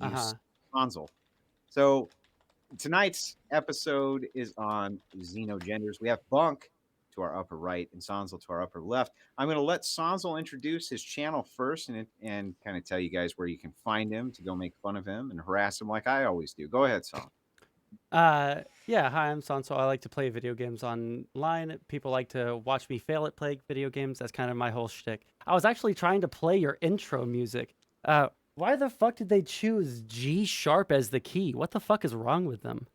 use Uh-huh. Sondsol. So tonight's episode is on xenogenders. We have Bunk to our upper right and Sondsol to our upper left. I'm going to let Sondsol introduce his channel first and kind of tell you guys where you can find him to go make fun of him and harass him like I always do. Go ahead, Son. Yeah, hi, I'm Sondsol. I like to play video games online. People like to watch me fail at playing video games. That's kind of my whole shtick. I was actually trying to play your intro music. Why the fuck did they choose G sharp as the key? What the fuck is wrong with them?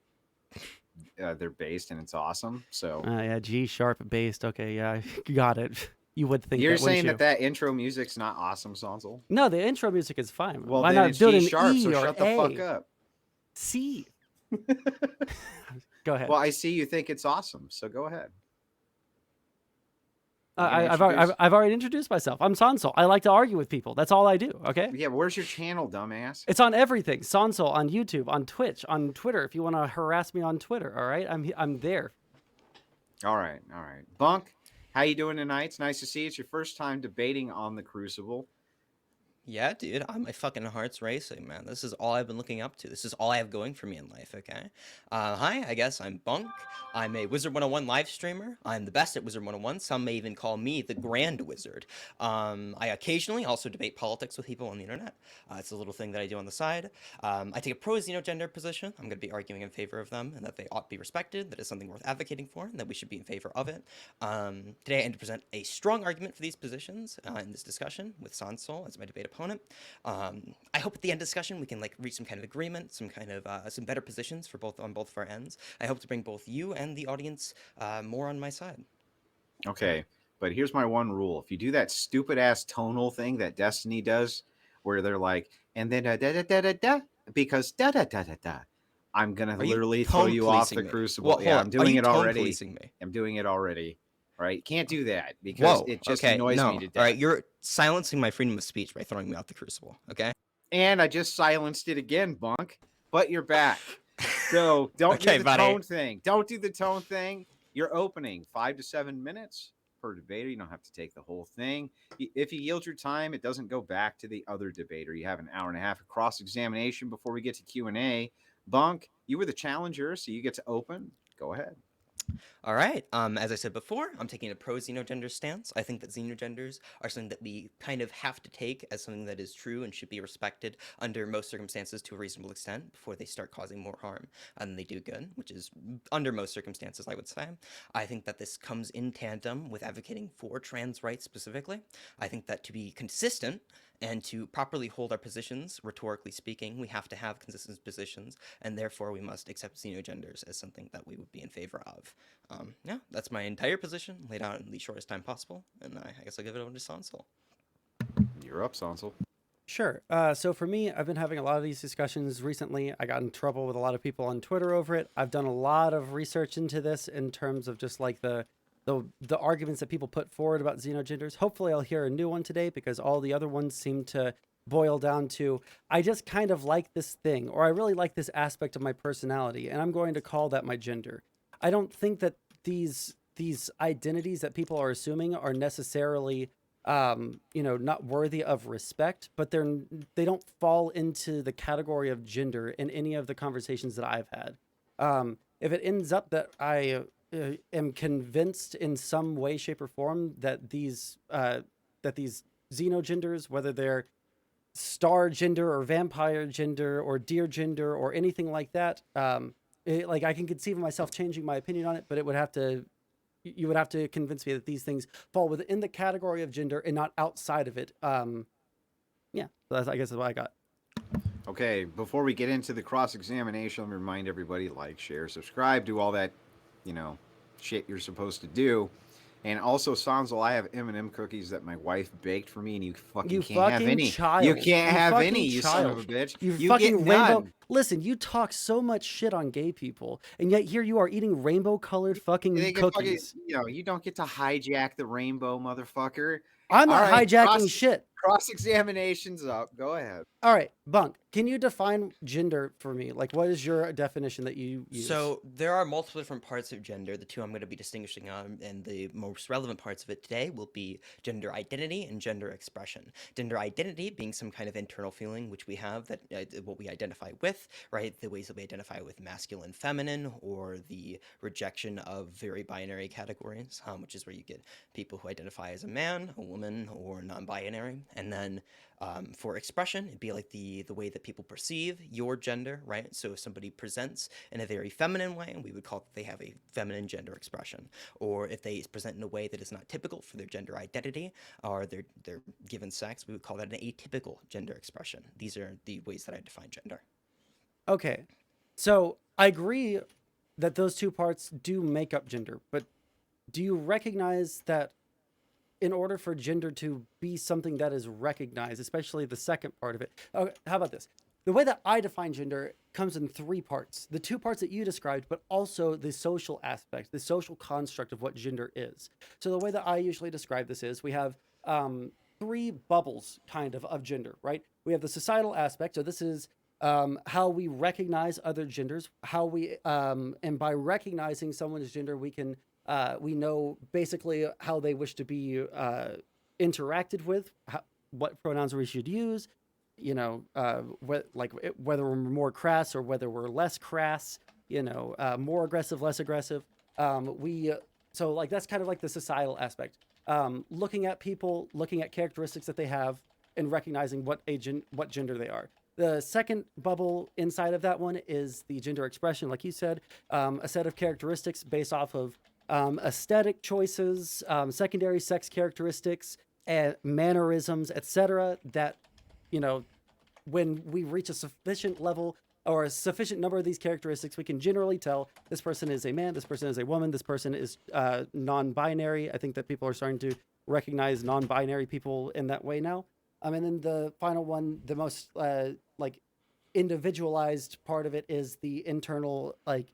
They're based and it's awesome. So Yeah, G sharp based. Okay, yeah, got it. You would think you're that, wouldn't saying you? that intro music's not awesome, Sondsol? No, the intro music is fine. Well, Why then not it's do it G in sharp. So E or shut the fuck A? up. C. Go ahead. Well, I see you think it's awesome. So go ahead. I've already introduced myself. I'm Sondsol. I like to argue with people. That's all I do. Okay. Yeah, where's your channel, dumbass? It's on everything. Sondsol on YouTube, on Twitch, on Twitter. If you want to harass me on Twitter, all right, I'm there. All right. Bunk, how you doing tonight? It's nice to see you. It's your first time debating on the Crucible. Yeah, dude, my fucking heart's racing, man. This is all I've been looking up to. This is all I have going for me in life, okay? Hi, I guess I'm Bunk. I'm a Wizard 101 live streamer. I'm the best at Wizard 101. Some may even call me the Grand Wizard. I occasionally also debate politics with people on the internet. It's a little thing that I do on the side. I take a pro-xenogender position. I'm going to be arguing in favor of them and that they ought to be respected, that it's something worth advocating for, and that we should be in favor of it. Today I aim to present a strong argument for these positions in this discussion with Sondsol as my debate opponent. I hope at the end of the discussion we can reach some kind of agreement, some kind of some better positions for both of our ends. I hope to bring both you and the audience more on my side. Okay, but here's my one rule: if you do that stupid ass tonal thing that Destiny does, where they're like, and then da da da da da, because da da da da da, I'm gonna literally throw you off the Crucible. Well, yeah, I'm doing it already. Policing me? I'm doing it already. Right? Can't do that because it just annoys me to death. All right, you're silencing my freedom of speech by throwing me out the Crucible, okay? And I just silenced it again, Bunk. But you're back. So don't do the tone thing. Don't do the tone thing. You're opening 5 to 7 minutes per debater. You don't have to take the whole thing. If you yield your time, it doesn't go back to the other debater. You have an hour and a half of cross-examination before we get to Q&A. Bunk, you were the challenger, so you get to open. Go ahead. All right. As I said before, I'm taking a pro-xenogender stance. I think that xenogenders are something that we kind of have to take as something that is true and should be respected under most circumstances to a reasonable extent before they start causing more harm than they do good, which is under most circumstances, I would say. I think that this comes in tandem with advocating for trans rights specifically. I think that to be consistent and to properly hold our positions, rhetorically speaking, we have to have consistent positions, and therefore we must accept xenogenders as something that we would be in favor of. Yeah, that's my entire position, laid out in the shortest time possible, and I guess I'll give it over to Sondsol. You're up, Sondsol. Sure. So for me, I've been having a lot of these discussions recently. I got in trouble with a lot of people on Twitter over it. I've done a lot of research into this in terms of just like the arguments that people put forward about xenogenders. Hopefully I'll hear a new one today because all the other ones seem to boil down to, I just kind of like this thing, or I really like this aspect of my personality, and I'm going to call that my gender. I don't think that these identities that people are assuming are necessarily, not worthy of respect, but they don't fall into the category of gender in any of the conversations that I've had. If it ends up that I am convinced in some way, shape, or form that these xenogenders, whether they're star gender or vampire gender or deer gender or anything like that, I can conceive of myself changing my opinion on it, but you would have to convince me that these things fall within the category of gender and not outside of it. Yeah, so I guess that's what I got. Okay, before we get into the cross-examination, let me remind everybody, like, share, subscribe, do all that, shit you're supposed to do. And also, Sondsol, I have M&M cookies that my wife baked for me, and you can't have any. Child. You can't have any, you son of a bitch. You fucking rainbow. Listen, you talk so much shit on gay people, and yet here you are eating rainbow-colored fucking cookies. You don't get to hijack the rainbow, motherfucker. I'm not hijacking shit. Cross-examination's up. Go ahead. All right, Bunk, can you define gender for me? Like, what is your definition that you use? So there are multiple different parts of gender. The two I'm going to be distinguishing on, and the most relevant parts of it today will be gender identity and gender expression. Gender identity being some kind of internal feeling which we have that what we identify with, right? The ways that we identify with masculine, feminine, or the rejection of very binary categories, which is where you get people who identify as a man, a woman, or non-binary. And then for expression, it'd be like the way that people perceive your gender, right? So if somebody presents in a very feminine way, we would call it they have a feminine gender expression. Or if they present in a way that is not typical for their gender identity or their given sex, we would call that an atypical gender expression. These are the ways that I define gender. Okay, so I agree that those two parts do make up gender, but do you recognize that in order for gender to be something that is recognized, especially the second part of it? Okay, how about this? The way that I define gender comes in three parts. The two parts that you described, but also the social aspect, the social construct of what gender is. So the way that I usually describe this is we have three bubbles kind of gender, right? We have the societal aspect. So this is how we recognize other genders, how we, and by recognizing someone's gender, we can we know basically how they wish to be interacted with, what pronouns we should use, you know, whether we're more crass or whether we're less crass, you know, more aggressive, less aggressive. So like that's kind of like the societal aspect. Looking at people, looking at characteristics that they have, and recognizing what gender they are. The second bubble inside of that one is the gender expression, like you said, a set of characteristics based off of aesthetic choices, secondary sex characteristics, and mannerisms, etc. That, you know, when we reach a sufficient level or a sufficient number of these characteristics, we can generally tell this person is a man, this person is a woman, this person is non-binary. I think that people are starting to recognize non-binary people in that way now. And then the final one, the most like individualized part of it is the internal like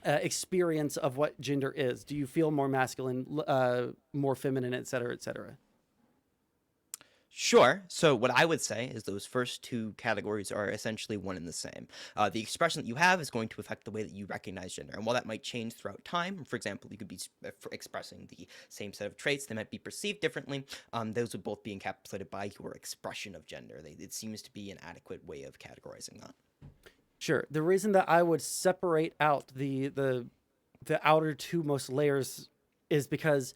experience of what gender is. Do you feel more masculine, more feminine, et cetera, et cetera? Sure. So what I would say is those first two categories are essentially one and the same. The expression that you have is going to affect the way that you recognize gender. And while that might change throughout time, for example, you could be expressing the same set of traits, they might be perceived differently. Those would both be encapsulated by your expression of gender. It seems to be an adequate way of categorizing that. Sure. The reason that I would separate out the outer two most layers is because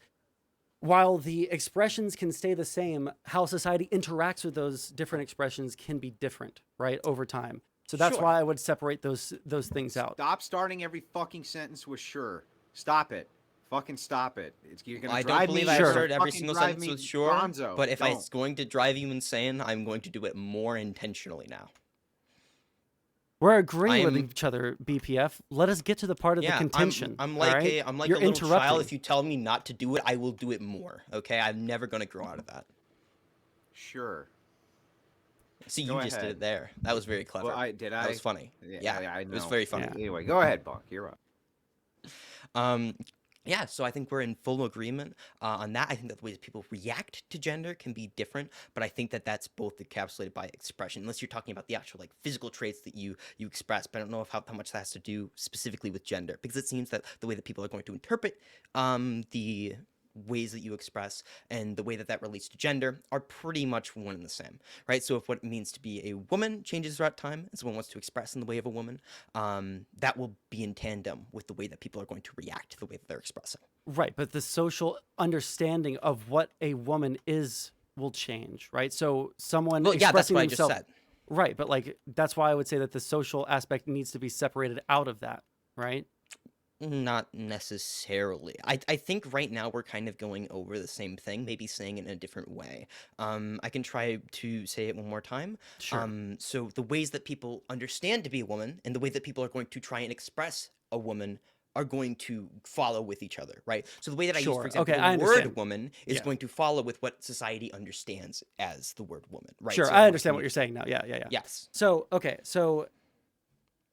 while the expressions can stay the same, how society interacts with those different expressions can be different, right, over time. So that's why I would separate those things out. Stop starting every fucking sentence with sure. Stop it. Fucking stop it. You're gonna I drive don't believe me I sure. started every single drive sentence me with sure, gonzo. but if Don't. it's going to drive you insane, I'm going to do it more intentionally now. We're agreeing with each other, BPF. Let us get to the part of the contention. I'm like right? I'm like You're a little child. interrupting. If you tell me not to do it, I will do it more. Okay, I'm never gonna grow out of that. Sure. See, Go you just did ahead. it there. That was very clever. Well, That was funny. Yeah, I it was know. very funny. Yeah. Anyway, go ahead, Bunk. You're up. Yeah, so I think we're in full agreement on that. I think that the way that people react to gender can be different, but I think that that's both encapsulated by expression, unless you're talking about the actual like physical traits that you express. But I don't know how much that has to do specifically with gender, because it seems that the way that people are going to interpret the ways that you express and the way that relates to gender are pretty much one and the same, right? So if what it means to be a woman changes throughout time, and someone wants to express in the way of a woman, that will be in tandem with the way that people are going to react to the way that they're expressing. Right, but the social understanding of what a woman is will change, right? So someone Well, yeah, that's expressing what I just themselves, said. right? But like that's why I would say that the social aspect needs to be separated out of that, right? Not necessarily. I think right now we're kind of going over the same thing, maybe saying it in a different way. I can try to say it one more time. Sure. So the ways that people understand to be a woman and the way that people are going to try and express a woman are going to follow with each other, right? So the way that I use, Sure. for example, Okay, I the word understand. woman is Yeah. going to follow with what society understands as the word woman, right? Sure, So I it understand what works you're saying now. Yeah. Yes. So, okay, so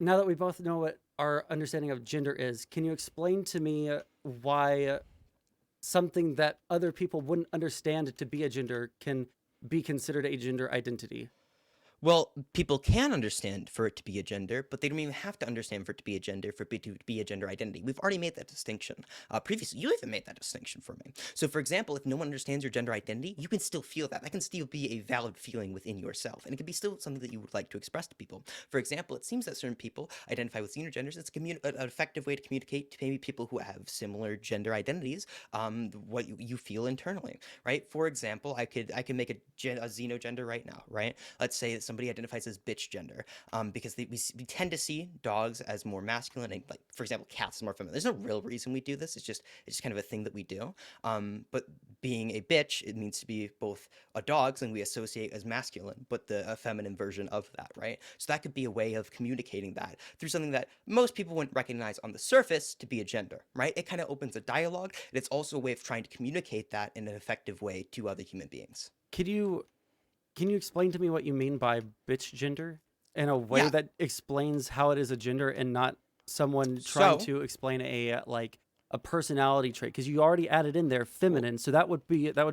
now that we both know what our understanding of gender is, can you explain to me why something that other people wouldn't understand to be a gender can be considered a gender identity? Well, people can understand for it to be a gender, but they don't even have to understand for it to be a gender for it to be a gender identity. We've already made that distinction. Previously, you even made that distinction for me. So, for example, if no one understands your gender identity, you can still feel that. That can still be a valid feeling within yourself, and it can be still something that you would like to express to people. For example, it seems that certain people identify with xenogenders. It's an effective way to communicate to maybe people who have similar gender identities, what you feel internally, right? For example, I can make a xenogender right now, right? Let's say that somebody identifies as bitch gender, because we tend to see dogs as more masculine, and like, for example, cats as more feminine. There's no real reason we do this. It's just kind of a thing that we do. But being a bitch, it means to be both a dog, and we associate as masculine, but a feminine version of that, right? So that could be a way of communicating that through something that most people wouldn't recognize on the surface to be a gender, right? It kind of opens a dialogue, and it's also a way of trying to communicate that in an effective way to other human beings. Can you explain to me what you mean by bitch gender in a way that explains how it is a gender and not someone trying to explain a personality trait? Because you already added in there feminine, so that would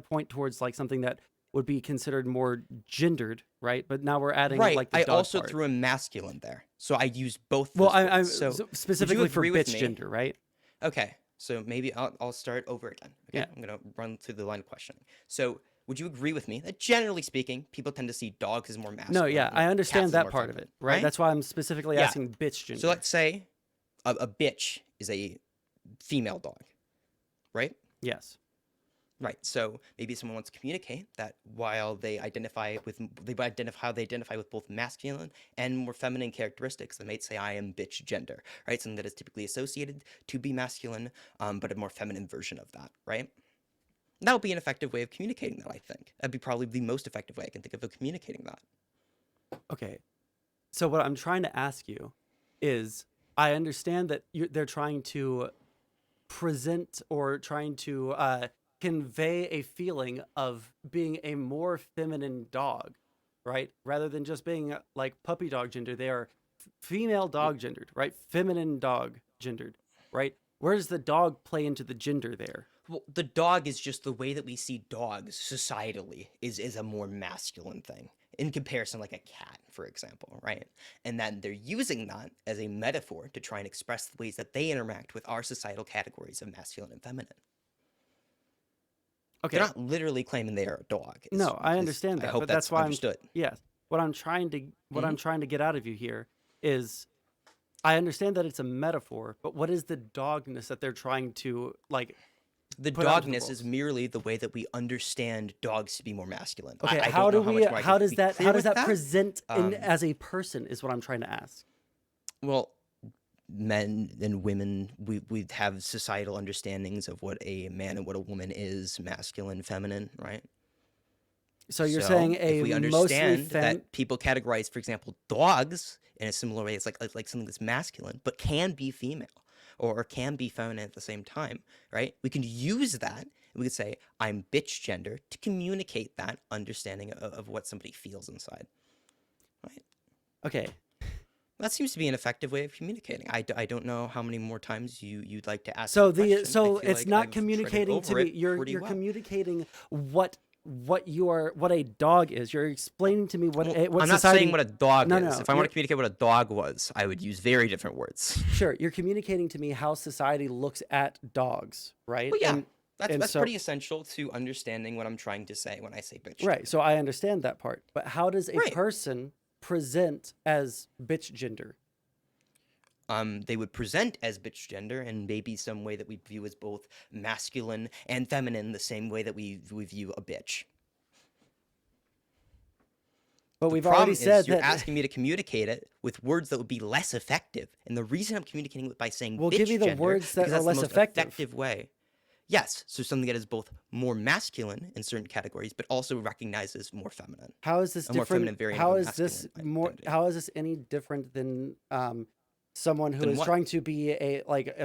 point towards like something that would be considered more gendered, right? But now we're adding like the I dog also part. threw in masculine there, so I used both. Well, I'm so specifically for bitch gender, right? Okay, so maybe I'll start over again. Okay, yeah. I'm gonna run through the line of questioning. So, would you agree with me that generally speaking, people tend to see dogs as more masculine? No, yeah, I understand that part of it, right? That's why I'm specifically asking bitch gender. So let's say a bitch is a female dog, right? Yes. Right. So maybe someone wants to communicate that while they identify with both masculine and more feminine characteristics, they might say, I am bitch gender, right? Something that is typically associated to be masculine, but a more feminine version of that, right? That would be an effective way of communicating that, I think. That'd be probably the most effective way I can think of communicating that. Okay. So what I'm trying to ask you is, I understand that they're trying to present or trying to convey a feeling of being a more feminine dog, right? Rather than just being like puppy dog gender, they are female dog gendered, right? Feminine dog gendered, right? Where does the dog play into the gender there? Well, the dog is just the way that we see dogs societally is a more masculine thing in comparison, like a cat, for example, right? And then they're using that as a metaphor to try and express the ways that they interact with our societal categories of masculine and feminine. Okay. They're not literally claiming they are a dog. No, I understand that. I hope that's why understood. Yes. What I'm trying to get out of you here is, I understand that it's a metaphor, but what is the dogness that they're trying to like? The dogness is merely the way that we understand dogs to be more masculine. Okay, how does that present as a person is what I'm trying to ask. Well, men and women, we have societal understandings of what a man and what a woman is, masculine, feminine, right? So you're saying if we understand that people categorize, for example, dogs in a similar way, it's like something that's masculine, but can be female or can be feminine at the same time, right? We can use that. We could say, I'm bitch gender to communicate that understanding of what somebody feels inside, right? Okay. That seems to be an effective way of communicating. I don't know how many more times you'd like to ask. So it's not communicating to me. You're communicating what a dog is. You're explaining to me what I'm not saying what a dog is. If I want to communicate what a dog was, I would use very different words. Sure, you're communicating to me how society looks at dogs, right? Well, yeah, that's pretty essential to understanding what I'm trying to say when I say bitch. Right. So I understand that part, but how does a person present as bitch gender? They would present as bitch gender in maybe some way that we view as both masculine and feminine, the same way that we view a bitch. But we've already said you're asking me to communicate it with words that would be less effective, and the reason I'm communicating it by saying bitch give me the gender, words that are less effective way. Yes, so something that is both more masculine in certain categories, but also recognizes more feminine. How is this different? How is this any different than someone who is trying to be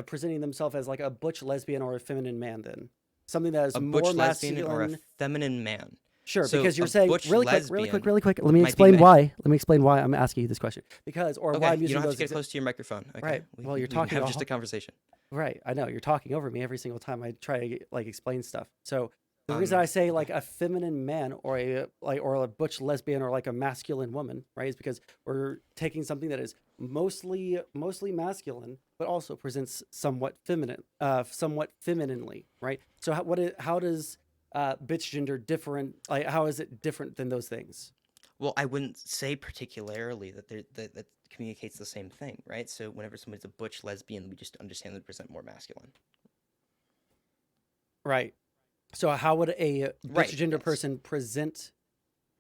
presenting themselves as like a butch lesbian or a feminine man? Then something that is a more butch masculine lesbian or a feminine man. Sure, so because you're saying really quick. Let me explain why. Let me explain why I'm asking you this question. Because why I'm using you don't have those to get close to your microphone. Okay? Right. Well, you're talking. Have just a conversation. Right. I know you're talking over me every single time I try to like explain stuff. So the reason Um, I say like okay. a feminine man or a butch lesbian or like a masculine woman, right, is because we're taking something that is mostly masculine, but also presents somewhat feminine, somewhat femininely, right? So how does bitch gender different? Like how is it different than those things? Well, I wouldn't say particularly that communicates the same thing, right? So whenever somebody's a butch lesbian, we just understand they present more masculine. Right. So how would a bitch Right. gender Yes. person present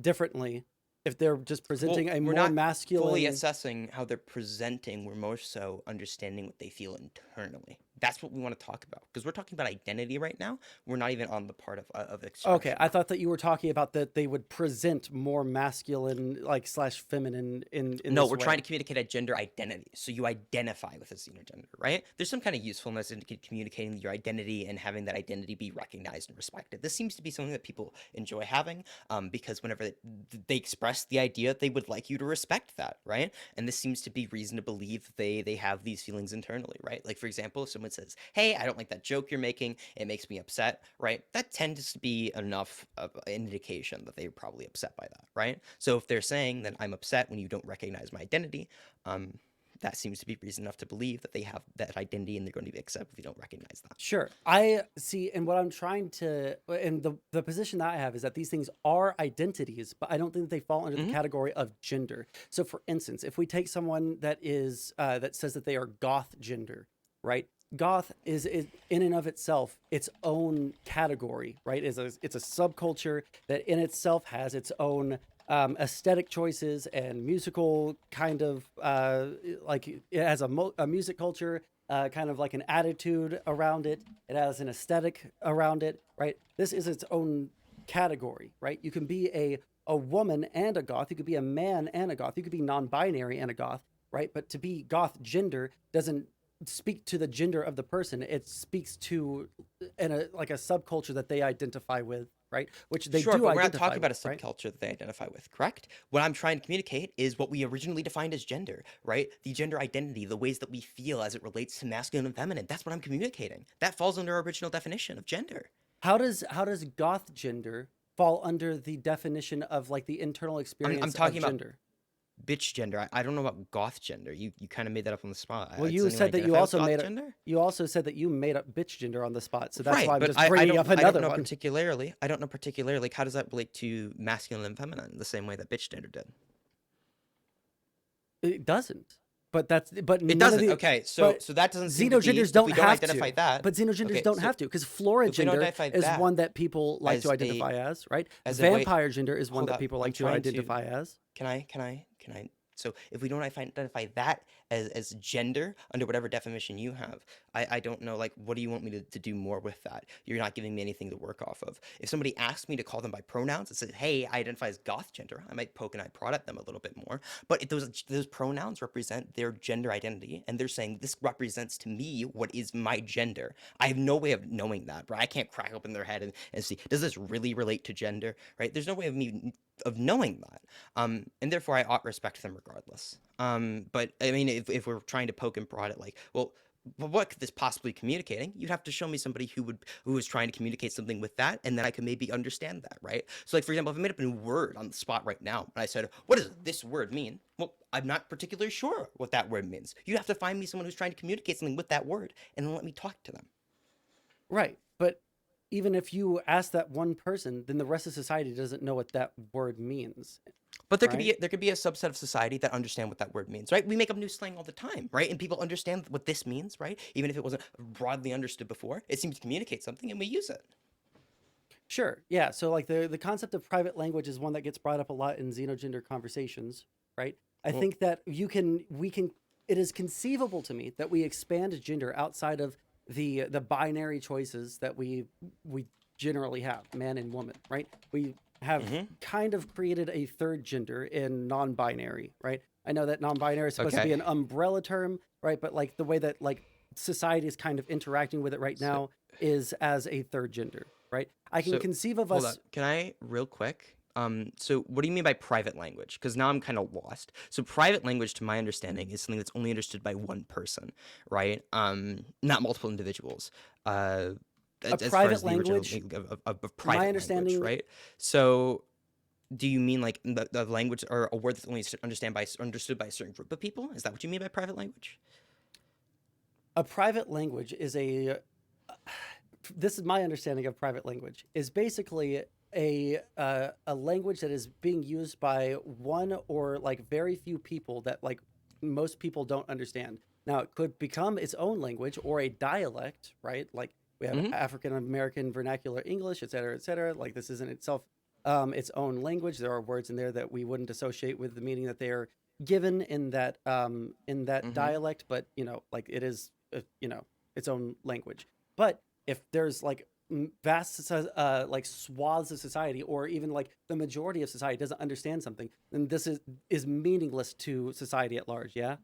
differently if they're just Well, presenting a we're more not fully masculine? assessing how they're presenting. We're more so understanding what they feel internally. That's what we want to talk about because we're talking about identity right now. We're not even on the part of Okay, expression. I thought that you were talking about that they would present more masculine, like slash feminine in No, this we're trying way. to communicate a gender identity. So you identify with a xenogender, right? There's some kind of usefulness in communicating your identity and having that identity be recognized and respected. This seems to be something that people enjoy having because whenever they express the idea, they would like you to respect that, right? And this seems to be reason to believe they have these feelings internally, right? Like, for example, if someone says, hey, I don't like that joke you're making, it makes me upset, right? That tends to be enough of an indication that they're probably upset by that, right? So if they're saying that I'm upset when you don't recognize my identity, that seems to be reason enough to believe that they have that identity and they're going to be upset if you don't recognize that. Sure, I see, and what I'm trying to, and the position that I have is that these things are identities, but I don't think that they fall under the Mm-hmm. category of gender. So, for instance, if we take someone that is that says that they are goth gender, right? Goth is in and of itself its own category, right? It's a subculture that in itself has its own aesthetic choices and musical kind of like it has a music culture, kind of like an attitude around it. It has an aesthetic around it, right? This is its own category, right? You can be a woman and a goth. You could be a man and a goth. You could be non-binary and a goth, right? But to be goth gender doesn't speak to the gender of the person. It speaks to like a subculture that they identify with, right? Which they Sure, do but we're not identify talking about with, a right? subculture that they identify with, correct? What I'm trying to communicate is what we originally defined as gender, right? The gender identity, the ways that we feel as it relates to masculine and feminine. That's what I'm communicating. That falls under our original definition of gender. How does goth gender fall under the definition of like the internal I'm experience of talking about gender? bitch gender. I don't know about goth gender. You kind of made that up on the spot. Well, Does you anyone said that you identify with also goth made a gender? you also said that you made up bitch gender on the spot. So that's Right, why I'm but just bringing up I don't another know one. particularly. I don't know particularly. Like, how does that relate to masculine and feminine the same way that bitch gender did? It doesn't. But It none of doesn't. the Okay, but so that doesn't seem to be xenogenders if we don't don't have identify to. that. But xenogenders Okay, don't so have to because flora if we don't gender identify is that one that people like to as identify as, right? a way, Vampire gender is one hold that up, people I'm like to trying to. identify as. Can I? So if we don't identify that as gender under whatever definition you have, I don't know, like, what do you want me to do more with that? You're not giving me anything to work off of. If somebody asks me to call them by pronouns and says, hey, I identify as goth gender, I might poke and I prod at them a little bit more. But if those pronouns represent their gender identity, and they're saying this represents to me what is my gender, I have no way of knowing that, right? I can't crack open their head and see, does this really relate to gender, right? There's no way of me of knowing that. And therefore I ought respect them regardless. But I mean, if we're trying to poke and prod at like, well, what could this possibly communicating? You'd have to show me somebody who was trying to communicate something with that, and then I could maybe understand that, right? So, like, for example, if I made up a new word on the spot right now, and I said, "What does this word mean?" Well, I'm not particularly sure what that word means. You have to find me someone who's trying to communicate something with that word, and then let me talk to them. Right. But even if you ask that one person, then the rest of society doesn't know what that word means, But right? there could be a subset of society that understand what that word means, right? We make up new slang all the time, right? And people understand what this means, right? Even if it wasn't broadly understood before, it seems to communicate something, and we use it. Sure. Yeah. So like the concept of private language is one that gets brought up a lot in xenogender conversations, right? I Well, think that we can it is conceivable to me that we expand gender outside of the binary choices that we generally have, man and woman, right? We have mm-hmm. kind of created a third gender in non-binary, right? I know that non-binary is supposed to be Okay. an umbrella term, right? But like the way that like society is kind of interacting with it right So, now is as a third gender, right? I can so conceive of hold up. us. Can I real quick? So what do you mean by private language? Because now I'm kind of lost. So private language, to my understanding, is something that's only understood by one person, right? Not multiple individuals. As far private as the original language, of my private language, understanding, right? So do you mean like the language or a word that's only understood by a certain group of people? Is that what you mean by private language? a private language is this is my understanding of private language, is basically a language that is being used by one or like very few people that like most people don't understand. Now it could become its own language or a dialect, right? Like we have Mm-hmm. African American vernacular English, et cetera, et cetera. Like this is in itself its own language. There are words in there that we wouldn't associate with the meaning that they are given in that Mm-hmm. dialect, but like it is its own language. But if there's like vast like swaths of society, or even like the majority of society doesn't understand something, then this is meaningless to society at large. Yeah.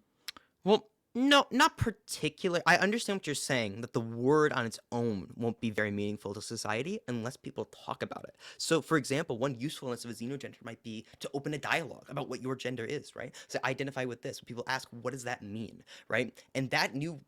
Well, no, not particular. I understand what you're saying, that the word on its own won't be very meaningful to society unless people talk about it. So, for example, one usefulness of a xenogender might be to open a dialogue about what your gender is, right? So identify with this. When people ask, what does that mean, right? And that new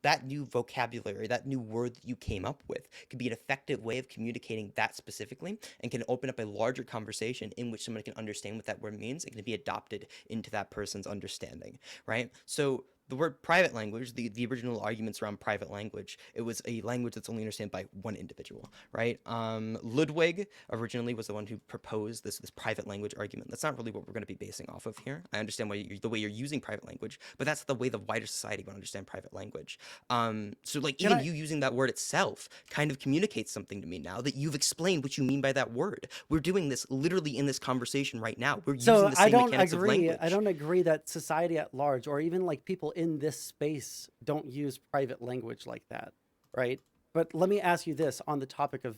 vocabulary, that new word that you came up with, could be an effective way of communicating that specifically, and can open up a larger conversation in which someone can understand what that word means. It can be adopted into that person's understanding, right? So the word private language, the original arguments around private language, it was a language that's only understood by one individual, right? Ludwig originally was the one who proposed this private language argument. That's not really what we're going to be basing off of here. I understand the way you're using private language, but that's the way the wider society would understand private language. So like even you using that word itself kind of communicates something to me now that you've explained what you mean by that word. We're doing this literally in this conversation right now. We're using the same mechanics of language. I don't agree that society at large, or even like people in this space, don't use private language like that, right? But let me ask you this on the topic of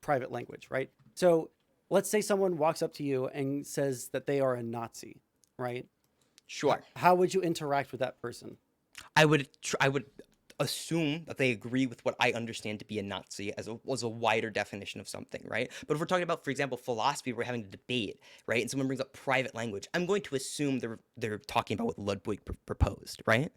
private language, right? So let's say someone walks up to you and says that they are a Nazi, right? Sure. How would you interact with that person? I would assume that they agree with what I understand to be a Nazi as a wider definition of something, right? But if we're talking about, for example, philosophy, we're having a debate, right? And someone brings up private language, I'm going to assume they're talking about what Ludwig proposed, right?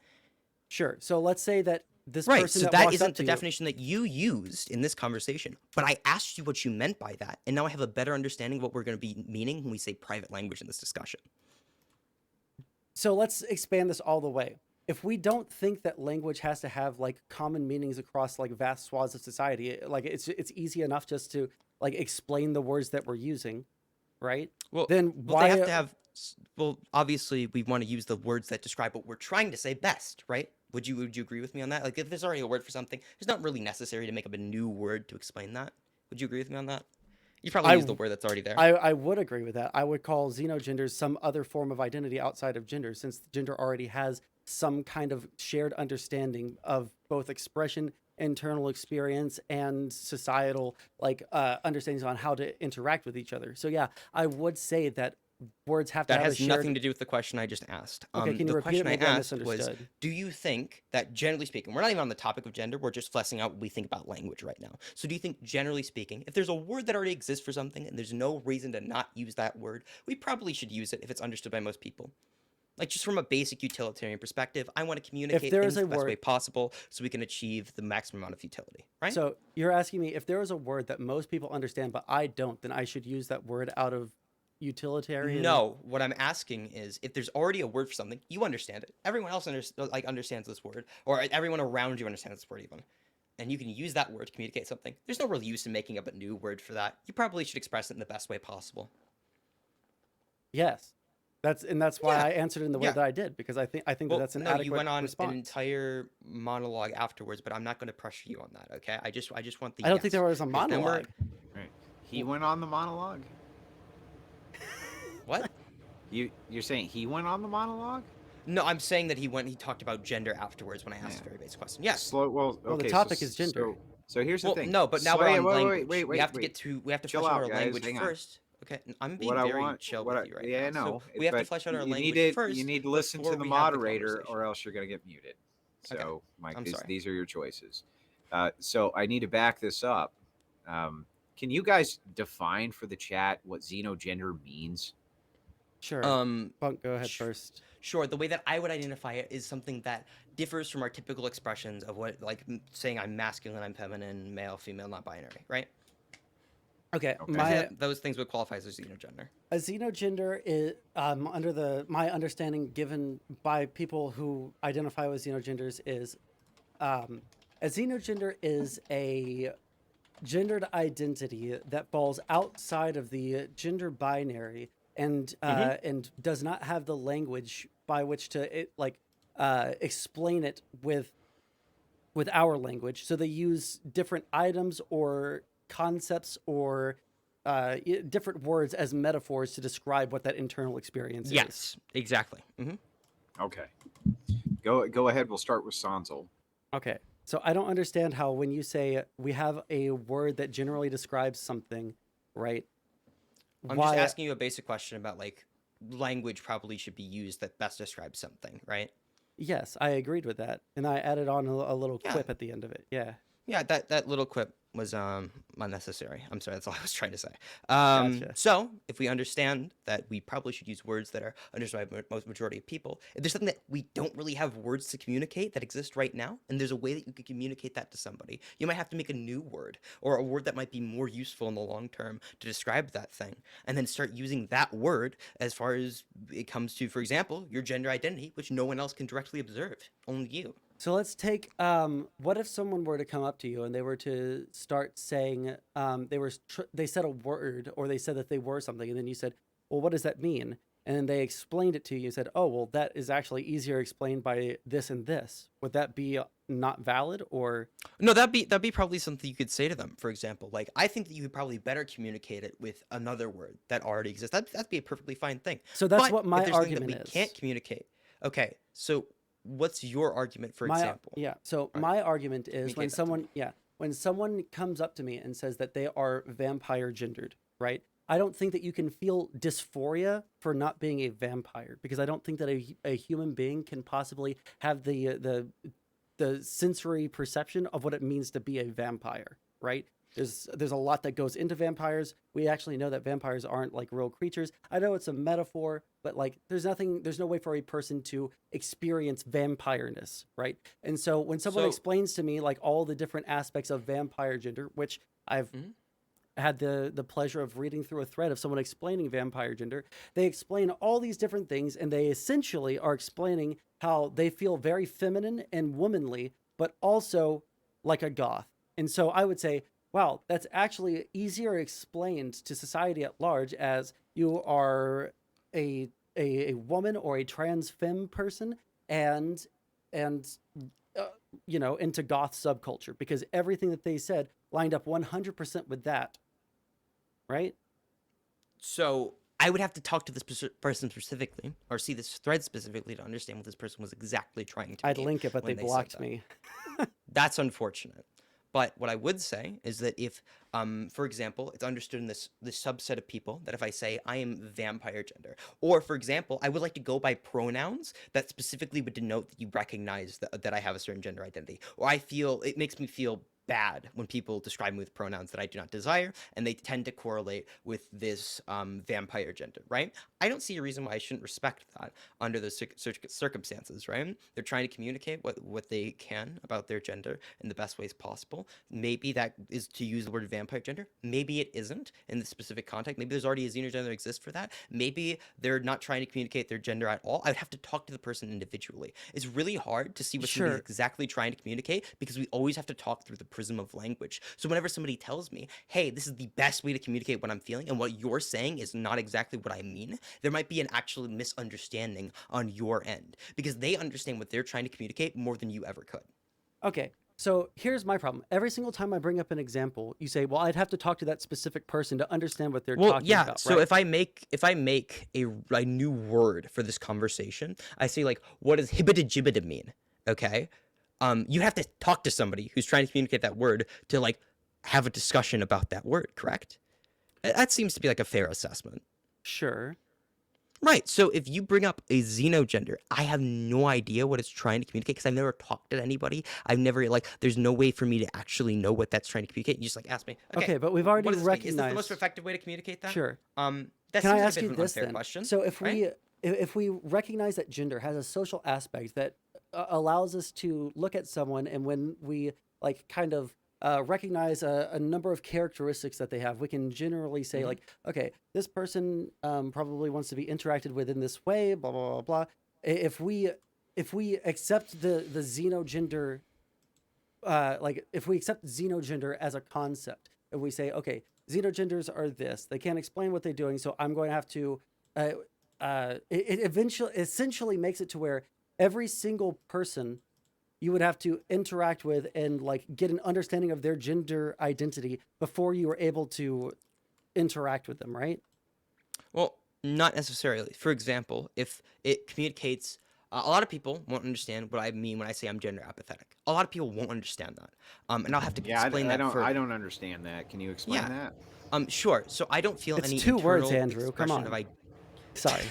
Sure. So let's say that this right. person So that that walks isn't up the to definition that you used in this conversation, but I asked you what you meant by that, and now I have a better understanding of what we're going to be meaning when we say private language in this discussion. So let's expand this all the way. If we don't think that language has to have like common meanings across like vast swaths of society, like it's easy enough just to like explain the words that we're using, right? Well, then why they have to have? Well, obviously, we want to use the words that describe what we're trying to say best, right? Would you agree with me on that? Like, if there's already a word for something, it's not really necessary to make up a new word to explain that. Would you agree with me on that? You probably use the word that's already there. I would agree with that. I would call xenogenders some other form of identity outside of gender, since gender already has some kind of shared understanding of both expression, internal experience, and societal like understandings on how to interact with each other. So yeah, I would say that words have to have a shared... nothing to do with the question I just asked. Okay, can you repeat it? Maybe I misunderstood. Do you think that, generally speaking, we're not even on the topic of gender, we're just fleshing out what we think about language right now. So do you think, generally speaking, if there's a word that already exists for something and there's no reason to not use that word, we probably should use it if it's understood by most people? Like, just from a basic utilitarian perspective, I want to communicate things the best way possible so we can achieve the maximum amount of utility, right? So you're asking me if there is a word that most people understand but I don't, then I should use that word out of utilitarian? No, what I'm asking is, if there's already a word for something, you understand it. Everyone else understands this word, or everyone around you understands this word even. And you can use that word to communicate something. There's no real use in making up a new word for that. You probably should express it in the best way possible. Yes. That's why I answered in the way that I did, because I think that's an adequate response. You went on an entire monologue afterwards, but I'm not going to pressure you on that, okay? I just want the I don't think there was a monologue. Right. He went on the monologue? What? You're saying he went on the monologue? No, I'm saying that he talked about gender afterwards when I asked a very basic question. Yes. Well, the topic is gender. So here's the thing. No, but now we're on language. Wait. We have to flesh out our language first. Okay, I'm being very chill with you right now. Yeah, no. So we have to flesh out our language first. You need to listen to the moderator, or else you're going to get muted. So, Mike, these are your choices. So I need to back this up. Can you guys define for the chat what xenogender means? Sure. Bunk, go ahead sh- first. Sure. The way that I would identify it is something that differs from our typical expressions of what, like, saying I'm masculine, I'm feminine, male, female, not binary, right? Okay. Those things would qualify as a xenogender. A xenogender is, under my understanding given by people who identify with xenogenders, is a xenogender is a gendered identity that falls outside of the gender binary and does not have the language by which to explain it with our language. So they use different items or concepts or different words as metaphors to describe what that internal experience is. Yes, exactly. Okay. Go ahead. We'll start with Sondsol. Okay. So I don't understand how when you say we have a word that generally describes something, right? I'm just asking you a basic question about, like, language probably should be used that best describes something, right? Yes, I agreed with that. And I added on a little quip at the end of it. Yeah. Yeah, that little quip was unnecessary. I'm sorry, that's all I was trying to say. Gotcha. So if we understand that we probably should use words that are understood by most majority of people, if there's something that we don't really have words to communicate that exist right now, and there's a way that you could communicate that to somebody, you might have to make a new word or a word that might be more useful in the long term to describe that thing, and then start using that word as far as it comes to, for example, your gender identity, which no one else can directly observe, only you. So let's take, what if someone were to come up to you and they were to start saying, they said a word or they said that they were something, and then you said, well, what does that mean? And then they explained it to you and said, oh, well, that is actually easier explained by this and this. Would that be not valid, or? No, that'd be probably something you could say to them. For example, like, I think that you could probably better communicate it with another word that already exists. That'd be a perfectly fine thing. So that's But what my if there's something argument that we is. can't communicate. Okay, so what's your argument, for example? Yeah. So Right. my argument is Communicate that to me. when someone comes up to me and says that they are vampire gendered, right? I don't think that you can feel dysphoria for not being a vampire, because I don't think that a human being can possibly have the sensory perception of what it means to be a vampire, right? There's a lot that goes into vampires. We actually know that vampires aren't like real creatures. I know it's a metaphor, but like there's no way for a person to experience vampireness, right? And so when someone explains to me like all the different aspects of vampire gender, which I've had the pleasure of reading through a thread of someone explaining vampire gender, they explain all these different things, and they essentially are explaining how they feel very feminine and womanly, but also like a goth. And so I would say, wow, that's actually easier explained to society at large as you are a woman or a trans femme person and into goth subculture, because everything that they said lined up 100% with that, right? So I would have to talk to this person specifically, or see this thread specifically, to understand what this person was exactly trying to I'd mean link it, but they when said blocked that. me. That's unfortunate. But what I would say is that if, for example, it's understood in this subset of people that if I say I am vampire gender, or for example, I would like to go by pronouns that specifically would denote that you recognize that I have a certain gender identity, or it makes me feel bad when people describe me with pronouns that I do not desire, and they tend to correlate with this vampire gender, right? I don't see a reason why I shouldn't respect that under those circumstances, right? They're trying to communicate what they can about their gender in the best ways possible. Maybe that is to use the word vampire gender. Maybe it isn't in the specific context. Maybe there's already a xenogender that exists for that. Maybe they're not trying to communicate their gender at all. I'd have to talk to the person individually. It's really hard to see what somebody's exactly trying to communicate, because we always have to talk through the prism of language. So whenever somebody tells me, hey, this is the best way to communicate what I'm feeling, and what you're saying is not exactly what I mean, there might be an actual misunderstanding on your end, because they understand what they're trying to communicate more than you ever could. Okay, so here's my problem. Every single time I bring up an example, you say, well, I'd have to talk to that specific person to understand what they're talking about. So right? if I make a new word for this conversation, I say, like, what does hibbida-jibbida mean? Okay? You have to talk to somebody who's trying to communicate that word to, like, have a discussion about that word, correct? That seems to be like a fair assessment. Sure. Right. So if you bring up a xenogender, I have no idea what it's trying to communicate because I've never talked to anybody. I've never there's no way for me to actually know what that's trying to communicate. You just ask me, okay, but we've already what does this mean? Is this the most recognized. effective way to communicate that? Sure. That Can I seems like a ask bit you of an this unfair then? question. So if right? we recognize that gender has a social aspect that allows us to look at someone, and when we like kind of recognize a number of characteristics that they have, we can generally say like, okay, this person probably wants to be interacted with in this way, blah blah blah blah. If we accept the xenogender, if we accept xenogender as a concept, and we say, okay, xenogenders are this, they can't explain what they're doing, so I'm going to have to. It essentially makes it to where every single person you would have to interact with and like get an understanding of their gender identity before you were able to interact with them, right? Well, not necessarily. For example, if it communicates, a lot of people won't understand what I mean when I say I'm gender apathetic. A lot of people won't understand that, and I'll have to explain that further. I don't understand that. Can you explain that? Sure. So I don't feel It's any 2 words, internal Andrew. Come expression on. of Sorry.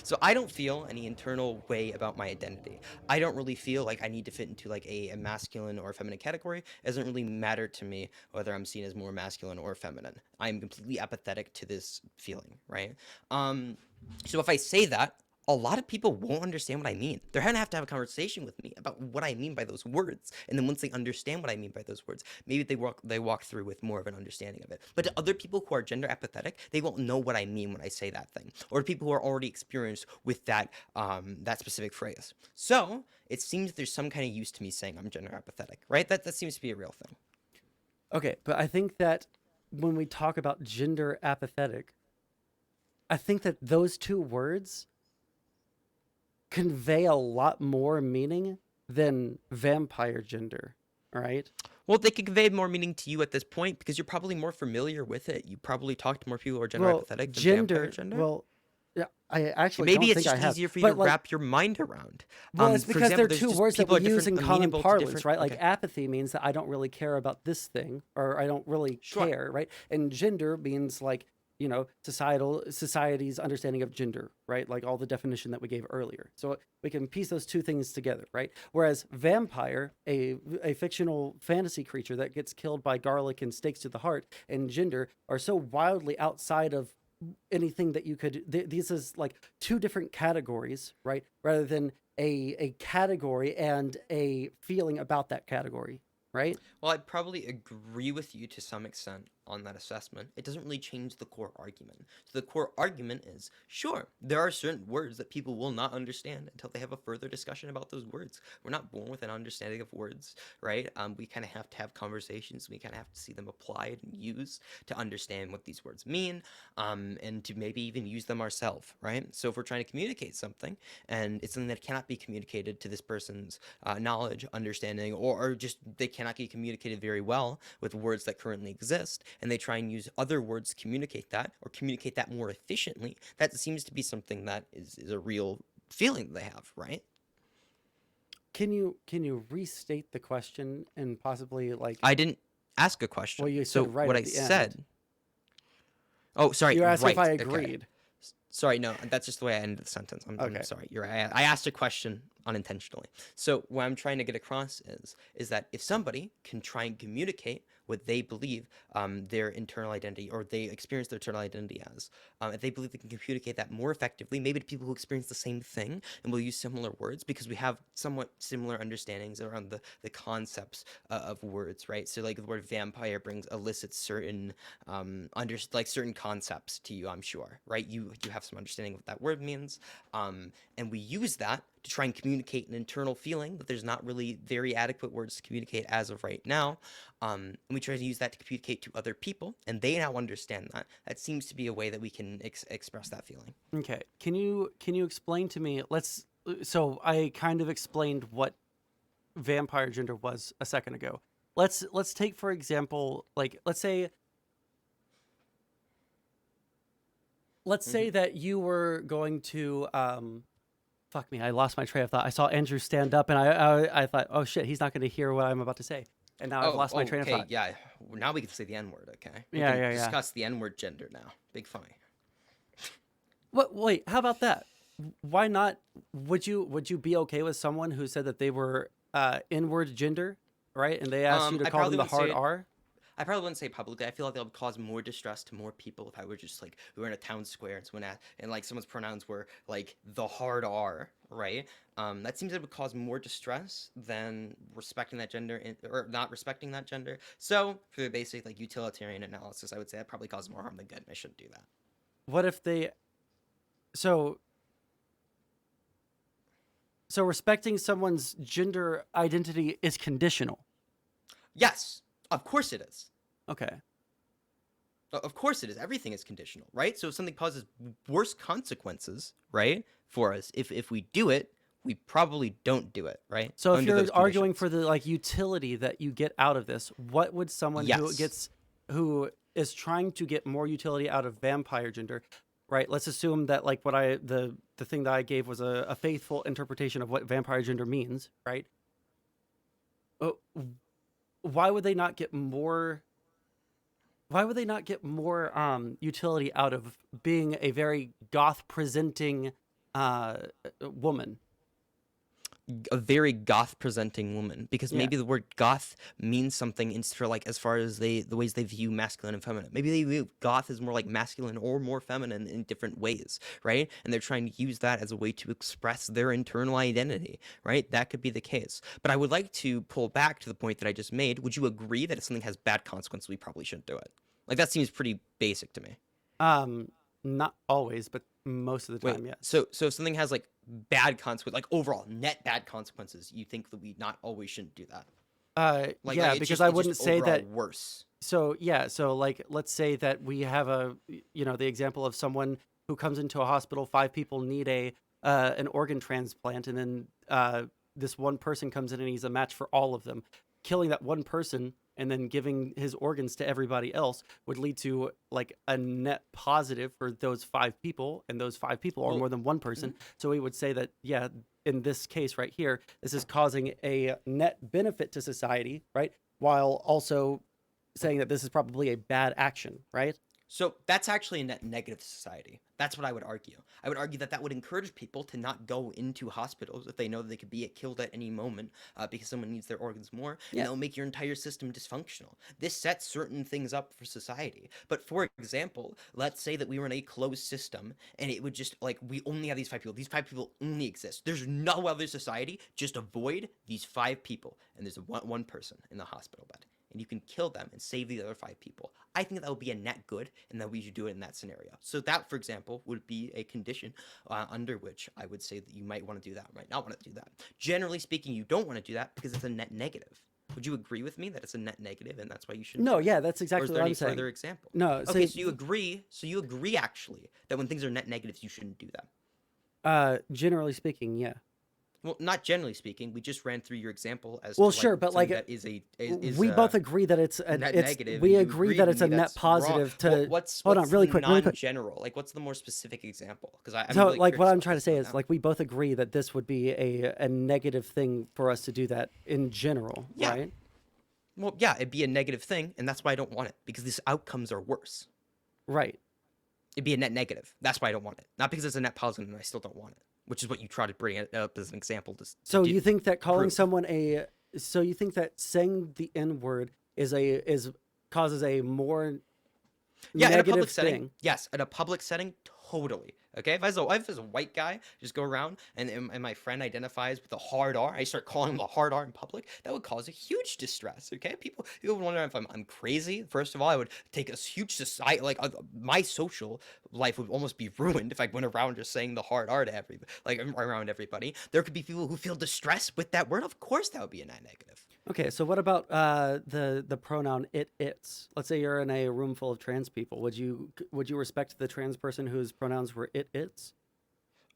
So I don't feel any internal way about my identity. I don't really feel like I need to fit into like a masculine or feminine category. It doesn't really matter to me whether I'm seen as more masculine or feminine. I'm completely apathetic to this feeling, right? So if I say that, a lot of people won't understand what I mean. They're gonna have to have a conversation with me about what I mean by those words. And then once they understand what I mean by those words, maybe they walk through with more of an understanding of it. But to other people who are gender apathetic, they won't know what I mean when I say that thing. Or people who are already experienced with that that specific phrase. So it seems there's some kind of use to me saying I'm gender apathetic, right? That seems to be a real thing. Okay, but I think that when we talk about gender apathetic, I think that those 2 words convey a lot more meaning than vampire gender, right? Well, they could convey more meaning to you at this point because you're probably more familiar with it. You probably talk to more people who are gender apathetic than vampire gender. Well, yeah, I actually maybe don't it's think I just have. easier for you to But, like, wrap your mind around. well, it's For because example, they're 2 there's just words that people we are use in different, common amenable to parlance, different- right? Like okay. apathy means that I don't really care about this thing, or I don't really Sure. care, right? And gender means like, you know, society's understanding of gender, right? Like all the definition that we gave earlier. So we can piece those 2 things together, right? Whereas vampire, a fictional fantasy creature that gets killed by garlic and stakes to the heart, and gender are so wildly outside of anything that you could. These is like 2 different categories, right? Rather than a category and a feeling about that category, right? Well, I'd probably agree with you to some extent on that assessment. It doesn't really change the core argument. So the core argument is, sure, there are certain words that people will not understand until they have a further discussion about those words. We're not born with an understanding of words, right? We kind of have to have conversations. We kind of have to see them applied and used to understand what these words mean, and to maybe even use them ourselves, right? So if we're trying to communicate something, and it's something that cannot be communicated to this person's knowledge, understanding, or just they cannot be communicated very well with words that currently exist, and they try and use other words to communicate that, or communicate that more efficiently, that seems to be something that is a real feeling that they have, right? Can you restate the question and possibly like? I didn't ask a question. Well, you so said right what at I the said. end. Oh, sorry. You asked right. if I okay. agreed. Sorry, no, that's just the way I ended the sentence. I'm Okay. sorry. You're right. I asked a question unintentionally. So what I'm trying to get across is that if somebody can try and communicate what they believe their internal identity, or they experience their internal identity as, if they believe they can communicate that more effectively, maybe to people who experience the same thing, and will use similar words because we have somewhat similar understandings around the concepts of words, right? So like the word vampire elicits certain certain concepts to you, I'm sure, right? You have some understanding of what that word means, and we use that to try and communicate an internal feeling that there's not really very adequate words to communicate as of right now. And we try to use that to communicate to other people, and they now understand that. That seems to be a way that we can express that feeling. Okay. Can you explain to me? So I kind of explained what vampire gender was a second ago. Let's take for example, like let's say that you were going to fuck me, I lost my train of thought. I saw Andrew stand up and I thought, oh shit, he's not going to hear what I'm about to say. And now I've lost my train of thought. Yeah. Now we can say the N-word, okay? We Yeah, can yeah. discuss the N-word gender now. Big funny. What? Wait, how about that? Why not? Would you be okay with someone who said that they were inward gender, right? And they asked you to I call them probably the wouldn't hard say it. R? I probably wouldn't say publicly. I feel like that would cause more distress to more people if I were just like we were in a town square and like someone's pronouns were like the hard R, right? That seems it would cause more distress than respecting that gender or not respecting that gender. So for the basic like utilitarian analysis, I would say that probably causes more harm than good, and I shouldn't do that. What if they? So respecting someone's gender identity is conditional. Yes, of course it is. Okay. Of course it is. Everything is conditional, right? So if something causes worse consequences, right, for us, if we do it, we probably don't do it, right? So if Under you're those arguing conditions. for the like utility that you get out of this, what would someone Yes. who is trying to get more utility out of vampire gender, right? Let's assume that like the thing that I gave was a faithful interpretation of what vampire gender means, right? Uh, Why would they not get more? Why would they not get more utility out of being a very goth presenting woman? A very goth presenting woman, because Yeah. maybe the word goth means something for like as far as the ways they view masculine and feminine. Maybe they view goth as more like masculine or more feminine in different ways, right? And they're trying to use that as a way to express their internal identity, right? That could be the case. But I would like to pull back to the point that I just made. Would you agree that if something has bad consequences, we probably shouldn't do it? Like that seems pretty basic to me. Not always, but most of the Wait, time, yes. so if something has like bad consequences, like overall net bad consequences, you think that we not always shouldn't do that? Yeah, it's because just, I it's wouldn't just say overall that. worse. So yeah, so like let's say that we have the example of someone who comes into a hospital, 5 people need an organ transplant, and then this one person comes in and he's a match for all of them. Killing that one person and then giving his organs to everybody else would lead to like a net positive for those 5 people, and those 5 people are Well, more than one person. So we would say that, yeah, in this case right here, this is causing a net benefit to society, right? While also saying that this is probably a bad action, right? So that's actually a net negative to society. That's what I would argue. I would argue that that would encourage people to not go into hospitals if they know that they could be killed at any moment because someone needs their organs more, Yeah. and that'll make your entire system dysfunctional. This sets certain things up for society. But for example, let's say that we were in a closed system and it would just like we only have these 5 people. These 5 people only exist. There's no other society. Just avoid these 5 people, and there's one person in the hospital bed. And you can kill them and save the other 5 people. I think that would be a net good, and that we should do it in that scenario. So that, for example, would be a condition under which I would say that you might want to do that, might not want to do that. Generally speaking, you don't want to do that because it's a net negative. Would you agree with me that it's a net negative, and that's why you shouldn't? No, do it? yeah, that's Or exactly is there what any I'm saying. further example? No, Okay, so you agree. So you agree actually that when things are net negatives, you shouldn't do them. Generally speaking, yeah. Well, not generally speaking. We just ran through your example as Well, to, sure, but something like that is we both agree that it's net negative. we and you agree that with it's a me net that's wrong. positive to What's hold on really the quick, really quick. non-general? Like, what's the more specific example? Because I'm So really like what curious I'm about trying to this say one is now. like we both agree that this would be a negative thing for us to do that in general, Yeah. right? Well, yeah, it'd be a negative thing, and that's why I don't want it, because these outcomes are worse. Right. It'd be a net negative. That's why I don't want it. Not because it's a net positive and I still don't want it, which is what you try to bring it up as an example to So do. you think that calling prove. someone so you think that saying the N word is causes a more Yeah, in a negative public setting. thing? Yes, in a public setting, totally. Okay, if I was a white guy, just go around and my friend identifies with a hard R, I start calling him a hard R in public, that would cause a huge distress. Okay, people would wonder if I'm crazy. First of all, I would take a huge society, like my social life would almost be ruined if I went around just saying the hard R to around everybody. There could be people who feel distressed with that word. Of course, that would be a net negative. Okay, so what about the pronoun its? Let's say you're in a room full of trans people. Would you respect the trans person whose pronouns were its?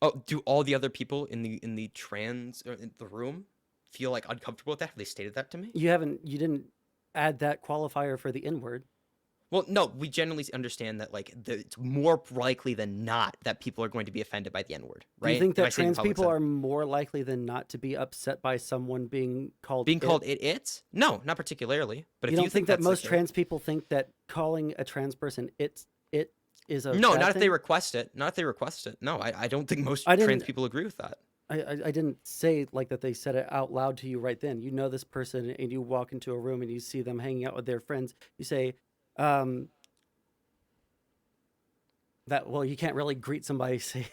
Oh, do all the other people in the trans or in the room feel like uncomfortable with that? Have they stated that to me? You didn't add that qualifier for the N word. Well, no, we generally understand that it's more likely than not that people are going to be offended by the N-word, right? Do you think If I that say it in trans public people setting. are more likely than not to be upset by someone being called it? No, not particularly. But You if don't think that that's the most case- trans people think that calling a trans person it is a No, bad not if thing? they request it. Not if they request it. No, I don't think most I trans didn't people agree with that. I didn't say like that they said it out loud to you right then. You know this person and you walk into a room and you see them hanging out with their friends. You say, um, that well, you can't really greet somebody say,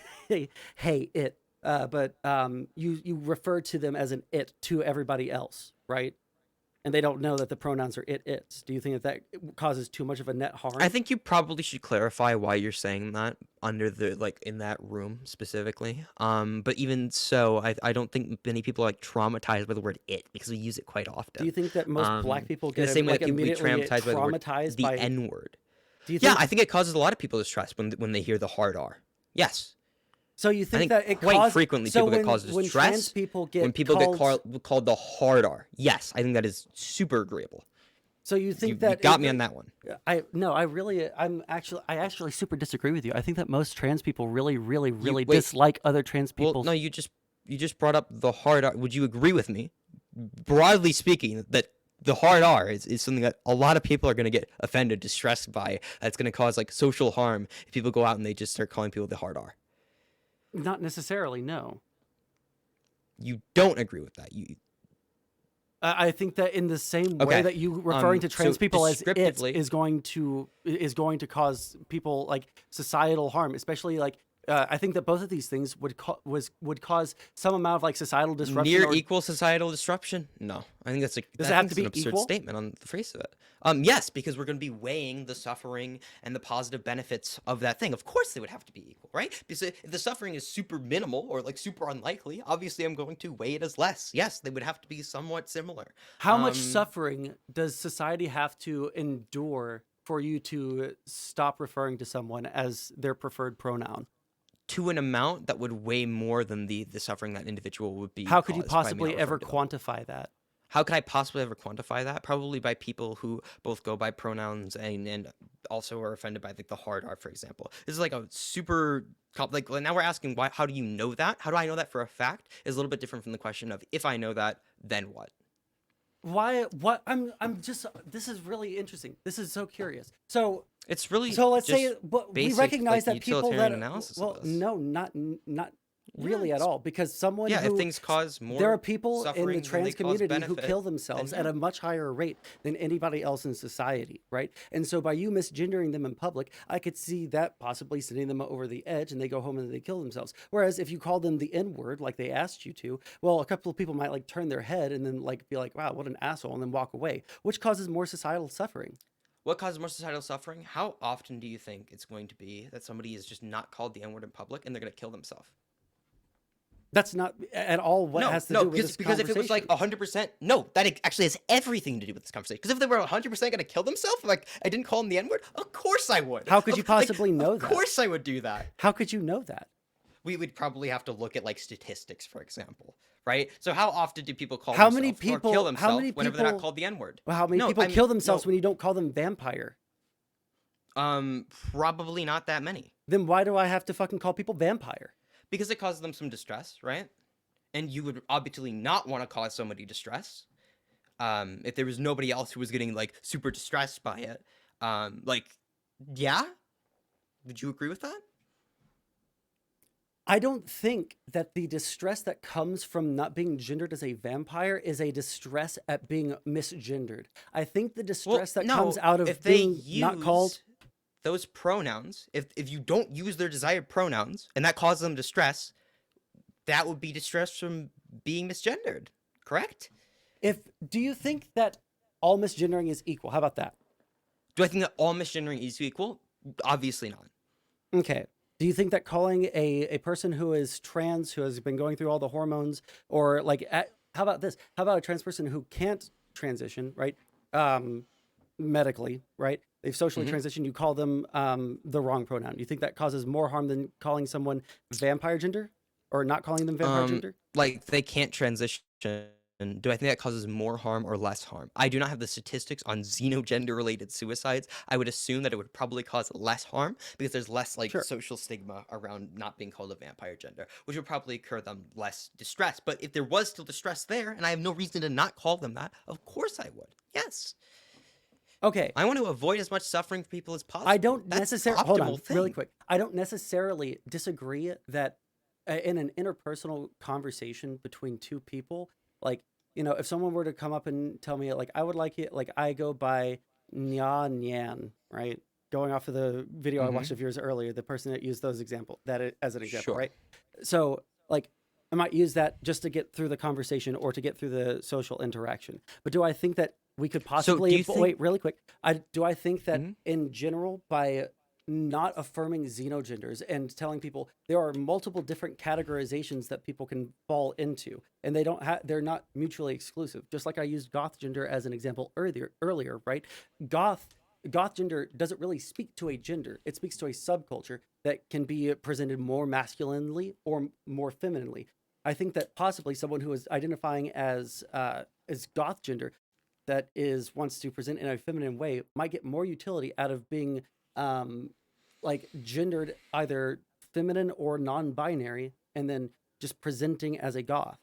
hey, it. But you refer to them as an it to everybody else, right? And they don't know that the pronouns are it, its. Do you think that causes too much of a net harm? I think you probably should clarify why you're saying that under the in that room specifically. But even so, I don't think many people are like traumatized by the word it because we use it quite often. Do you think that most black people In the get same way like that people get immediately traumatized by the word traumatized by N word. Do you Yeah, think I think it causes a lot of people distress when they hear the hard R. Yes. so? You I think think that it quite frequently so people get when caused when distress trans people get when people called, get called the hard R. Yes, I think that is super agreeable. so you You, think you that got me on that one. I actually super disagree with you. I think that most trans people really Wait. dislike other trans Well, people. no, you just brought up the hard R. Would you agree with me, broadly speaking, that the hard R is something that a lot of people are going to get offended, distressed by? That's going to cause like social harm if people go out and they just start calling people the hard R. Not necessarily, no. You don't agree with that. You I think that in the same way okay? that you referring to trans So people as it descriptively, is going to cause people like societal harm, especially like I think that both of these things would cause some amount of like societal disruption. near Or equal societal disruption? No, I think that's does I it have think to it's an be absurd equal? statement on the face of it. Yes, because we're going to be weighing the suffering and the positive benefits of that thing. Of course, they would have to be equal, right? Because if the suffering is super minimal or like super unlikely, obviously I'm going to weigh it as less. Yes, they would have to be somewhat similar. How much suffering does society have to endure for you to stop referring to someone as their preferred pronoun? To an amount that would weigh more than the suffering that individual would be How could you caused by me not possibly ever referring to them. quantify that? How could I possibly ever quantify that? Probably by people who both go by pronouns and also are offended by like the hard R, for example. This is like a super like now we're asking why. How do you know that? How do I know that for a fact? Is a little bit different from the question of if I know that, then what? Why? What? I'm just. This is really interesting. This is so curious. It's really So let's say, just but we basic recognize like that people utilitarian that analysis well, of this. no, not Yeah, really at it's- all, because someone yeah, if who things cause more there are people in suffering the than they trans cause community who benefit, kill then themselves at yeah. a much higher rate than anybody else in society, right? And so by you misgendering them in public, I could see that possibly sending them over the edge and they go home and they kill themselves. Whereas if you call them the N-word like they asked you to, well, a couple of people might like turn their head and then like be like, wow, what an asshole, and then walk away, which causes more societal suffering. What causes more societal suffering? How often do you think it's going to be that somebody is just not called the N-word in public and they're going to kill themselves? That's not at all what has to do with this because if it was like conversation. 100%, no, that actually has everything to do with this conversation. Because if they were 100% going to kill themselves, like I didn't call them the N-word, of course I would. How could you possibly know Of that? course I would do that. How could you know that? We would probably have to look at like statistics, for example, right? So how often do people call How themselves many or people- kill how themselves many whenever they're not people- called the N-word? Well, how many No, people I mean, kill themselves no, when you don't call them vampire? probably not that many. Then why do I have to fucking call people vampire? Because it causes them some distress, right? And you would obviously not want to cause somebody distress. If there was nobody else who was getting like super distressed by it, yeah, would you agree with that? I don't think that the distress that comes from not being gendered as a vampire is a distress at being misgendered. I think the distress that comes out of if they being not called. those pronouns, if you don't use their desired pronouns and that causes them distress, that would be distress from being misgendered, correct? Do you think that all misgendering is equal? How about that? Do I think that all misgendering is equal? Obviously not. Okay. Do you think that calling a person who is trans, who has been going through all the hormones, or like, how about this? How about a trans person who can't transition, right? Medically, right? They've socially transitioned. You call them the wrong pronoun. You think that causes more harm than calling someone vampire gender, or not calling them vampire gender? Like they can't transition. Do I think that causes more harm or less harm? I do not have the statistics on xenogender related suicides. I would assume that it would probably cause less harm because there's less like social stigma around not being called a vampire gender, which would probably incur them less distress. But if there was still distress there and I have no reason to not call them that, of course I would. Yes. Okay. I want to avoid as much suffering for people as possible. I don't necessarily, hold on, thing. really quick. I don't necessarily disagree that in an interpersonal conversation between two people, like, you know, if someone were to come up and tell me, like, I would like it, like, I go by Nya Nyan, right? Going off of the video I watched of yours earlier, the person that used as an example, Sure. right? So, like, I might use that just to get through the conversation or to get through the social interaction. But do I think that we could possibly, wait, really quick. Do I think that in general, by not affirming xenogenders and telling people there are multiple different categorizations that people can fall into, and they're not mutually exclusive. Just like I used goth gender as an example earlier, right? Goth gender doesn't really speak to a gender. It speaks to a subculture that can be presented more masculinely or more femininely. I think that possibly someone who is identifying as goth gender that wants to present in a feminine way might get more utility out of being like gendered either feminine or non-binary, and then just presenting as a goth.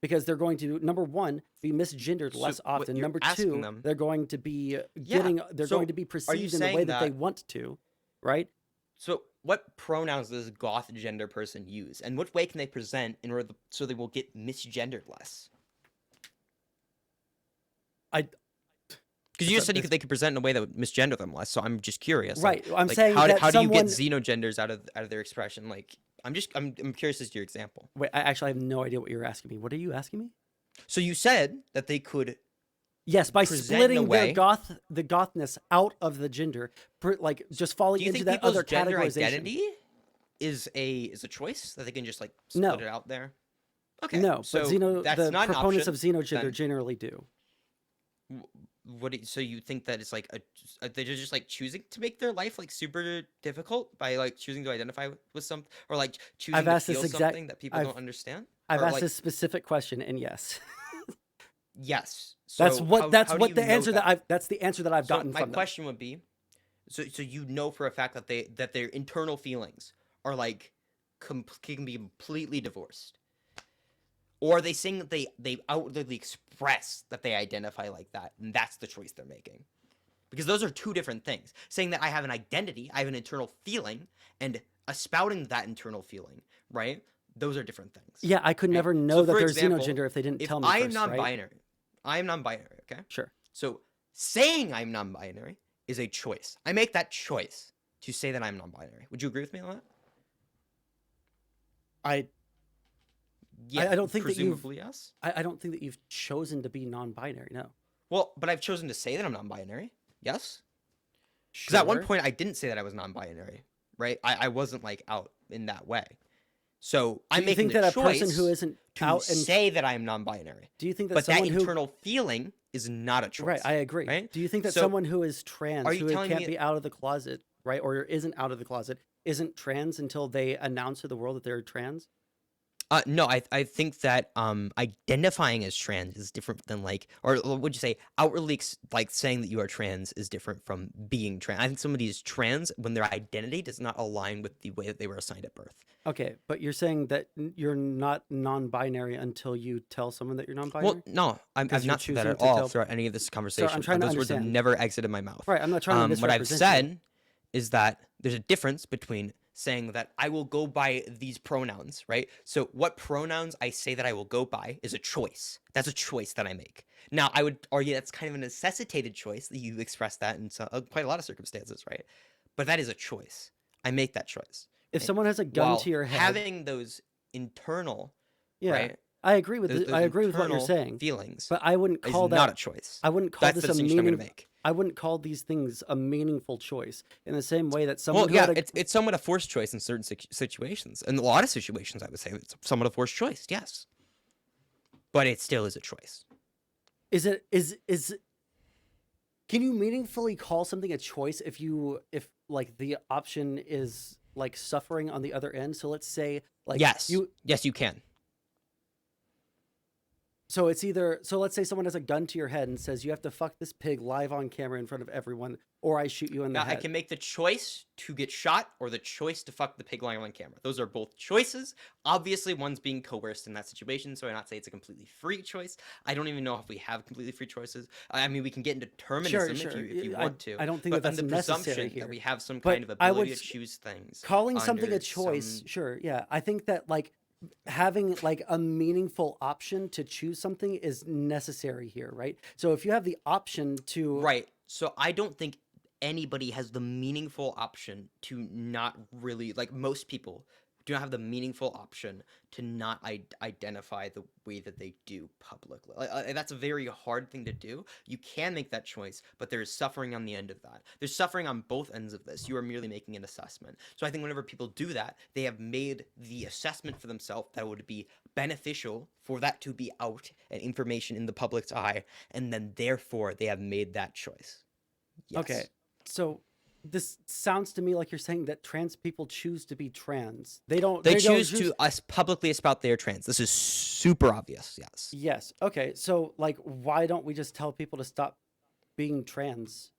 Because they're going to, number one, be misgendered less often. Number two, they're going to be going to be perceived in the way that they want to, right? So what pronouns does goth gender person use, and what way can they present in order so they will get misgendered less? Because you just said they could present in a way that would misgender them less, so I'm just curious. Right, like, I'm saying how that do you get xenogenders out of their expression? Like, I'm curious as to your example. Wait, I actually have no idea what you're asking me. What are you asking me? So you said that they could. Yes, by splitting the gothness out of the gender, like just falling into that other categorization. Do you think people's gender identity is a choice that they can just like split it out there? Okay, no, so but the proponents of xenogender generally do. So you think that it's like they're just like choosing to make their life like super difficult by like choosing to identify with something, or like choosing to feel something that people don't understand? I've asked this specific question, and yes. Yes. So that's the answer that I've gotten from them. My question would be, so you know for a fact that their internal feelings are like can be completely divorced. Or are they saying that they outwardly express that they identify like that, and that's the choice they're making? Because those are two different things. Saying that I have an identity, I have an internal feeling, and espouting that internal feeling, right? Those are different things. Yeah, I could never know that there's xenogender if they didn't tell me first, I am non-binary. Right? I am non-binary, okay? Sure. So saying I'm non-binary is a choice. I make that choice to say that I'm non-binary. Would you agree with me on that? I don't think presumably that yes. I don't think that you've chosen to be non-binary. No. Well, but I've chosen to say that I'm non-binary. Yes. Because at one point I didn't say that I was non-binary, right? I wasn't like out in that way. So I'm making the choice. Do you think that a person who isn't out and say that I'm non-binary? Do you think that but that internal feeling is not a choice? Right. I agree. Right? Do you think that someone who is trans, who can't be out of the closet, right, or isn't out of the closet, isn't trans until they announce to the world that they're trans? No, I think that identifying as trans is different than like, or would you say outwardly like saying that you are trans is different from being trans. I think somebody is trans when their identity does not align with the way that they were assigned at birth. Okay, but you're saying that you're not non-binary until you tell someone that you're non-binary? Well, no, I've not said that at all throughout any of this conversation. I'm trying to Those words have never exited my mouth. Right, I'm not trying to misrepresent what I've said is that there's a difference between saying that I will go by these pronouns, right? So what pronouns I say that I will go by is a choice. That's a choice that I make. Now, I would argue that's kind of a necessitated choice that you express that in quite a lot of circumstances, right? But that is a choice. I make that choice. If someone has a gun to your head, having those internal, right? I agree with what you're saying. Feelings, but I wouldn't call that not a choice. I wouldn't call this a meaning. I wouldn't call these things a meaningful choice in the same way that someone. Well, yeah, it's somewhat a forced choice in certain situations. In a lot of situations, I would say it's somewhat a forced choice. Yes, but it still is a choice. Is it? Can you meaningfully call something a choice if like the option is like suffering on the other end? So let's say like yes, you can. So it's either, so let's say someone has a gun to your head and says you have to fuck this pig live on camera in front of everyone, or I shoot you in the Yeah, head. I can make the choice to get shot or the choice to fuck the pig lying on camera. Those are both choices. Obviously, one's being coerced in that situation, so I not say it's a completely free choice. I don't even know if we have completely free choices. I mean, we can get into determinism Sure. if you want to. I don't think but that's on the necessary presumption here. that we have some But kind of I would ability to choose things. calling something under a choice, some- sure, yeah. I think that like having like a meaningful option to choose something is necessary here, right? So if you have the option to Right. So I don't think anybody has the meaningful option to not really, like most people do not have the meaningful option to not identify the way that they do publicly. That's a very hard thing to do. You can make that choice, but there is suffering on the end of that. There's suffering on both ends of this. You are merely making an assessment. So I think whenever people do that, they have made the assessment for themselves that would be beneficial for that to be out and information in the public's eye, and then therefore they have made that choice. Yes. Okay. So this sounds to me like you're saying that trans people choose to be trans. They choose to us publicly espout their trans. This is super obvious. Yes. Yes. Okay. So like, why don't we just tell people to stop being trans?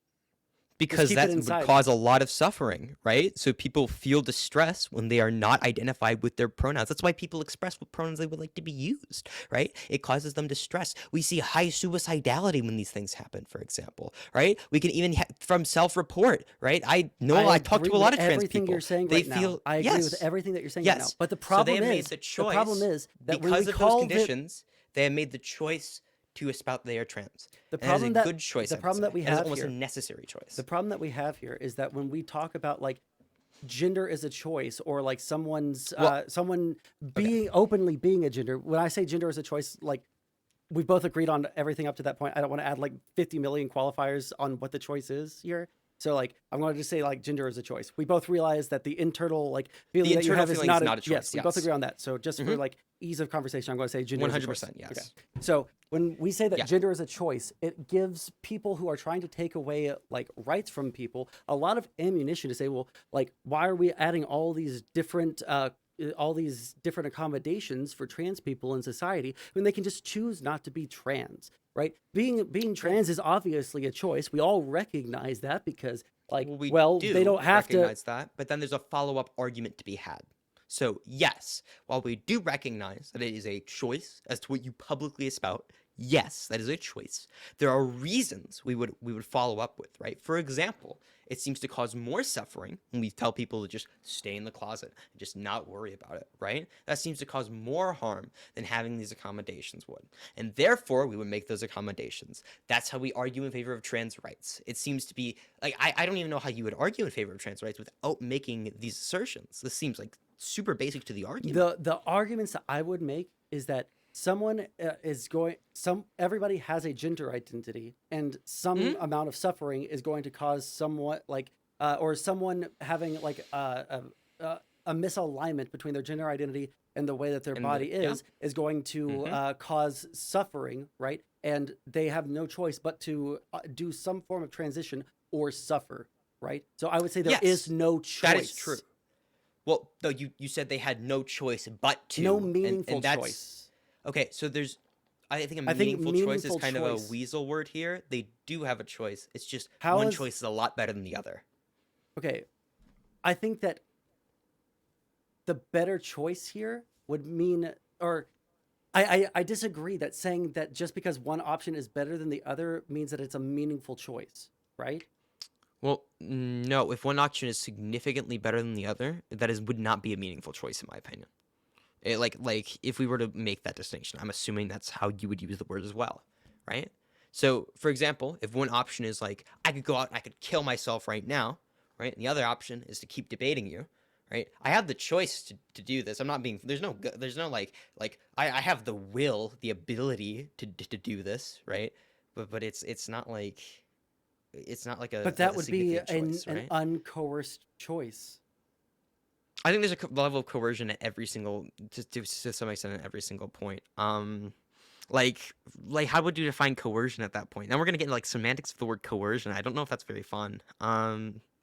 Because keep it that would inside. cause a lot of suffering, right? So people feel distress when they are not identified with their pronouns. That's why people express what pronouns they would like to be used, right? It causes them distress. We see high suicidality when these things happen, for example, right? We can even from self-report, right? I talk to a lot of trans people. You're saying they right feel now. I agree with everything that you're saying yes. right now. But the problem so they have is made the choice. The problem is that because when we of call those conditions, they have made the choice to espout they are trans. The And problem that is that a good choice. the problem that we have almost here, a necessary choice. The problem that we have here is that when we talk about like gender is a choice, or like someone's someone being openly being a gender. When I say gender is a choice, like we've both agreed on everything up to that point. I don't want to add like 50 million qualifiers on what the choice is here. So like I'm going to just say like gender is a choice. We both realize that the internal like feeling that you have is not a choice. Yes, we both agree on that. So just for like ease of conversation, I'm going to say gender 100%, is a choice. Yes. Okay. So when we say that gender is a choice, it gives people who are trying to take away like rights from people a lot of ammunition to say, well, like why are we adding all these different accommodations for trans people in society when they can just choose not to be trans, right? Being trans is obviously a choice. We all recognize that because like, they don't have to recognize that, but then there's a follow-up argument to be had. So yes, while we do recognize that it is a choice as to what you publicly espout, yes, that is a choice. There are reasons we would follow up with, right? For example, it seems to cause more suffering when we tell people to just stay in the closet and just not worry about it, right? That seems to cause more harm than having these accommodations would. And therefore, we would make those accommodations. That's how we argue in favor of trans rights. It seems to be, like, I don't even know how you would argue in favor of trans rights without making these assertions. This seems like super basic to the argument. The arguments that I would make is that someone everybody has a gender identity, and some amount of suffering is going to cause somewhat like or someone having like a misalignment between their gender identity and the way that their body is going to cause suffering, right? And they have no choice but to do some form of transition or suffer, right? So I would say there is no choice. That is true. Well, though you said they had no choice but to. No meaningful choice. Okay, so I think meaningful choice is kind of a weasel word here. They do have a choice. It's just one choice is a lot better than the other. Okay, I think that the better choice here would mean, or I disagree that saying that just because one option is better than the other means that it's a meaningful choice, right? Well, no. If one option is significantly better than the other, would not be a meaningful choice in my opinion. Like if we were to make that distinction, I'm assuming that's how you would use the word as well, right? So, for example, if one option is like, I could go out and I could kill myself right now, right? And the other option is to keep debating you, right? I have the choice to do this. I'm not being, there's no like I have the will, the ability to do this, right? But it's not like a But that would be choice, right? an uncoerced choice. I think there's a level of coercion at every single, to some extent, at every single point. like how would you define coercion at that point? Now we're gonna get into like semantics of the word coercion. I don't know if that's very fun.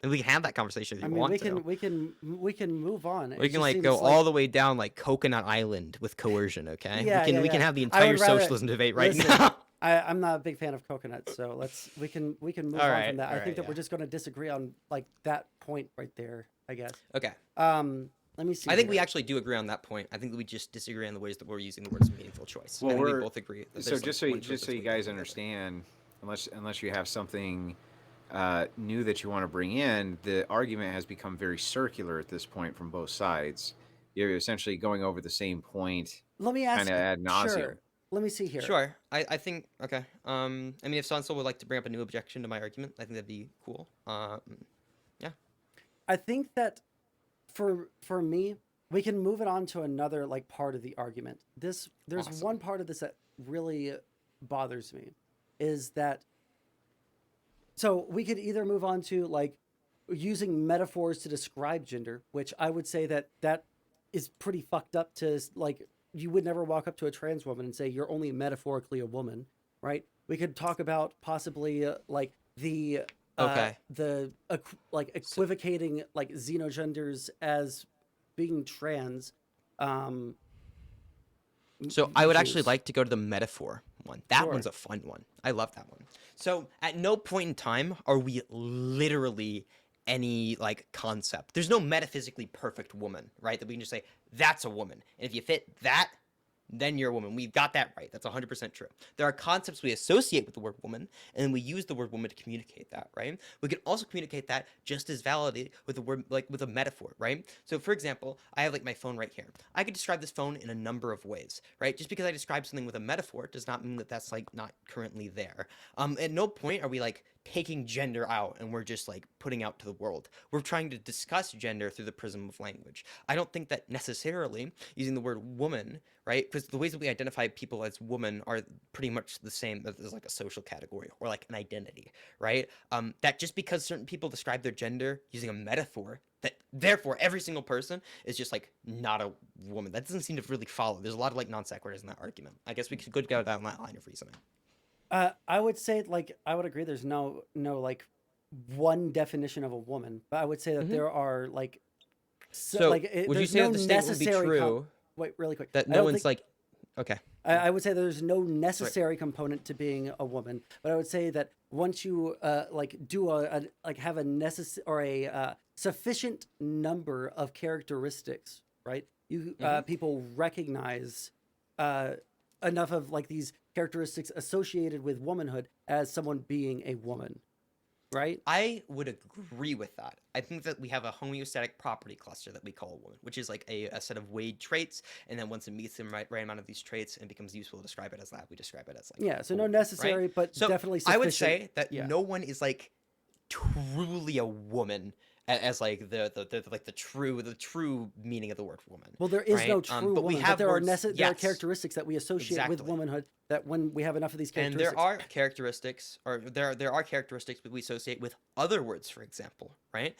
And we can have that conversation if I you mean, want we can move on. We can like go all the way down like Coconut Island with coercion. Okay, we can have the entire socialism debate right now. I'm not a big fan of coconuts, so we can move on from that. I think that we're just going to disagree on like that point right there, I guess. Okay. Let me see. I think we actually do agree on that point. I think that we just disagree on the ways that we're using the words meaningful choice. Well, we both agree. So just so you guys understand, unless you have something new that you want to bring in, the argument has become very circular at this point from both sides. You're essentially going over the same point. Let me ask. Kind of ad nauseum. Sure. Let me see here. Sure. I think okay. I mean, if Sondsol would like to bring up a new objection to my argument, I think that'd be cool. Yeah. I think that for me, we can move it on to another like part of the argument. There's awesome. one part of this that really bothers me, is that. So we could either move on to like using metaphors to describe gender, which I would say that is pretty fucked up. To like, you would never walk up to a trans woman and say you're only metaphorically a woman, right? We could talk about possibly like the like equivocating like xenogenders as being trans. So I would actually like to go to the metaphor one. That Sure. one's a fun one. I love that one. So at no point in time are we literally any like concept. There's no metaphysically perfect woman, right? That we can just say that's a woman. And if you fit that, then you're a woman. We've got that right. That's 100% true. There are concepts we associate with the word woman, and then we use the word woman to communicate that, right? We can also communicate that just as validly with the word, like with a metaphor, right? So for example, I have like my phone right here. I could describe this phone in a number of ways, right? Just because I describe something with a metaphor does not mean that that's like not currently there. At no point are we like taking gender out and we're just like putting out to the world. We're trying to discuss gender through the prism of language. I don't think that necessarily using the word woman, right? Because the ways that we identify people as woman are pretty much the same as like a social category or like an identity, right? That just because certain people describe their gender using a metaphor, that therefore every single person is just like not a woman. That doesn't seem to really follow. There's a lot of like non sequiturs in that argument. I guess we could go down that line of reasoning. I would say like I would agree. There's no like one definition of a woman, but I would say that there are like so like would you say no that the statement would be true? Wait, really quick. That no one's like okay. I would say there's no necessary component to being a woman, but I would say that once you like do have a necessary or a sufficient number of characteristics, right? You people recognize enough of like these characteristics associated with womanhood as someone being a woman, right? I would agree with that. I think that we have a homeostatic property cluster that we call a woman, which is like a set of weighed traits, and then once it meets the right amount of these traits and becomes useful to describe it as that, we describe it as like so no necessary, right? but so definitely sufficient. I would say that no one is like truly a woman as like the true meaning of the word woman. Well, there is right? no true but woman, we have but there words, are there are characteristics that we associate with womanhood that when we have enough of these characteristics. And there are characteristics, or there are characteristics that we associate with other words, for example, right?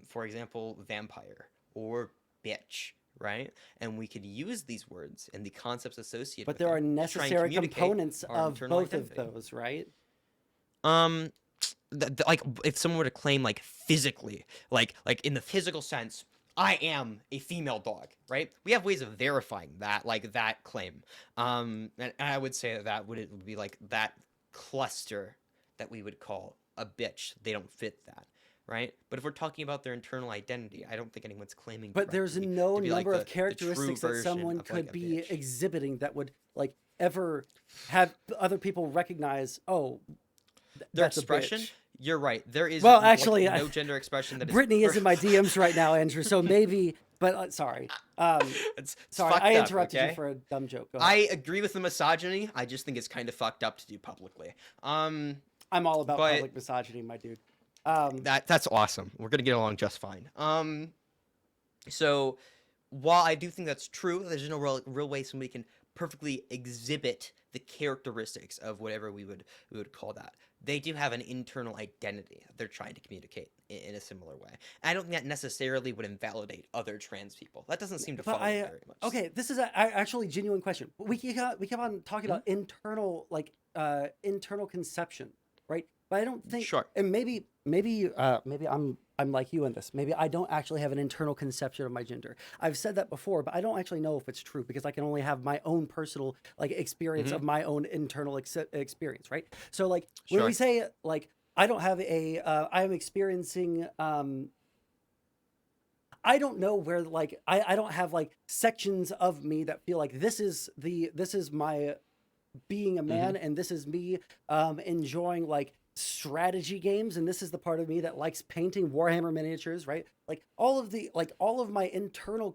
For example, vampire or bitch, right? And we could use these words and the concepts associated but with there are them necessary components of both identity. of those, right? Like if someone were to claim like physically, like in the physical sense, I am a female dog, right? We have ways of verifying that, like that claim. And I would say that would be like that cluster that we would call a bitch. They don't fit that, right? But if we're talking about their internal identity, I don't think anyone's claiming. But there's no number like of characteristics that someone could like be bitch. exhibiting that would like ever have other people recognize. Oh, their that's expression. A bitch. You're right. There is well, actually, no gender expression that Brittany is in my DMs right now, Andrew. So maybe, but sorry. It's sorry, I interrupted you for a dumb joke. Go ahead. I agree with the misogyny. I just think it's kind of fucked up to do publicly. I'm all about public misogyny, my dude. That's awesome. We're gonna get along just fine. So while I do think that's true, there's no real way somebody can perfectly exhibit the characteristics of whatever we would call that. They do have an internal identity that they're trying to communicate in a similar way. And I don't think that necessarily would invalidate other trans people. That doesn't seem to follow very much. Okay, this is actually a genuine question. We keep on talking about internal internal conception, right? But I don't think. Sure. And maybe I'm like you in this. Maybe I don't actually have an internal conception of my gender. I've said that before, but I don't actually know if it's true because I can only have my own personal experience of my own internal experience, right? So when we say I don't have I'm experiencing I don't know where I don't have sections of me that feel like this is my being a man and this is me enjoying strategy games, and this is the part of me that likes painting Warhammer miniatures, right? All of my internal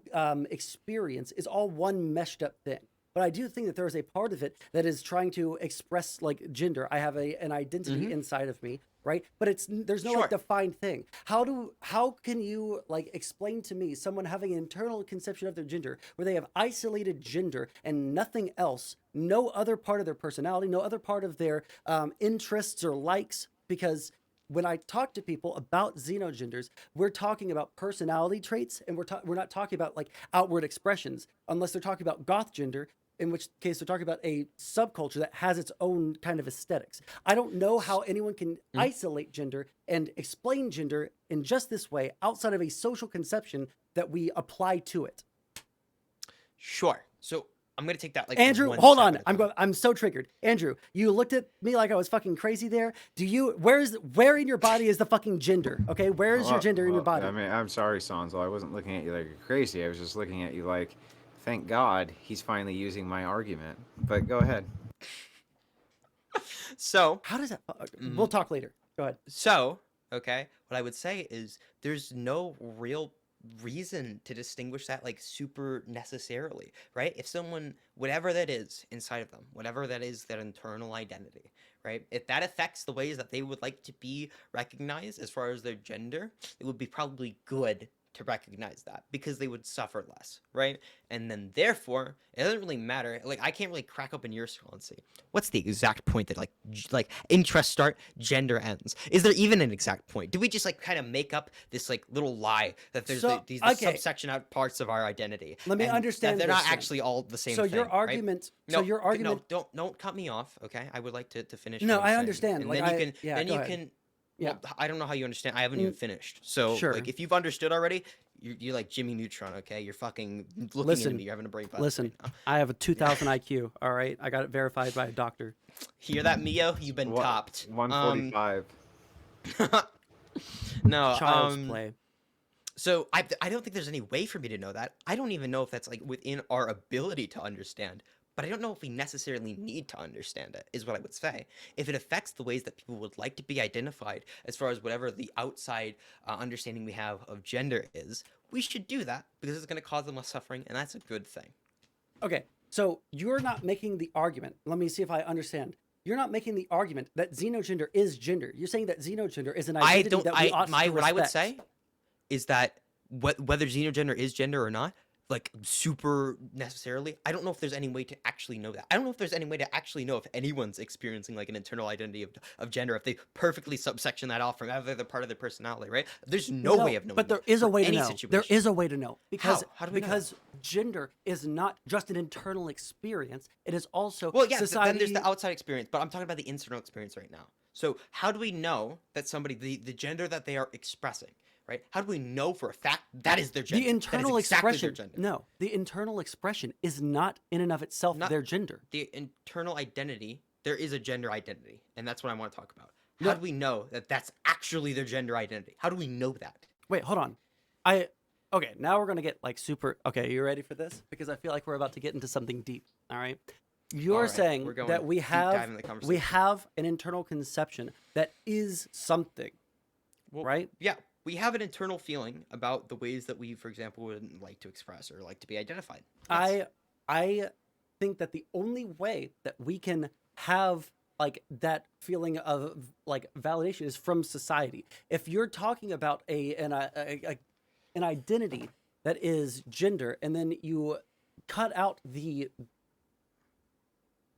experience is all one meshed up thing. But I do think that there is a part of it that is trying to express gender. I have an identity inside of me, right? But there's no defined thing. How can you explain to me someone having an internal conception of their gender where they have isolated gender and nothing else, no other part of their personality, no other part of their interests or likes? Because when I talk to people about xenogenders, we're talking about personality traits, and we're not talking about outward expressions, unless they're talking about goth gender, in which case they're talking about a subculture that has its own kind of aesthetics. I don't know how anyone can isolate gender and explain gender in just this way outside of a social conception that we apply to it. Sure. So I'm going to take that Andrew, hold on. I'm so triggered. Andrew, you looked at me like I was fucking crazy there. Where in your body is the fucking gender? Okay, where is your gender in your body? I mean, I'm sorry, Sondsol. I wasn't looking at you like you're crazy. I was just looking at you like, thank God he's finally using my argument. But go ahead. So how does that? We'll talk later. Go ahead. So, okay, what I would say is there's no real reason to distinguish that super necessarily, right? If someone, whatever that is inside of them, whatever that is, their internal identity, right? If that affects the ways that they would like to be recognized as far as their gender, it would be probably good to recognize that because they would suffer less, right? And then therefore, it doesn't really matter. I can't really crack open your skull and see what's the exact point that interests start, gender ends. Is there even an exact point? Do we just kind of make up this little lie that there's these subsection out parts of our identity? Let me understand. That they're not actually all the same. So thing, your argument. Right? So your argument. No, don't cut me off. Okay, I would like to finish. No, I understand. And then you can. Yeah, well, I don't know how you understand. I haven't even finished. So, if you've understood already, you're like Jimmy Neutron, okay? You're fucking looking at me. You're having a brain fart. Listen, I have a 2,000 IQ, all right? I got it verified by a doctor. Hear that, Mio? You've been topped. 145. No, Child's play. So, I don't think there's any way for me to know that. I don't even know if that's within our ability to understand. But I don't know if we necessarily need to understand it, is what I would say. If it affects the ways that people would like to be identified, as far as whatever the outside understanding we have of gender is, we should do that because it's going to cause them less suffering, and that's a good thing. Okay, so you're not making the argument. Let me see if I understand. You're not making the argument that xenogender is gender. You're saying that xenogender is an identity that we ought to respect. What I would say is that whether xenogender is gender or not, super necessarily, I don't know if there's any way to actually know that. I don't know if there's any way to actually know if anyone's experiencing an internal identity of gender, if they perfectly subsection that off from every other part of their personality, right? There's no way of knowing. But there is a way to know. Situation. There is a way to know. Because, How do we know? Gender is not just an internal experience. It is also society. Then there's the outside experience, but I'm talking about the internal experience right now. So how do we know that somebody, the gender that they are expressing, right? How do we know for a fact that is their gender? The internal expression. Their gender? No, the internal expression is not in and of itself their gender. The internal identity, there is a gender identity, and that's what I want to talk about. How do we know that that's actually their gender identity? How do we know that? Wait, hold on. Okay, now we're going to get super... Okay, you ready for this? Because I feel like we're about to get into something deep, all right? You're saying that we have an internal conception that is something, right? Yeah. We have an internal feeling about the ways that we, for example, would like to express or like to be identified. I think that the only way that we can have that feeling of validation is from society. If you're talking about an identity that is gender, and then you cut out the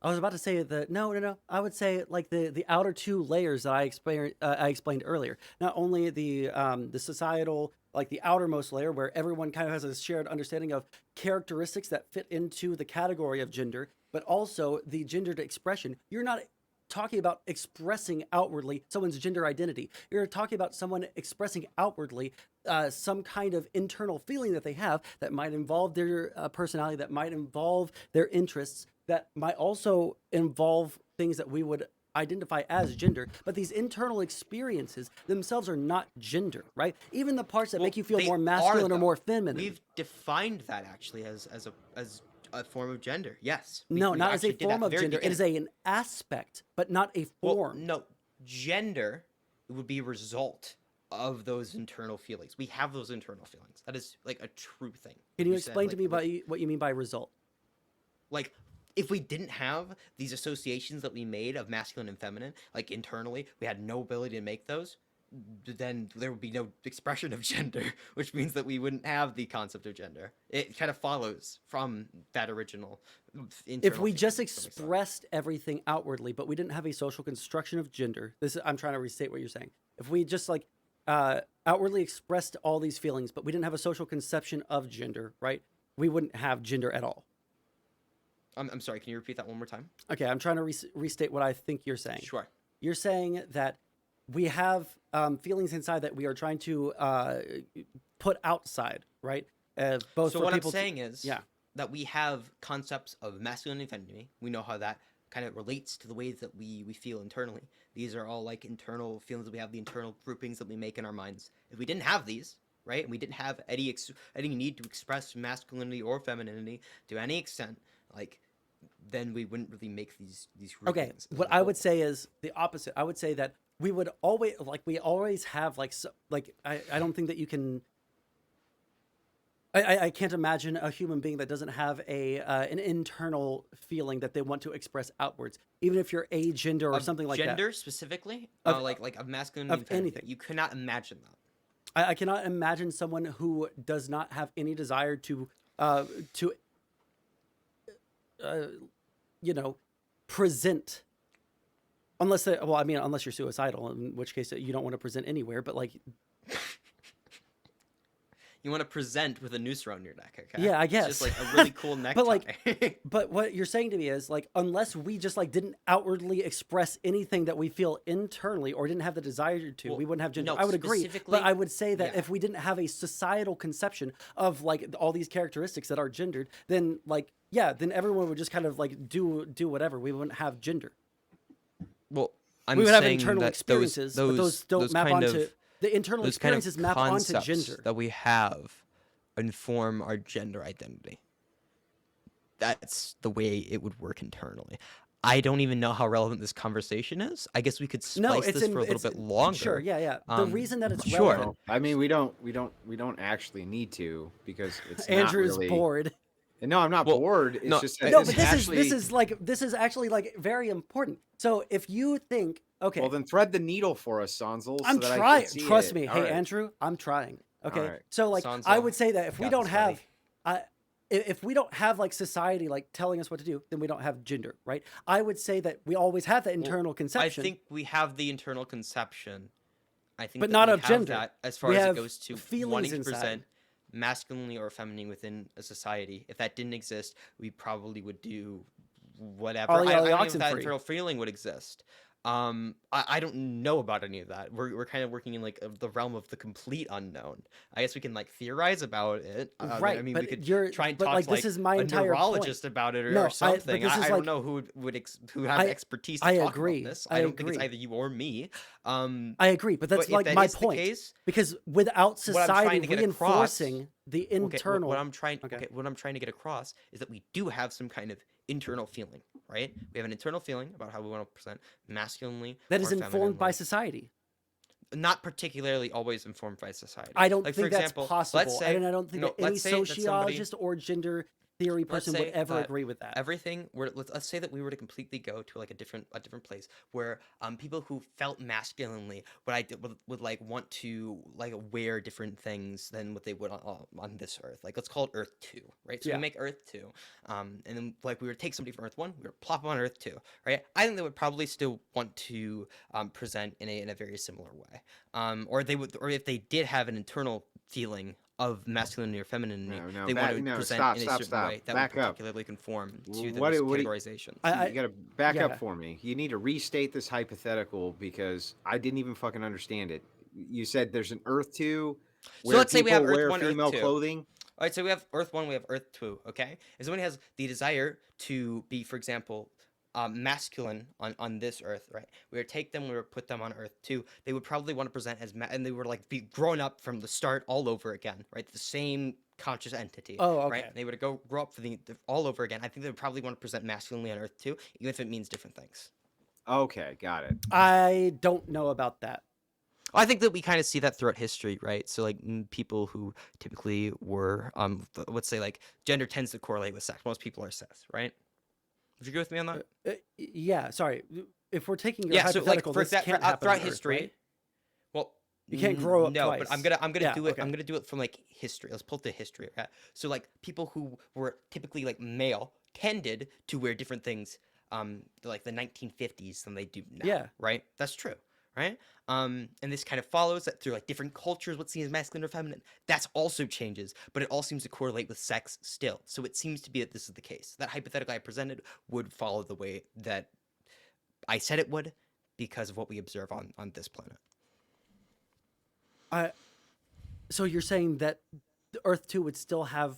I was about to say that no. I would say like the outer two layers that I explained earlier. Not only the societal, like the outermost layer where everyone kind of has a shared understanding of characteristics that fit into the category of gender, but also the gendered expression. You're not talking about expressing outwardly someone's gender identity. You're talking about someone expressing outwardly some kind of internal feeling that they have that might involve their personality, that might involve their interests, that might also involve things that we would identify as gender. But these internal experiences themselves are not gender, right? Even the parts that make you feel more masculine or more feminine. We've defined that actually as a form of gender. Yes. No, not as a form of gender. It is an aspect, but not a form. No, gender would be a result of those internal feelings. We have those internal feelings. That is like a true thing. Can you explain to me what you mean by result? Like, if we didn't have these associations that we made of masculine and feminine, like internally, we had no ability to make those, then there would be no expression of gender, which means that we wouldn't have the concept of gender. It kind of follows from that original. If we just expressed everything outwardly, but we didn't have a social construction of gender, I'm trying to restate what you're saying. If we just like outwardly expressed all these feelings, but we didn't have a social conception of gender, right? We wouldn't have gender at all. I'm sorry, can you repeat that one more time? Okay, I'm trying to restate what I think you're saying. Sure. You're saying that we have feelings inside that we are trying to put outside, right? Both. So what I'm saying is that we have concepts of masculine and femininity. We know how that kind of relates to the ways that we feel internally. These are all like internal feelings that we have, the internal groupings that we make in our minds. If we didn't have these, right, and we didn't have any need to express masculinity or femininity to any extent, like, then we wouldn't really make these groupings. Okay, what I would say is the opposite. I would say that we would always have I don't think that you can. I can't imagine a human being that doesn't have an internal feeling that they want to express outwards, even if you're agender or something like that. Gender specifically, like of masculine of anything. You cannot imagine that. I cannot imagine someone who does not have any desire to present, unless you're suicidal, in which case you don't want to present anywhere, but like you want to present with a noose around your neck, okay? Yeah, I guess. It's just like a really cool necktie. But what you're saying to me is like, unless we just like didn't outwardly express anything that we feel internally or didn't have the desire to, we wouldn't have gender. No, I would agree, but I would say that if we didn't have a societal conception of like all these characteristics that are gendered, then like, then everyone would just kind of like do whatever. We wouldn't have gender. Well, we would have internal experiences, but those don't map onto the internal experiences map onto gender that we have inform our gender identity. That's the way it would work internally. I don't even know how relevant this conversation is. I guess we could splice this for a little bit longer. Sure, yeah. The reason that it's relevant. I mean, we don't actually need to, because it's Andrew's not really bored. No, I'm not bored. It's just no, but this is actually like very important. So if you think, okay, well then thread the needle for us, Sondsol. I'm trying. Trust me. Hey, Andrew, I'm trying. Okay, so like Sondsol, I would say that if we don't have, if we don't have like society like telling us what to do, then we don't have gender, right? I would say that we always have that internal conception. I think we have the internal conception. I think, but not of gender. That as far as it goes to feelings wanting to inside. Present masculinely or femininely within a society. If that didn't exist, we probably would do whatever. I don't know if that internal feeling would exist. I don't know about any of that. We're kind of working in like the realm of the complete unknown. I guess we can like theorize about it. Right. I mean, but we could try and talk like, to like this is my a entire neurologist point. about it or something. I don't know who have expertise to talk about this. I don't think it's either you or me. I agree, but that's like my point. Because without society reinforcing the internal, what I'm trying to get across is that we do have some kind of internal feeling, right? We have an internal feeling about how we want to present masculinely. That is informed by society. Not particularly always informed by society. I don't think that's possible. Let's say, I don't think that any sociologist or gender theory person would ever agree with that. Everything, let's say that we were to completely go to like a different place where people who felt masculinely would like want to like wear different things than what they would on this earth. Like let's call it Earth 2, right? So we make Earth 2, and then like we would take somebody from Earth 1, we would plop them on Earth 2, right? I think they would probably still want to present in a very similar way, or if they did have an internal feeling of masculinity or femininity, they want to present in a certain way that would particularly conform to those categorizations. You got to back up for me. You need to restate this hypothetical because I didn't even fucking understand it. You said there's an Earth 2 where so let's say we have Earth 1, female Earth 2. clothing. All right, so we have Earth 1, we have Earth 2, okay? If somebody has the desire to be, for example, masculine on this Earth, right? We would take them, we would put them on Earth 2. They would probably want to present as and they would like be grown up from the start all over again, right? The same conscious entity. Oh, okay. Right? They would grow up for the all over again. I think they would probably want to present masculinely on Earth 2, even if it means different things. Okay, got it. I don't know about that. I think that we kind of see that throughout history, right? So like people who typically were, let's say like gender tends to correlate with sex. Most people are cis, right? Would you agree with me on that? Yeah. Sorry, if we're taking your hypothetical, so like this can't happen throughout on history. Earth, right? Well, you can't grow up no, twice. but I'm gonna do it. Okay. I'm gonna do it from like history. Let's pull up the history. Okay? So like people who were typically like male tended to wear different things, like the 1950s than they do now. Yeah. Right. That's true. Right. And this kind of follows that through like different cultures, what's seen as masculine or feminine, that's also changes, but it all seems to correlate with sex still. So it seems to be that this is the case. That hypothetical I presented would follow the way that I said it would because of what we observe on this planet. So you're saying that Earth 2 would still have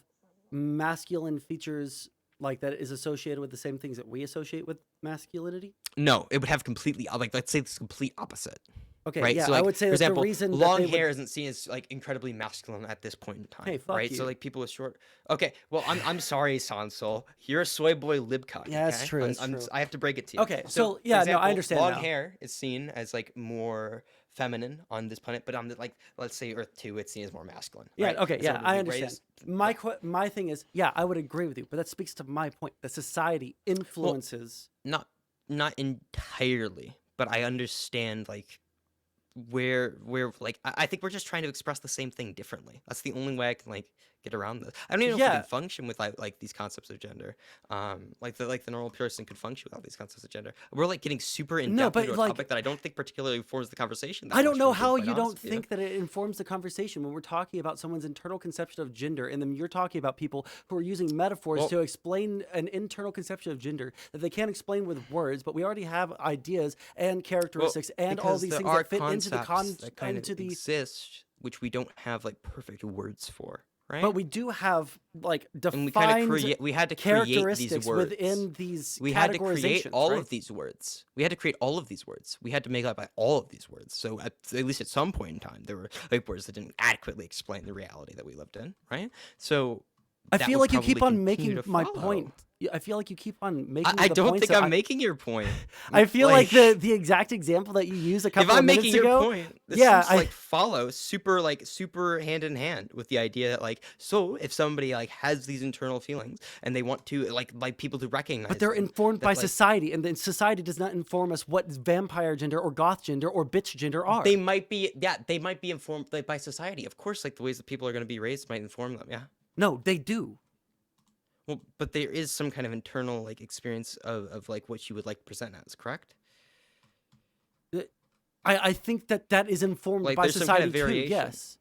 masculine features like that is associated with the same things that we associate with masculinity? No, it would have completely, like, let's say it's complete opposite. Okay, right? yeah, So, like, I would say for that's example, the reason long that hair isn't seen as like incredibly masculine at this point in time. Hey, fuck right? you. So like people with short. Okay, well I'm sorry, Sondsol. You're a soy boy libcuck. Yeah, that's okay? true. That's true. I have to break it to you. Okay, So so yeah, for example, no, I understand long now. hair is seen as like more feminine on this planet, but on the, like let's say Earth 2, it's seen as more masculine. Yeah, right? okay, And yeah, so I we understand. raise- My thing is, yeah, I would agree with you, but that speaks to my point that society influences. Not entirely, but I understand like where like I think we're just trying to express the same thing differently. That's the only way I can like get around this. I don't even know if we can function with like these concepts of gender. Like the normal person could function without these concepts of gender. We're like getting super in depth into a topic that I don't think particularly informs the conversation. I don't know how you don't think that it informs the conversation when we're talking about someone's internal conception of gender, and then you're talking about people who are using metaphors to explain an internal conception of gender that they can't explain with words, but we already have ideas and characteristics and all these things that fit into the exist, which we don't have like perfect words for. Right? But we do have like defined we had to create characteristics these words within these we had to create all right? of these words. We had to create all of these words. We had to make up by all of these words. So at least at some point in time, there were like words that didn't adequately explain the reality that we lived in, right? So I feel like you keep on making my point. I feel like you keep on making. I don't think I'm making your point. I feel like the exact example that you used a couple of minutes ago. If I'm making your point, this seems to like follow super hand in hand with the idea that like, so if somebody like has these internal feelings and they want to like people to recognize, but they're informed by society, and then society does not inform us what vampire gender or goth gender or bitch gender are. They might be informed by society. Of course, like the ways that people are going to be raised might inform them. Yeah. No, they do. Well, but there is some kind of internal like experience of like what you would like to present as, correct? I think that is informed by society too. Yes.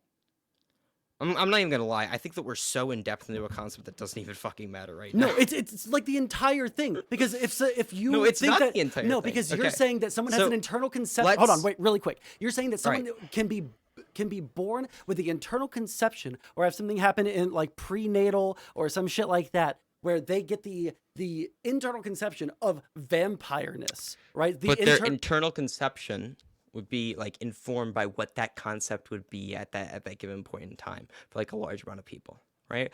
I'm not even gonna lie. I think that we're so in depth into a concept that doesn't even fucking matter right now. No, it's like the entire thing. Because if you it's think not that the entire thing. because you're saying that someone has an internal conception. Hold on, wait, really quick. You're saying that someone can be born with the internal conception or have something happen in like prenatal or some shit like that where they get the internal conception of vampireness, right? But their internal conception would be like informed by what that concept would be at that given point in time for like a large amount of people, right?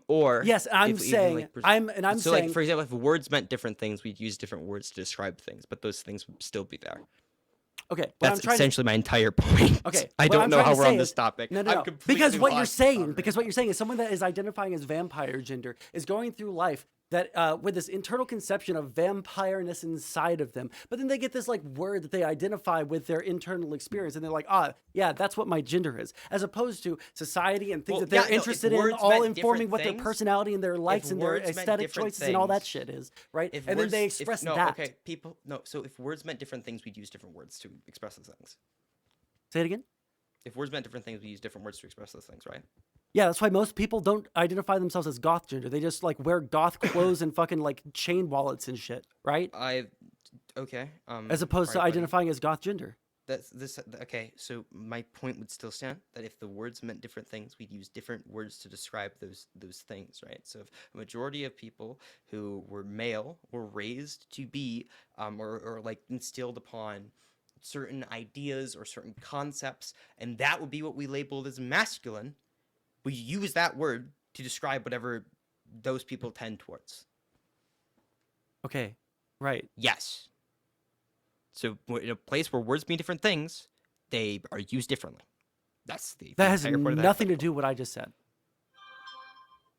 Or yes, I'm saying so like for example, if words meant different things, we'd use different words to describe things, but those things would still be there. Okay, that's essentially my entire point. Okay, I don't know how we're on this topic. No. Because what you're saying is someone that is identifying as vampire gender is going through life that with this internal conception of vampireness inside of them, but then they get this like word that they identify with their internal experience, and they're like, yeah, that's what my gender is, as opposed to society and things that they're interested in, all informing what their personality and their likes and their aesthetic choices and all that shit is, right? And then they express that. Okay, so if words meant different things, we'd use different words to express those things. Say it again. If words meant different things, we use different words to express those things, right? Yeah, that's why most people don't identify themselves as goth gender. They just like wear goth clothes and fucking like chain wallets and shit, right? Okay. As opposed to identifying as goth gender. Okay, so my point would still stand that if the words meant different things, we'd use different words to describe those things, right? So if a majority of people who were male were raised to be or like instilled upon certain ideas or certain concepts, and that would be what we labeled as masculine, we use that word to describe whatever those people tend towards. Okay, right. Yes. So in a place where words mean different things, they are used differently. That has nothing to do with what I just said.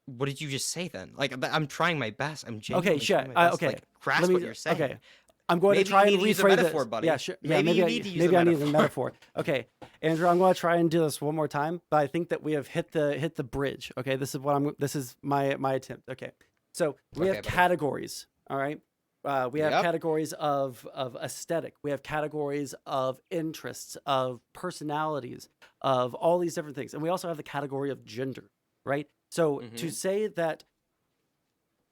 What did you just say then? Like, I'm trying my best. I'm genuinely okay, sure. trying my best Okay, to, like, grasp what you're saying. Okay, I'm going to try and rephrase metaphor, this. buddy. Yeah, sure. Maybe I need a metaphor. Okay, Andrew, I'm going to try and do this one more time, but I think that we have hit the bridge. Okay, this is my attempt. Okay, so we have categories. All right, we have categories of aesthetic. We have categories of interests, of personalities, of all these different things, and we also have the category of gender. Right. So to say that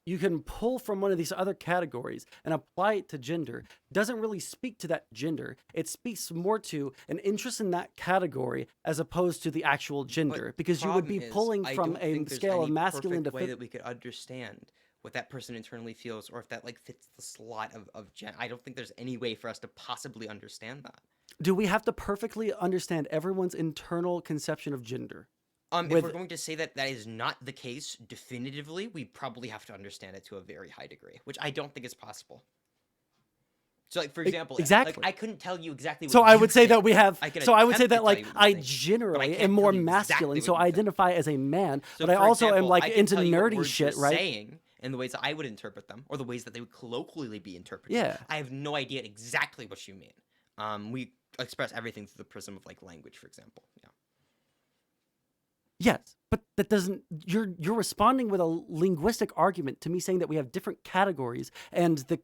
you can pull from one of these other categories and apply it to gender doesn't really speak to that gender. It speaks more to an interest in that category as opposed to the actual gender, because you would be pulling from a scale of masculine to way that we could understand what that person internally feels, or if that like fits the slot of gender. I don't think there's any way for us to possibly understand that. Do we have to perfectly understand everyone's internal conception of gender? If we're going to say that is not the case definitively, we probably have to understand it to a very high degree, which I don't think is possible. So, like, for example, like, I couldn't tell you exactly what so I would say think. that we have, So I would say that, like, I generally am more masculine, so I identify as a man, but I also am, like, into nerdy shit, right? Saying, and the ways that I would interpret them, or the ways that they would colloquially be interpreted. Yeah. I have no idea exactly what you mean. We express everything through the prism of, like, language, for example. Yeah. Yes, but that doesn't. You're responding with a linguistic argument to me saying that we have different categories, and the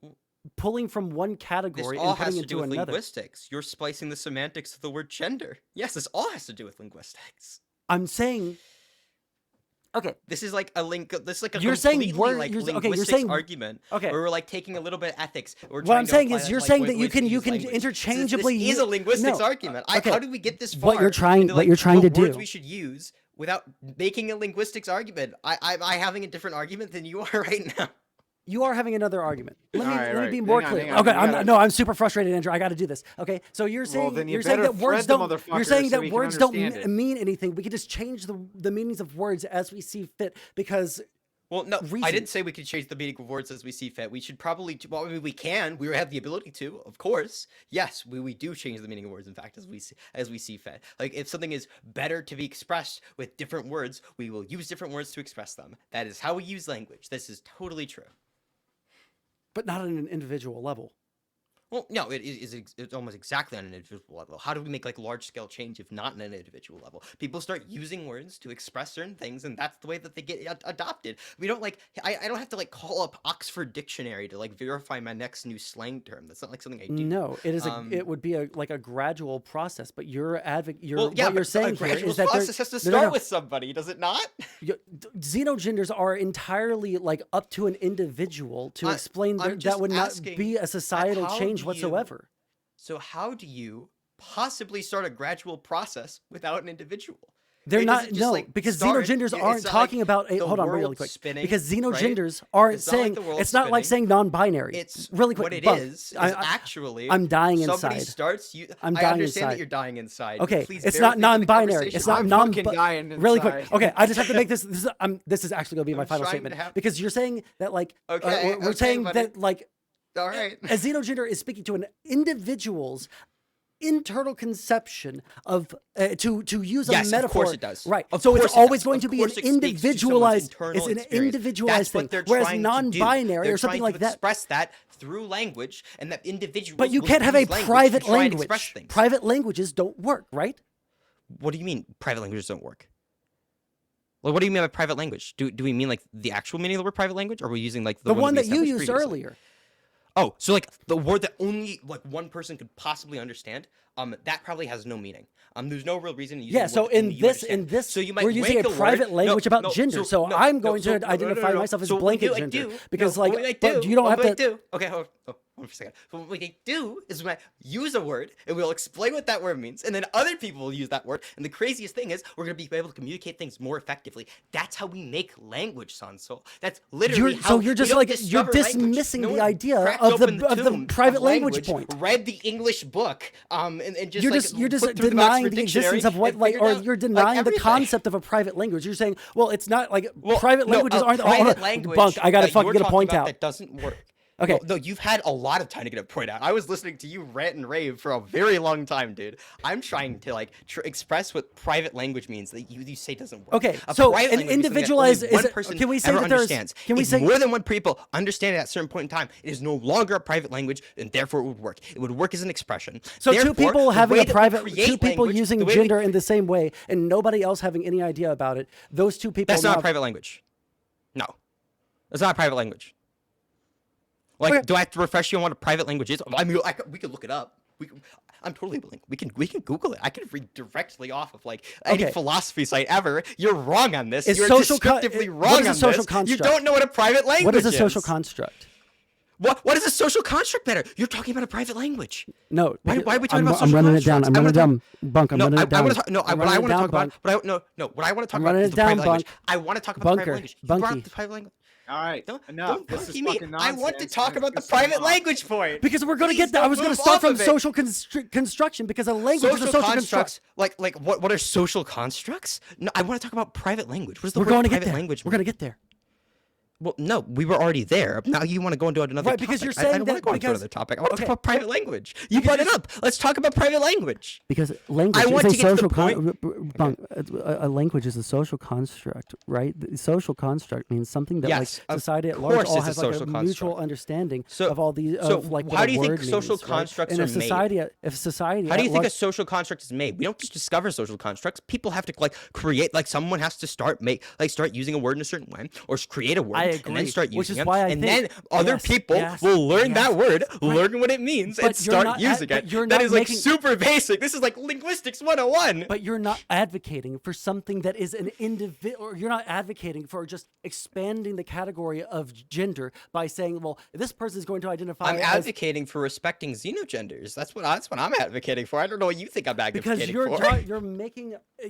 pulling from one category and putting it into another. Linguistics. You're splicing the semantics of the word gender. Yes, this all has to do with linguistics. I'm saying. Okay, this is like a you're saying linguistic argument. Okay, where we're like taking a little bit of ethics. What I'm saying is you're saying that you can interchangeably. This is a linguistics argument. Okay. How did we get this far? What you're trying to do. Words we should use without making a linguistics argument. I'm having a different argument than you are right now. You are having another argument. Let me be more clear. Okay, I'm super frustrated, Andrew. I got to do this. Okay, so you're saying that words don't mean anything. We can just change the meanings of words as we see fit because. Well, no, I didn't say we could change the meaning of words as we see fit. We should probably. Well, I mean, we can. We have the ability to, of course. Yes, we do change the meaning of words. In fact, as we see fit. Like if something is better to be expressed with different words, we will use different words to express them. That is how we use language. This is totally true. But not on an individual level. Well, no, it's almost exactly on an individual level. How do we make like large scale change if not on an individual level? People start using words to express certain things, and that's the way that they get adopted. We don't like. I don't have to like call up Oxford Dictionary to like verify my next new slang term. That's not like something I do. No, it is. It would be a gradual process. But what you're saying here is that process has to start with somebody, does it not? Xenogenders are entirely like up to an individual to explain that would not be a societal change whatsoever. So how do you possibly start a gradual process without an individual? They're not because xenogenders aren't talking about hold on really quick because xenogenders aren't saying it's not like saying non-binary. It's really quick. What it is actually I'm dying inside. Somebody starts you. I'm I dying understand inside. that you're dying inside. Okay, Please it's not non-binary. It's not non-binary. Really quick. Okay, I just have to make this. This is actually going to be my final statement because you're saying that like we're saying that like. All right. A xenogender is speaking to an individual's internal conception of to use a Yes, metaphor. of course it does. Right. Of So course it's it always does. going Of to be an course it speaks to someone's individualized. internal It's an experience. individualized That's what thing. they're Whereas trying to do. non-binary They're or something trying like to that. express that through language, and that individuals. But you will can't have a use language private to try and express language. things. Private languages don't work, right? What do you mean private languages don't work? Like, what do you mean by private language? Do we mean like the actual meaning of the word private language, or are we using like The one we that you established used previously? earlier. Oh, so like the word that only like one person could possibly understand, that probably has no meaning. There's no real reason to use. Yeah, so in this, so you might we're using rank a the private word, language about gender. So I'm going to identify no. myself as So what blanket we gender do- because, no, like, what we might but do- you don't what have we might to. do. Okay, hold on for a second. So what we can do is we might use a word and we'll explain what that word means, and then other people will use that word. And the craziest thing is we're gonna be able to communicate things more effectively. That's how we make language, Sondsol. That's literally how. So you're just we don't like you're discover language. dismissing No the one idea cracked of open the tomb private of language point. read the English book, and just You're like, just flipped through denying Oxford the existence Dictionary of what and like, figured or out, you're like, denying the everything. concept of a private language. You're saying, well, it's not like Well, private no, languages a aren't. private on, language Bunk, I gotta that fucking you're get a talking point about out. that doesn't work. Okay. No, you've had a lot of time to get a point out. I was listening to you rant and rave for a very long time, dude. I'm trying to like express what private language means that you say doesn't work. Okay, A so private an language is something that individualized only one is it, person can we say ever that there's understands. can we If say more than one people understand it at a certain point in time, it is no longer a private language, and therefore it would work. It would work as an expression. so Therefore, two people the having way a that we private create two people language, using the way gender in the same way and nobody else having any idea about it, those two people That's not now- a private language. No, that's not a private language. Like, Okay. do I have to refresh you on what a private language is? I mean, we could look it up. I'm totally willing. We can Google it. I can read directly off of like any Okay. philosophy site ever. You're wrong on this. Is You're social descriptively what wrong is a on social this. You construct? don't know what a private language What is a is. social construct? What is a social construct better? You're talking about a private language. No. Why are we talking I'm, about social I'm running it down. constructs? I'm I running it wanna down. Bunk, I'm No, running I it down. want to talk. No, I'm what I running want it to down, talk about. Bunk. What I want to talk I'm about running is it the down, private language. Bunk. I want to talk about the private Bunker, language. You brought up Bunky. the private language. All right, Don't enough. This is monkey me. fucking I nonsense. want to talk and about the it's pissing me private off. language point. Because we're going to Please get there. I was don't going to move start off from of it. social construction because a language is a social construct. Like what are social constructs? No, I want to talk about private language. What is the We're word going to get private there. language? We're going to get there. Well, no, we were already there. Now you want to go into another Right, topic. because you're I saying don't want that to go into because- another topic. I want to okay. talk about private language. You brought it up. Let's talk about private language. Because language I want is to a get to the social point- Bunk, a language is a social construct, right? The social construct means something that Yes, like of society at large course all it's a has like a social mutual construct. understanding So- of all these so of like how what do a you think word social means, right? constructs And are if made? society How do you at think a large- social construct is made? We don't just discover social constructs. People have to like create, like someone has to start using a word in a certain way, or create a word I and then agree, start using which is them, why I and think- then other yes, people yes, will learn yes, that word, right. learn what it means, But and you're start not using but it. you're That not is like making- super basic. This is like linguistics 101. But you're not advocating for something that is an individual, or you're not advocating for just expanding the category of gender by saying, well, this person is going to identify I'm as advocating for respecting xenogenders. That's what I'm advocating for. I don't know what you think I'm because advocating you're for.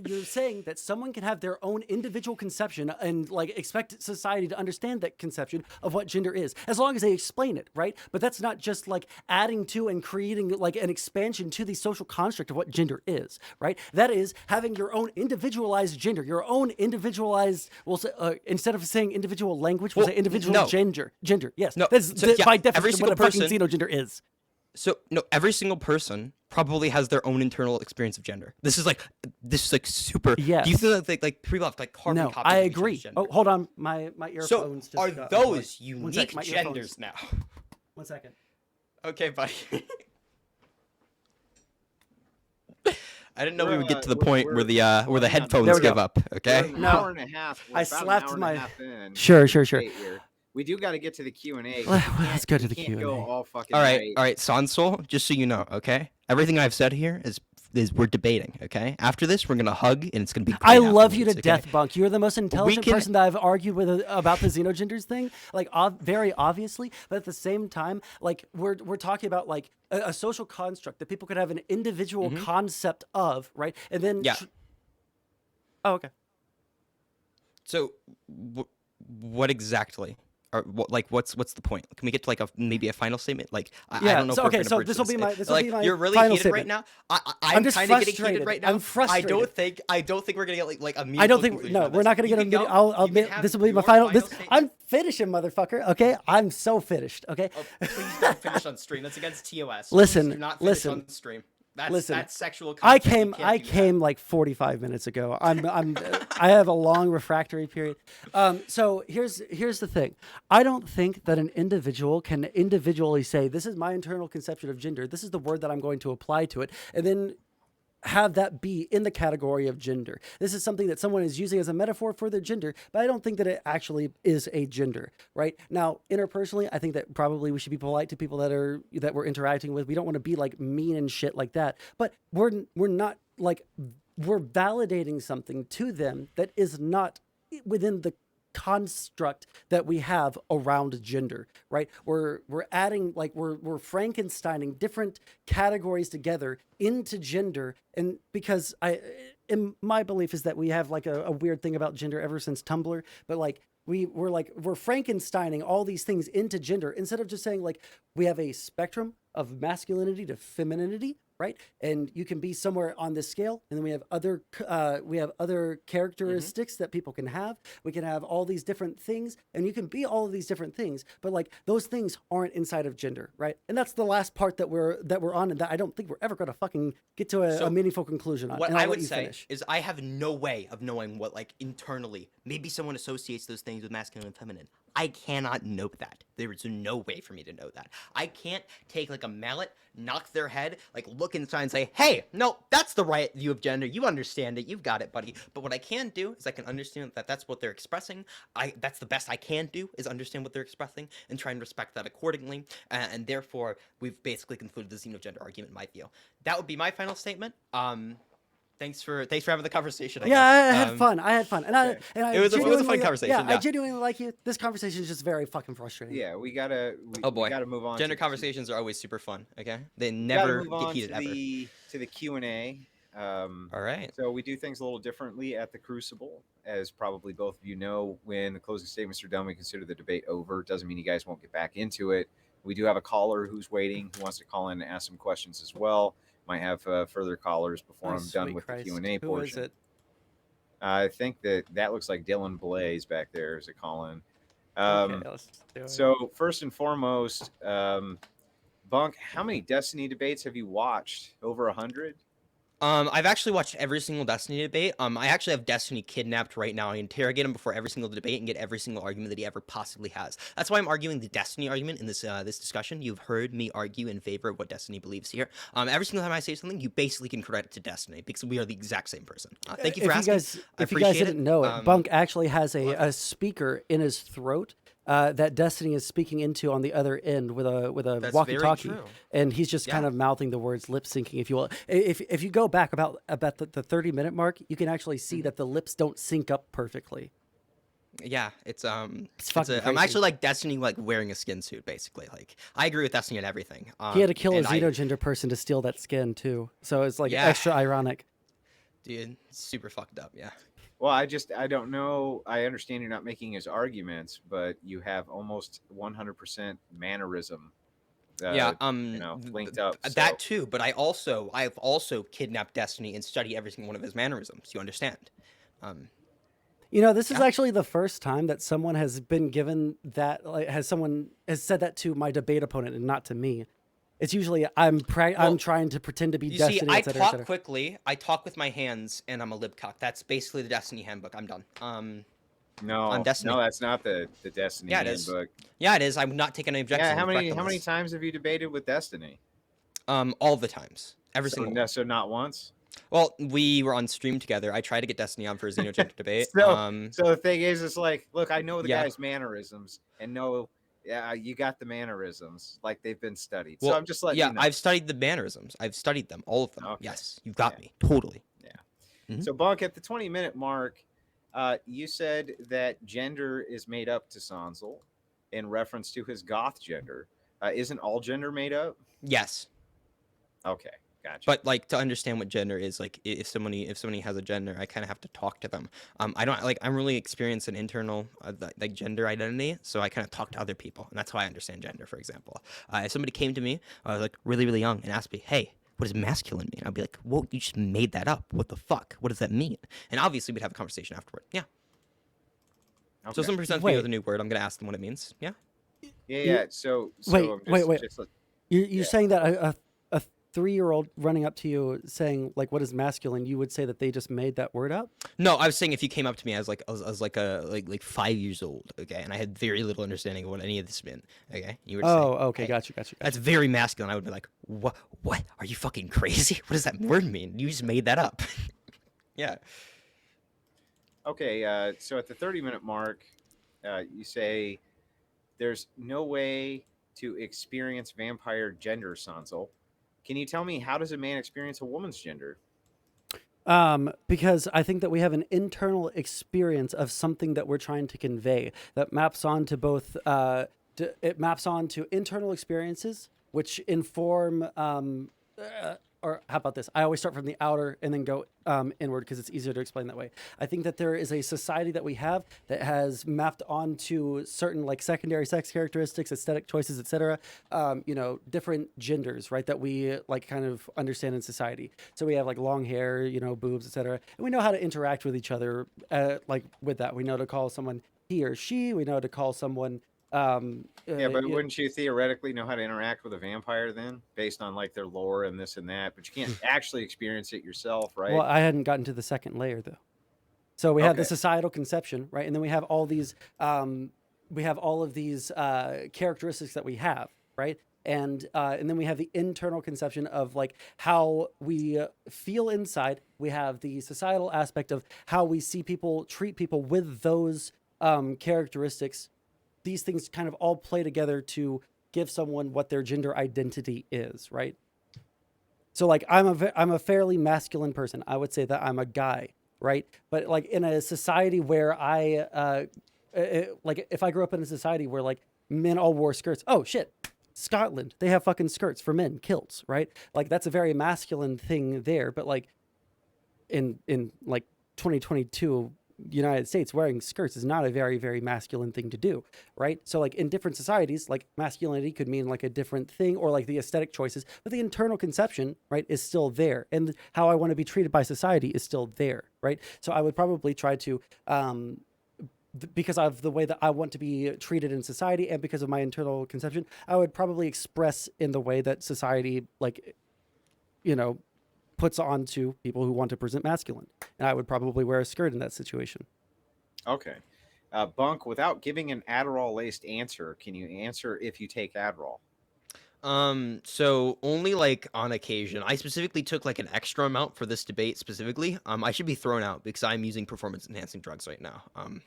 you're saying that someone can have their own individual conception and like expect society to understand that conception of what gender is as long as they explain it, right? But that's not just like adding to and creating like an expansion to the social construct of what gender is, right? That is having your own individualized gender, your own individualized, instead of saying individual language, we'll say individual no. gender, yes. No, That's so, yeah, by every definition what a single fucking person- xenogender is. So no, every single person probably has their own internal experience of gender. This is like super. Yes. Do you think that like people have like carbon No, copies I of each agree. other's gender? Oh, hold on, my earphones. So just are got those unplugged. One unique sec, my earphones. genders now? 1 second. Okay, buddy. I didn't know we We're, would get to the we're- point where the hang on. headphones There we give go. up. Okay. We're an No. hour and a half. We're I about an slapped hour and my- a half in. Sure. Debate here. We do got to get to the Q&A. Let's go to the Can't Q&A. go all fucking All night. right, Sondsol. Just so you know, okay. Everything I've said here is we're debating. Okay. After this, we're gonna hug, and it's gonna be. I great love you to afterwards, okay? death, Bunk. You're the most intelligent can- person that I've argued with about the xenogenders thing. Like, very obviously, but at the same time, like we're talking about like a social construct that people could have an individual concept of, right? And then Yeah. Oh, okay. So, what exactly? Or what's the point? Can we get to like maybe a final statement? Like I Yeah, don't know. so- if we're okay, gonna so bridge this will be this. my Like, you're really final heated right statement. now. I'm I'm just kind of getting frustrated. heated right now. I'm frustrated. I don't think we're gonna get like a meaningful I don't think conclusion no, on we're this. not gonna You get a can minute. go- I'll you can admit have this will be my your final. This statement. I'm finishing, motherfucker. Okay, I'm so finished. Okay. Oh, please don't finish on stream. That's against TOS. Listen, Please do not finish listen. on stream. That's sexual I content. came like 45 minutes ago. I have a long refractory period. So here's the thing. I don't think that an individual can individually say, this is my internal conception of gender. This is the word that I'm going to apply to it. And then have that be in the category of gender. This is something that someone is using as a metaphor for their gender, but I don't think that it actually is a gender, right? Now, interpersonally, I think that probably we should be polite to people that we're interacting with. We don't want to be like mean and shit like that, but we're not like, we're validating something to them that is not within the construct that we have around gender, right? We're adding, like, we're Frankensteining different categories together into gender. And because in my belief is that we have like a weird thing about gender ever since Tumblr, but like we're Frankensteining all these things into gender instead of just saying like we have a spectrum of masculinity to femininity, right? And you can be somewhere on this scale, and then we have other characteristics that people can have. We can have all these different things, and you can be all of these different things, but like those things aren't inside of gender, right? And that's the last part that we're on, and that I don't think we're ever going to fucking get to a meaningful conclusion on. What I would say is I have no way of knowing what, like, internally, maybe someone associates those things with masculine and feminine. I cannot know that. There is no way for me to know that. I can't take like a mallet, knock their head, like look inside and say, hey, no, that's the right view of gender. You understand it. You've got it, buddy. But what I can do is I can understand that that's what they're expressing. That's the best I can do is understand what they're expressing and try and respect that accordingly. And therefore, we've basically concluded the xenogender argument in my view. That would be my final statement. Thanks for having the conversation. I had fun. And it was a fun conversation. Yeah, I genuinely like you. This conversation is just very fucking frustrating. Yeah, we gotta move on. Gender conversations are always super fun. Okay, they never get heated ever. To the Q&A. All right. So we do things a little differently at the Crucible, as probably both of you know. When the closing statements are done, we consider the debate over. Doesn't mean you guys won't get back into it. We do have a caller who's waiting, who wants to call in and ask some questions as well. Might have further callers before I'm done with the Q&A portion. Who is it? I think that looks like Dylan Blaze back there as a call-in. Okay, let's do it. So first and foremost, Bunk, how many Destiny debates have you watched? Over 100? I've actually watched every single Destiny debate. I actually have Destiny kidnapped right now. I interrogate him before every single debate and get every single argument that he ever possibly has. That's why I'm arguing the Destiny argument in this discussion. You've heard me argue in favor of what Destiny believes here. Every single time I say something, you basically can credit to Destiny because we are the exact same person. Thank you for asking. If you guys didn't know it, Bunk actually has a speaker in his throat that Destiny is speaking into on the other end with a walkie-talkie, and he's just kind of mouthing the words, lip syncing, if you will. If you go back about the 30-minute mark, you can actually see that the lips don't sync up perfectly. Yeah, I'm crazy. actually like Destiny, like wearing a skin suit, basically. Like I agree with Destiny and everything. He had to kill a xenogender person to steal that skin too, so it's like extra ironic. Dude, super fucked up. Yeah. Well, I don't know. I understand you're not making his arguments, but you have almost 100% mannerism. Linked up. That too, but I've also kidnapped Destiny and study every single one of his mannerisms. You understand? This is actually the first time that someone has been given that. Someone has said that to my debate opponent and not to me. It's usually I'm trying to pretend to be Destiny. See, I talk quickly. I talk with my hands, and I'm a libcock. That's basically the Destiny handbook. I'm done. On Destiny. No, that's not the Destiny handbook. Yeah, it is. I'm not taking any objections. Yeah, how many times have you debated with Destiny? All the times. Every single one. So not once? Well, we were on stream together. I tried to get Destiny on for a xenogender debate. So the thing is, it's like, look, I know the guy's mannerisms and know. Yeah, you got the mannerisms, like they've been studied. Well, so I'm just letting you know. I've studied the mannerisms. I've studied them, all of them. Okay. Yes, you've got me. Totally. Yeah. Mm-hmm. So, Bunk, at the 20-minute mark, you said that gender is made up to Sondsol in reference to his goth gender. Isn't all gender made up? Yes. Okay. Gotcha. But like to understand what gender is, like if somebody has a gender, I kind of have to talk to them. I'm really experienced in internal like gender identity, so I kind of talk to other people, and that's how I understand gender. For example, if somebody came to me, like really really young, and asked me, "Hey, what does masculine mean?" I'd be like, "Well, you just made that up. What the fuck? What does that mean?" And obviously, we'd have a conversation afterward. Yeah. Okay. So if someone presents me with a new word, I'm gonna ask them what it means. Yeah. Yeah. So wait. You're saying that 3-year-old running up to you saying like, "What is masculine?" You would say that they just made that word up. No, I was saying if you came up to me as like like 5 years old, okay, and I had very little understanding of what any of this meant, okay, you were saying, Okay, hey, gotcha. that's very masculine. I would be like, what? Are you fucking crazy? What does that word mean? You just made that up. Yeah. Okay, so at the 30-minute mark, you say there's no way to experience vampire gender, Sondsol. Can you tell me, how does a man experience a woman's gender? Because I think that we have an internal experience of something that we're trying to convey that maps on to both. It maps on to internal experiences, which inform. Or how about this? I always start from the outer and then go inward because it's easier to explain that way. I think that there is a society that we have that has mapped onto certain like secondary sex characteristics, aesthetic choices, etc. Different genders, right? That we like kind of understand in society. So we have like long hair, boobs, etc. And we know how to interact with each other, like with that. We know to call someone he or she. We know to call someone. Yeah, but wouldn't you theoretically know how to interact with a vampire then, based on like their lore and this and that? But you can't actually experience it yourself, right? Well, I hadn't gotten to the second layer though. So we have the societal conception, right? And then we have all these, characteristics that we have, right? And then we have the internal conception of like how we feel inside. We have the societal aspect of how we see people, treat people with those characteristics. These things kind of all play together to give someone what their gender identity is, right? So like I'm a fairly masculine person. I would say that I'm a guy, right? But like in a society where like if I grew up in a society where like men all wore skirts, oh shit, Scotland, they have fucking skirts for men, kilts, right? Like that's a very masculine thing there. But like in like 2022 United States, wearing skirts is not a very, very masculine thing to do, right? So like in different societies, like masculinity could mean like a different thing, or like the aesthetic choices, but the internal conception, right, is still there. And how I want to be treated by society is still there, right? So I would probably try to, because of the way that I want to be treated in society and because of my internal conception, I would probably express in the way that society, like, puts on to people who want to present masculine. And I would probably wear a skirt in that situation. Okay. Bunk, without giving an Adderall-laced answer, can you answer if you take Adderall? So only like on occasion. I specifically took like an extra amount for this debate specifically. I should be thrown out because I'm using performance enhancing drugs right now.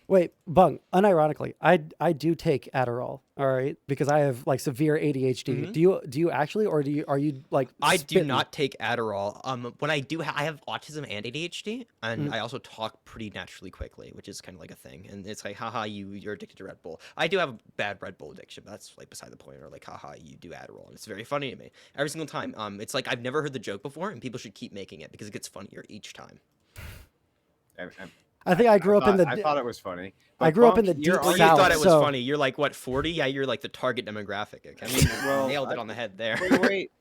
Wait, Bung, unironically, I do take Adderall, all right, because I have like severe ADHD. Mm-hmm. Do you actually, or are you like I do not take Adderall. When I do I have autism and ADHD, and I also talk pretty naturally quickly, which is kind of like a thing. And it's like, haha, you're addicted to Red Bull. I do have a bad Red Bull addiction, but that's like beside the point. Or like, haha, you do Adderall. And it's very funny to me every single time. It's like I've never heard the joke before, and people should keep making it because it gets funnier each time. I think I grew up in the. I thought it was funny. I grew up in the deep south. You thought it was funny. You're like what, 40? Yeah, you're like the target demographic. Okay? I mean, nailed it on the head there.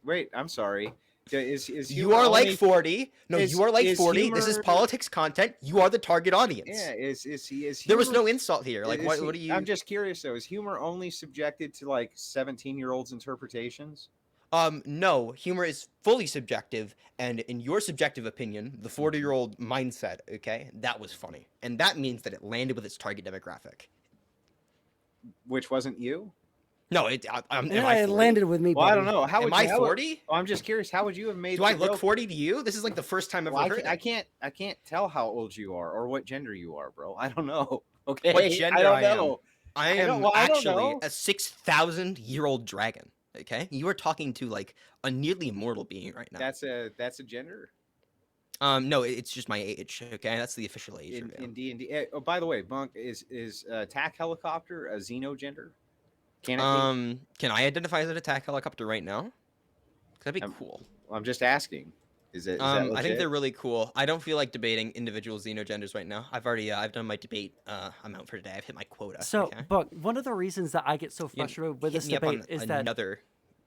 Wait. I'm sorry. Is you are like 40? No, you are like 40. Humor... This is politics content. You are the target audience. Yeah. Is humor... There was no insult here. Like, what do you? I'm just curious though. Is humor only subjected to like 17-year-olds' interpretations? No, humor is fully subjective, and in your subjective opinion, the 40-year-old mindset, okay, that was funny. And that means that it landed with its target demographic. Which wasn't you? No, it landed with me. Well, I don't know. How am I 40? I'm just curious. How would you have made? Do I look 40 to you? This is like the first time I've ever heard. I can't tell how old you are or what gender you are, bro. I don't know. Okay, what gender I don't know. I am actually a 6,000-year-old dragon. Okay, you are talking to like a nearly immortal being right now. That's a gender. No, it's just my age. Okay, that's the official age in D&D. Oh, by the way, Bunk, is attack helicopter a xenogender? Can I identify as an attack helicopter right now? That'd be cool. I'm just asking. Is that I think they're really cool. I don't feel like debating individual xenogenders right now. I've done my debate amount for today. I've hit my quota. So, but one of the reasons that I get so frustrated with this debate is that another.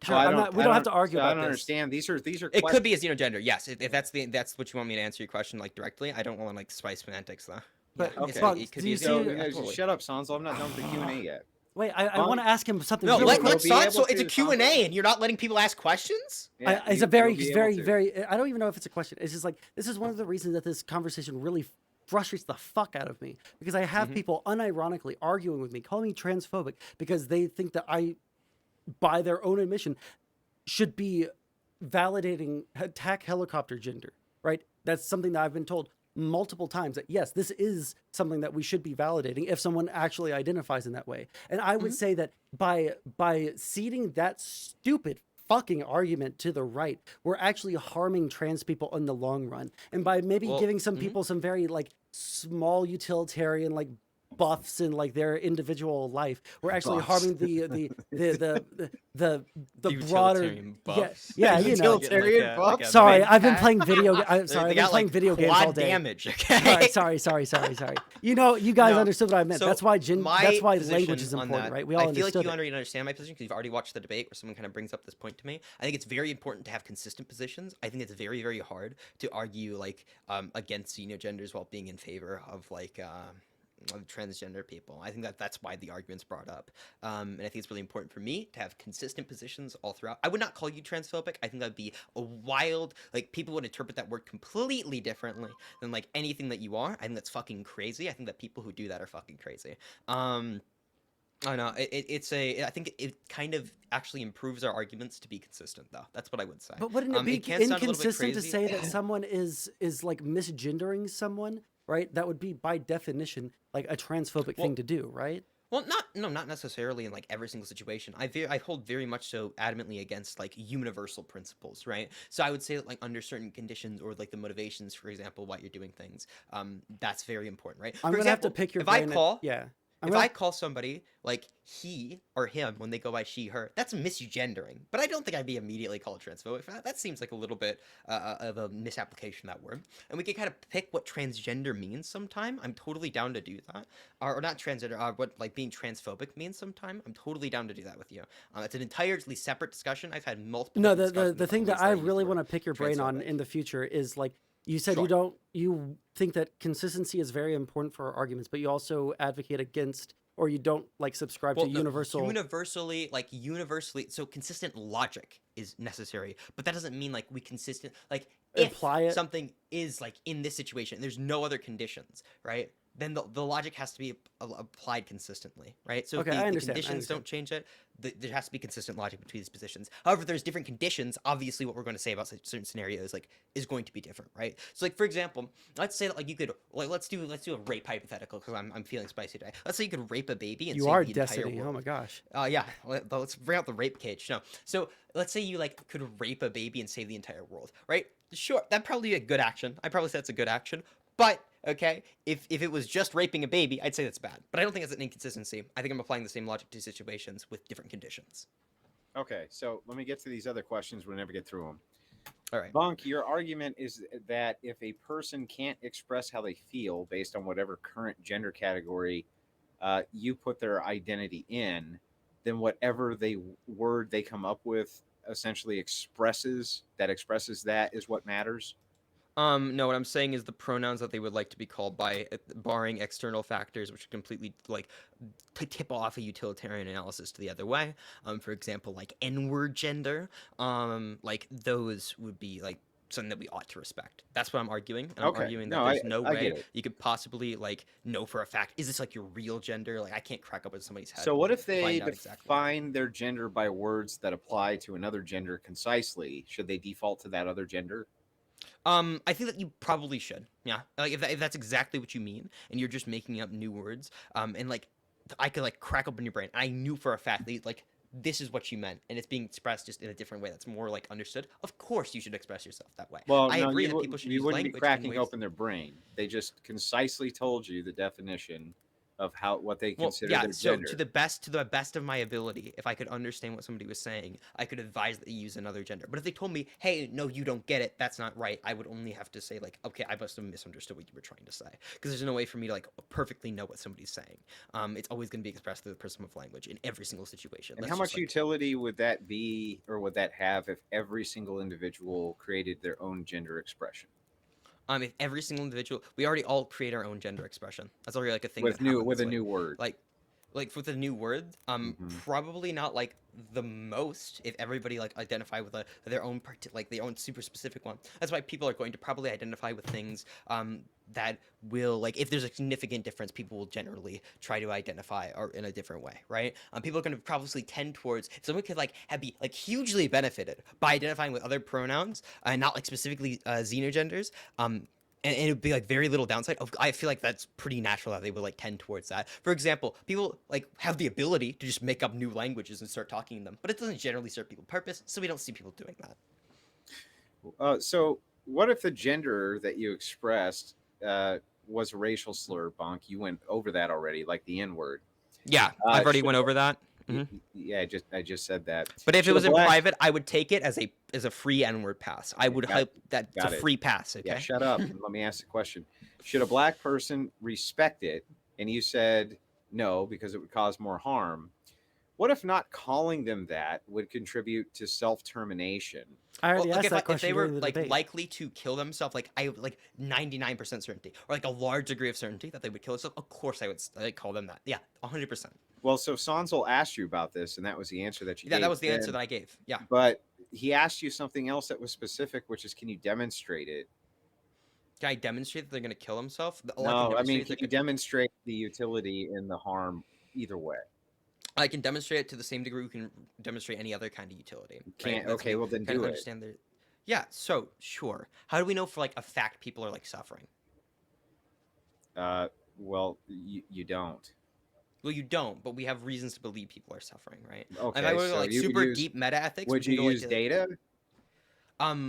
Sure, we don't have to argue about this. I don't understand. These are. It could be a xenogender. Yes, if that's what you want me to answer your question like directly. I don't want to like spice semantics though. But okay, Bunk, it could be. Shut up, Sondsol. I'm not done with the Q&A yet. Wait, I want to ask him something. No, really let quick. Sondsol. It's a Q&A, and you're not letting people ask questions? Yeah, It's a very, you'll be very, able to. very. I don't even know if it's a question. It's just like this is one of the reasons that this conversation really frustrates the fuck out of me because I have people unironically arguing with me, calling me transphobic because they think that I, by their own admission, should be validating attack helicopter gender. Right? That's something that I've been told multiple times that yes, this is something that we should be validating if someone actually identifies in that way. And I would say that by ceding that stupid fucking argument to the right, we're actually harming trans people in the long run. And by maybe giving some people some very like small utilitarian like buffs in like their individual life, we're actually harming the broader Utilitarian buffs. yeah you know. Utilitarian buffs. Sorry, I've been playing video. I'm sorry, They I've been got playing like video games all quad day. damage. Okay. Sorry. You know, you guys No, understood what I meant. so that's why my language is position on important, that, right? We all I feel like understood you it. already understand my position because you've already watched the debate where someone kind of brings up this point to me. I think it's very important to have consistent positions. I think it's very, very hard to argue like against xenogenders while being in favor of like of transgender people. I think that's why the argument's brought up. And I think it's really important for me to have consistent positions all throughout. I would not call you transphobic. I think that'd be a wild, like people would interpret that word completely differently than like anything that you are. I think that's fucking crazy. I think that people who do that are fucking crazy. I know I think it kind of actually improves our arguments to be consistent though. That's what I would say. But wouldn't it be it can sound a little bit inconsistent to crazy. say that someone is like misgendering someone, right? That would be by definition like a transphobic thing to do, right? Well, not necessarily in like every single situation. I hold very much so adamantly against like universal principles, right? So I would say that like under certain conditions or like the motivations, for example, why you're doing things, that's very important, right? I'm For gonna have to example, pick your if I brain. call I'm if gonna- I call somebody like he or him when they go by she, her, that's misgendering. But I don't think I'd be immediately called transphobic. That seems like a little bit of a misapplication of that word. And we can kind of pick what transgender means sometime. I'm totally down to do that. Or not transgender, what like being transphobic means sometime. I'm totally down to do that with you. It's an entirely separate discussion. I've had multiple. No, discussions the thing on that this I use really the want to word pick your brain on transphobic. in the future is like you said Sure. you think that consistency is very important for our arguments, but you also advocate against or you don't like subscribe to No, universal. universally, so consistent logic is necessary, but that doesn't mean like we consistent like Apply if it. something is like in this situation, there's no other conditions, right? Then the logic has to be applied consistently, right? So Okay, if I the understand, I conditions understand. don't change it, there has to be consistent logic between these positions. However, there's different conditions. Obviously, what we're going to say about certain scenarios like is going to be different, right? So like for example, let's say that like you could like let's do a rape hypothetical because I'm feeling spicy today. Let's say you could rape a baby and You save are the entire Destiny. world. Oh my gosh. Yeah, let's bring out the rape cage. No, so let's say you like could rape a baby and save the entire world, right? Sure, that'd probably be a good action. I'd probably say that's a good action. But okay, if it was just raping a baby, I'd say that's bad. But I don't think it's an inconsistency. I think I'm applying the same logic to situations with different conditions. Okay, so let me get to these other questions. We'll never get through them. All right. Bunk, your argument is that if a person can't express how they feel based on whatever current gender category you put their identity in, then whatever word they come up with essentially expresses that is what matters. No, what I'm saying is the pronouns that they would like to be called by, barring external factors, which completely like tip off a utilitarian analysis to the other way. For example, like N-word gender, like those would be like something that we ought to respect. That's what I'm arguing. And Okay. I'm arguing that No, there's no I get way it. you could possibly like know for a fact, is this like your real gender? Like I can't crack up in somebody's head. So and, what like, if they find out exactly. define their gender by words that apply to another gender concisely? Should they default to that other gender? I think that you probably should. Yeah, like if that's exactly what you mean, and you're just making up new words, and like I could like crack open your brain, and I knew for a fact that like this is what you meant, and it's being expressed just in a different way that's more like understood. Of course, you should express yourself that way. Well, I no, agree you, that people should you use wouldn't be language in cracking ways. open their brain. They just concisely told you the definition of what they Well, consider yeah. their So gender. to the best of my ability, if I could understand what somebody was saying, I could advise that they use another gender. But if they told me, "Hey, no, you don't get it. That's not right," I would only have to say like, "Okay, I must have misunderstood what you were trying to say," because there's no way for me to like perfectly know what somebody's saying. It's always going to be expressed through the prism of language in every single situation. And That's how just, much like, utility would that be, or would that have, if every single individual created their own gender expression if every single individual, we already all create our own gender expression. That's already like a thing with that happens, a like, new word? like like with a new word, probably not like the most if everybody like identify with their own like their own super specific one. That's why people are going to probably identify with things that will, like, if there's a significant difference, people will generally try to identify or in a different way, right? People are going to probably tend towards, if someone could like be like hugely benefited by identifying with other pronouns and not like specifically xenogenders, and it would be like very little downside. I feel like that's pretty natural that they would like tend towards that. For example, people like have the ability to just make up new languages and start talking them, but it doesn't generally serve people purpose, so we don't see people doing that. So what if the gender that you expressed was a racial slur, Bunk? You went over that already, like the N-word. Yeah, I've already went over that. Yeah, I just said that. But if it was in private, I would take it as a free N-word pass. I would hope that it's a free pass. Okay. Yeah, shut up and let me ask the question. Should a black person respect it? And you said no because it would cause more harm. What if not calling them that would contribute to self-termination? I already asked that question. If they were like likely to kill themselves, like I like 99% certainty, or like a large degree of certainty that they would kill themselves, of course I would call them that. Yeah, 100%. Well, so Sondsol asked you about this, and that was the answer that you gave. Yeah, that was the answer that I gave. Yeah. But he asked you something else that was specific, which is, can you demonstrate it? Can I demonstrate that they're going to kill themselves? No, I mean, can you demonstrate the utility and the harm either way? I can demonstrate it to the same degree we can demonstrate any other kind of utility. Can't. Right? Okay, well then do it. Understand yeah. So sure. How do we know for like a fact people are like suffering? Well, you don't. Well, you don't, but we have reasons to believe people are suffering, right? Okay. If I were to like super deep meta ethics, would you use data? How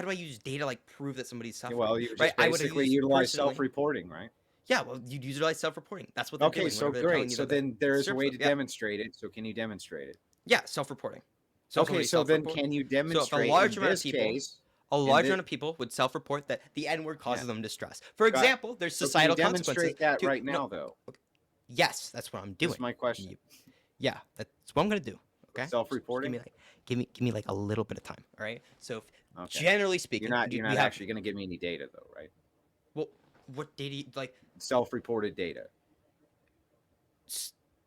do I use data like prove that somebody's suffering? Well, you just basically utilize self-reporting, right? Yeah, well, you'd utilize self-reporting. That's what. Okay, so great. So then there is a way to demonstrate it. So can you demonstrate it? Yeah, self-reporting. Okay, so then can you demonstrate? So a large amount of people, a large amount of people would self-report that the N-word causes them distress. For example, there's societal consequences. Demonstrate that right now, though. Okay. Yes, that's what I'm doing. That's my question. Yeah, that's what I'm gonna do. Okay. Self-reporting. Give me like a little bit of time. All right. So generally speaking, you're not actually gonna give me any data, though, right? Well, what data? Like self-reported data.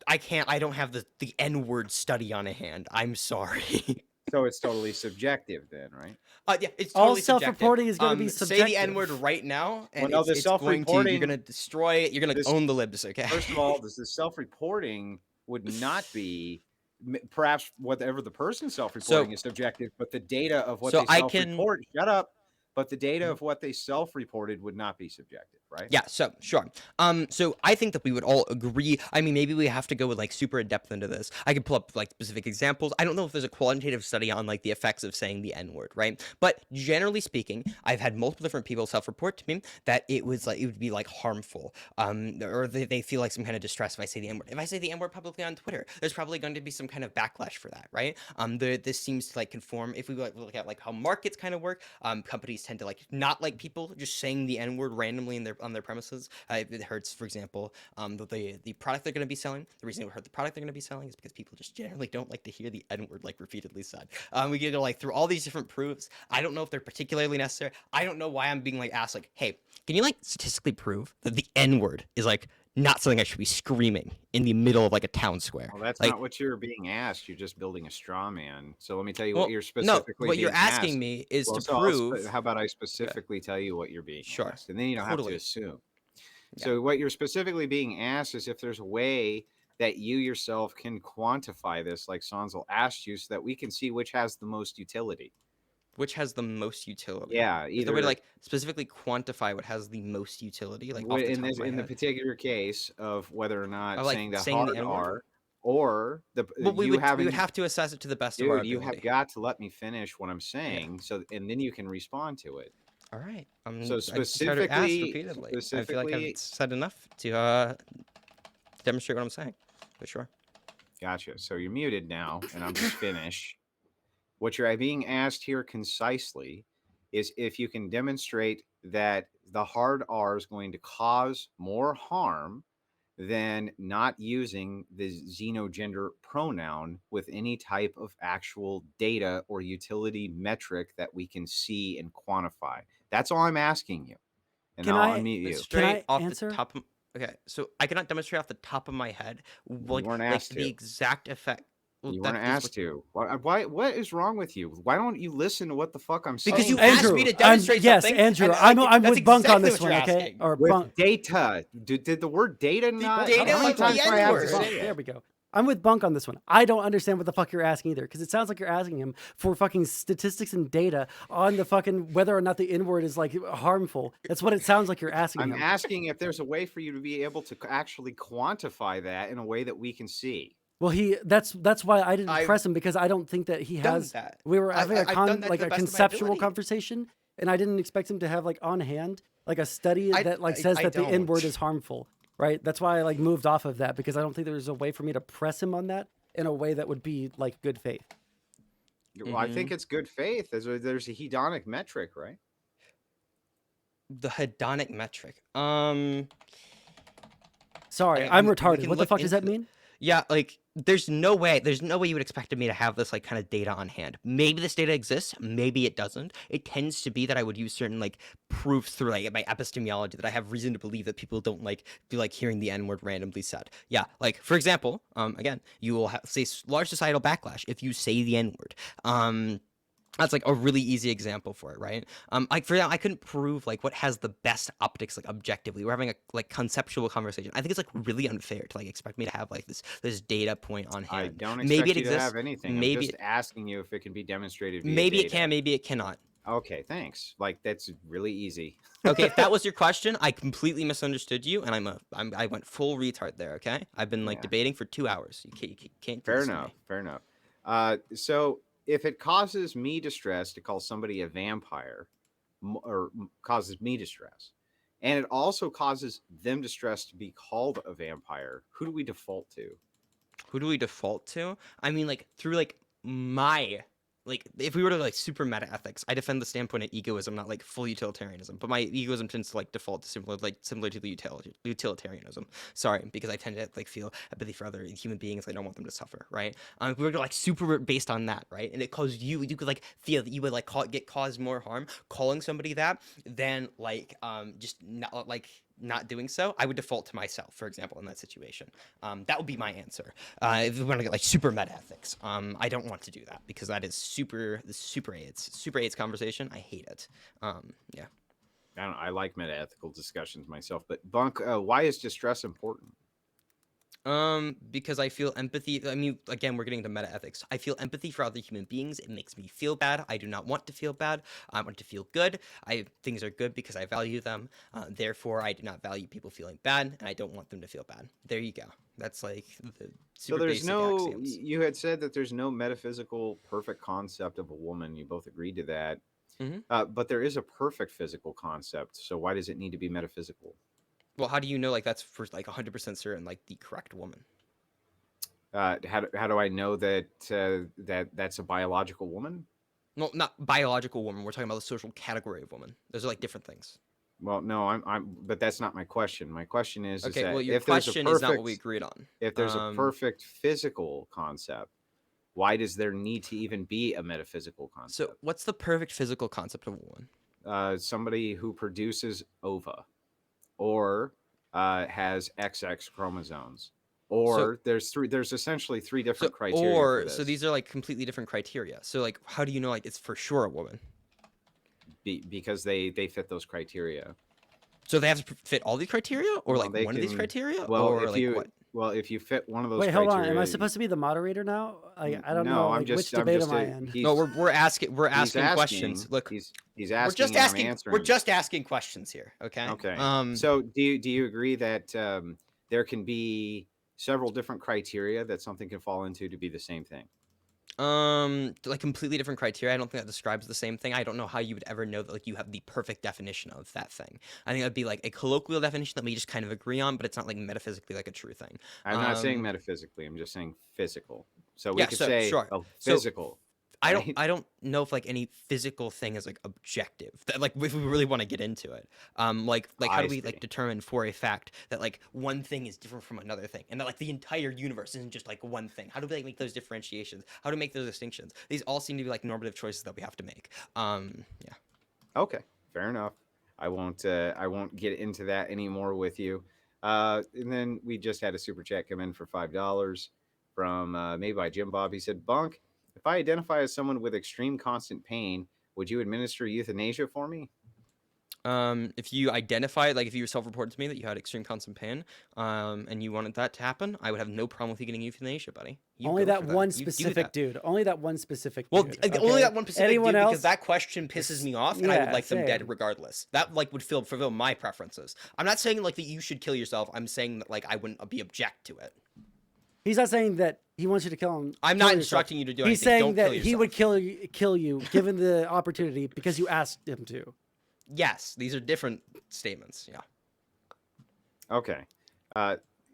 I don't have the N-word study on hand. I'm sorry. So it's totally subjective then, right? Yeah, it's totally all self-reporting is going to be subjective. Say the N-word right now, and well, no, you're going to destroy it. You're going to own the libs, okay? First of all, the self-reporting would not be, perhaps whatever the person self-reporting is subjective, but the data of what they self-report. Shut up. But the data of what they self-reported would not be subjective, right? Yeah, so sure. So I think that we would all agree. I mean, maybe we have to go with like super in depth into this. I could pull up like specific examples. I don't know if there's a quantitative study on like the effects of saying the N-word, right? But generally speaking, I've had multiple different people self-report to me that it would be like harmful, or they feel like some kind of distress if I say the N-word. If I say the N-word publicly on Twitter, there's probably going to be some kind of backlash for that, right? This seems to like conform. If we look at like how markets kind of work, companies tend to like not like people just saying the N-word randomly on their premises. It hurts, for example, the product they're going to be selling. The reason it would hurt the product they're going to be selling is because people just generally don't like to hear the N-word like repeatedly said. We get to like through all these different proofs. I don't know if they're particularly necessary. I don't know why I'm being like asked like, hey, can you like statistically prove that the N-word is like not something I should be screaming in the middle of like a town square? Well, that's like, not what you're being asked. You're just building a straw man. So let me tell you what you're specifically. No, what you're asking me is to prove. How about I specifically tell you what you're being asked, and then you don't have to assume. Yeah. So what you're specifically being asked is if there's a way that you yourself can quantify this, like Sondsol asked you, so that we can see which has the most utility. Which has the most utility? Yeah, either the way to like specifically quantify what has the most utility, like in the particular case of whether or not saying the hard R or the we would have to assess it to the best of our ability. You have got to let me finish what I'm saying, so and then you can respond to it. All right. So specifically, I feel like I've said enough to demonstrate what I'm saying. But sure. Gotcha. So you're muted now, and I'm just finished. What you're being asked here concisely is if you can demonstrate that the hard R is going to cause more harm than not using the xenogender pronoun with any type of actual data or utility metric that we can see and quantify. That's all I'm asking you. And I'll unmute you. Straight off the top of Okay, so I cannot demonstrate off the top of my head You like weren't like asked the to. exact effect. Well, You weren't that is asked to. Why? What is wrong with you? Why don't you listen to what the fuck I'm saying? because you to asked me Andrew, to demonstrate yes, something. Andrew, And like I'm that's with Bunk on exactly this what you're one, okay? asking. Or with Bunk. data. Did the word data The not? data How many of the times do I have to N-word. say There it? we go. I'm with Bunk on this one. I don't understand what the fuck you're asking either, because it sounds like you're asking him for fucking statistics and data on the fucking whether or not the N-word is like harmful. That's what it sounds like you're asking I'm him. asking if there's a way for you to be able to actually quantify that in a way that we can see. Well, that's why I didn't I've press him, because I don't think that he done has. that. We were having I've done that to like the a best of my conceptual ability. conversation, and I didn't expect him to have like on hand like a study that like says I that the N-word don't. is harmful. Right. That's why I like moved off of that, because I don't think there's a way for me to press him on that in a way that would be like good faith. Well, I think it's good faith. There's a hedonic metric, right? The hedonic metric. Sorry, I I'm mean, we retarded. can What the look fuck does that into mean? Yeah, like there's no way you would expect me to have this like kind of data on hand. Maybe this data exists, maybe it doesn't. It tends to be that I would use certain like proofs through like my epistemology that I have reason to believe that people don't like be like hearing the N-word randomly said. Yeah, like for example, again, you will say large societal backlash if you say the N-word. That's like a really easy example for it, right? Like for that, I couldn't prove like what has the best optics, like objectively. We're having a like conceptual conversation. I think it's like really unfair to like expect me to have like this data point on I hand. don't Maybe expect it you to exists. have anything. I'm Maybe just asking you if it can be demonstrated via maybe it data. can. Maybe it cannot. Okay, thanks. Like that's really easy. Okay, if that was your question, I completely misunderstood you, and I went full retard there. Okay, I've been like Yeah. debating for 2 hours. You can't do Fair this to enough. me. Fair enough. So if it causes me distress to call somebody a vampire, or causes me distress, and it also causes them distress to be called a vampire, who do we default to? Who do we default to? I mean, like through like my like if we were to like super meta ethics, I defend the standpoint of egoism, not like full utilitarianism. But my egoism tends to like default to similar to the utilitarianism. Sorry, because I tend to like feel empathy for other human beings. I don't want them to suffer, right? If we were to like super based on that, right? And it caused you could like feel that you would like get caused more harm calling somebody that than like just not doing so, I would default to myself, for example, in that situation. That would be my answer. If we want to get like super meta ethics, I don't want to do that because that is super AIDS conversation. I hate it. Yeah. I like meta ethical discussions myself, but Bunk, why is distress important? Because I feel empathy. I mean, again, we're getting to meta ethics. I feel empathy for other human beings. It makes me feel bad. I do not want to feel bad. I want to feel good. Things are good because I value them. Therefore, I do not value people feeling bad, and I don't want them to feel bad. There you go. That's like the super there's basic no. axioms. You had said that there's no metaphysical perfect concept of a woman. You both agreed to that. But there is a perfect physical concept. So why does it need to be metaphysical? Well, how do you know like that's for like 100% certain like the correct woman? How do I know that that's a biological woman? No, not biological woman. We're talking about the social category of woman. Those are like different things. Well, no, but that's not my question. My question is Okay, that well, your if there's a question perfect, is not what we agreed on. if there's a perfect physical concept, why does there need to even be a metaphysical concept? So, what's the perfect physical concept of a woman? Somebody who produces ova, or has XX chromosomes, or there's essentially three different criteria for this. So these are like completely different criteria. So like, how do you know like it's for sure a woman? Because they fit those criteria. So they have to fit all these criteria, or like one of these criteria, or if like you, what? Well, if you fit one of those. Wait, criteria, hold on. Am I supposed to be the moderator now? I don't know. No, Like, which debate am I in? No, we're asking questions. Look, he's asking. We're just asking questions here. Okay. Okay. So do you agree that there can be several different criteria that something can fall into to be the same thing? Like completely different criteria. I don't think that describes the same thing. I don't know how you would ever know that like you have the perfect definition of that thing. I think that'd be like a colloquial definition that we just kind of agree on, but it's not like metaphysically like a true thing. I'm not saying metaphysically. I'm just saying physical. So we Yeah, could so- say sure. physical. I don't know if like any physical thing is like objective. That like if we really want to get into it. Like how do we like determine for a fact that like one thing is different from another thing, and that like the entire universe isn't just like one thing? How do we like make those differentiations? How to make those distinctions? These all seem to be like normative choices that we have to make. Yeah. Okay, fair enough. I won't get into that anymore with you. And then we just had a super chat come in for $5 from made by Jim Bob. He said, Bunk, if I identify as someone with extreme constant pain, would you administer euthanasia for me? If you identified, like if you self-reported to me that you had extreme constant pain, and you wanted that to happen, I would have no problem with you getting euthanasia, buddy. Only that one specific dude. Only that one specific dude. Well, okay? only that one specific Anyone dude, else? because that question pisses me off, and I would like them dead regardless. That like would fulfill my preferences. I'm not saying like that you should kill yourself. I'm saying that like I wouldn't be object to it. He's not saying that he wants you to kill him. I'm not instructing you to do anything. He's saying Don't that kill he would kill you given the opportunity because you asked him to. Yes, these are different statements. Yeah. Okay.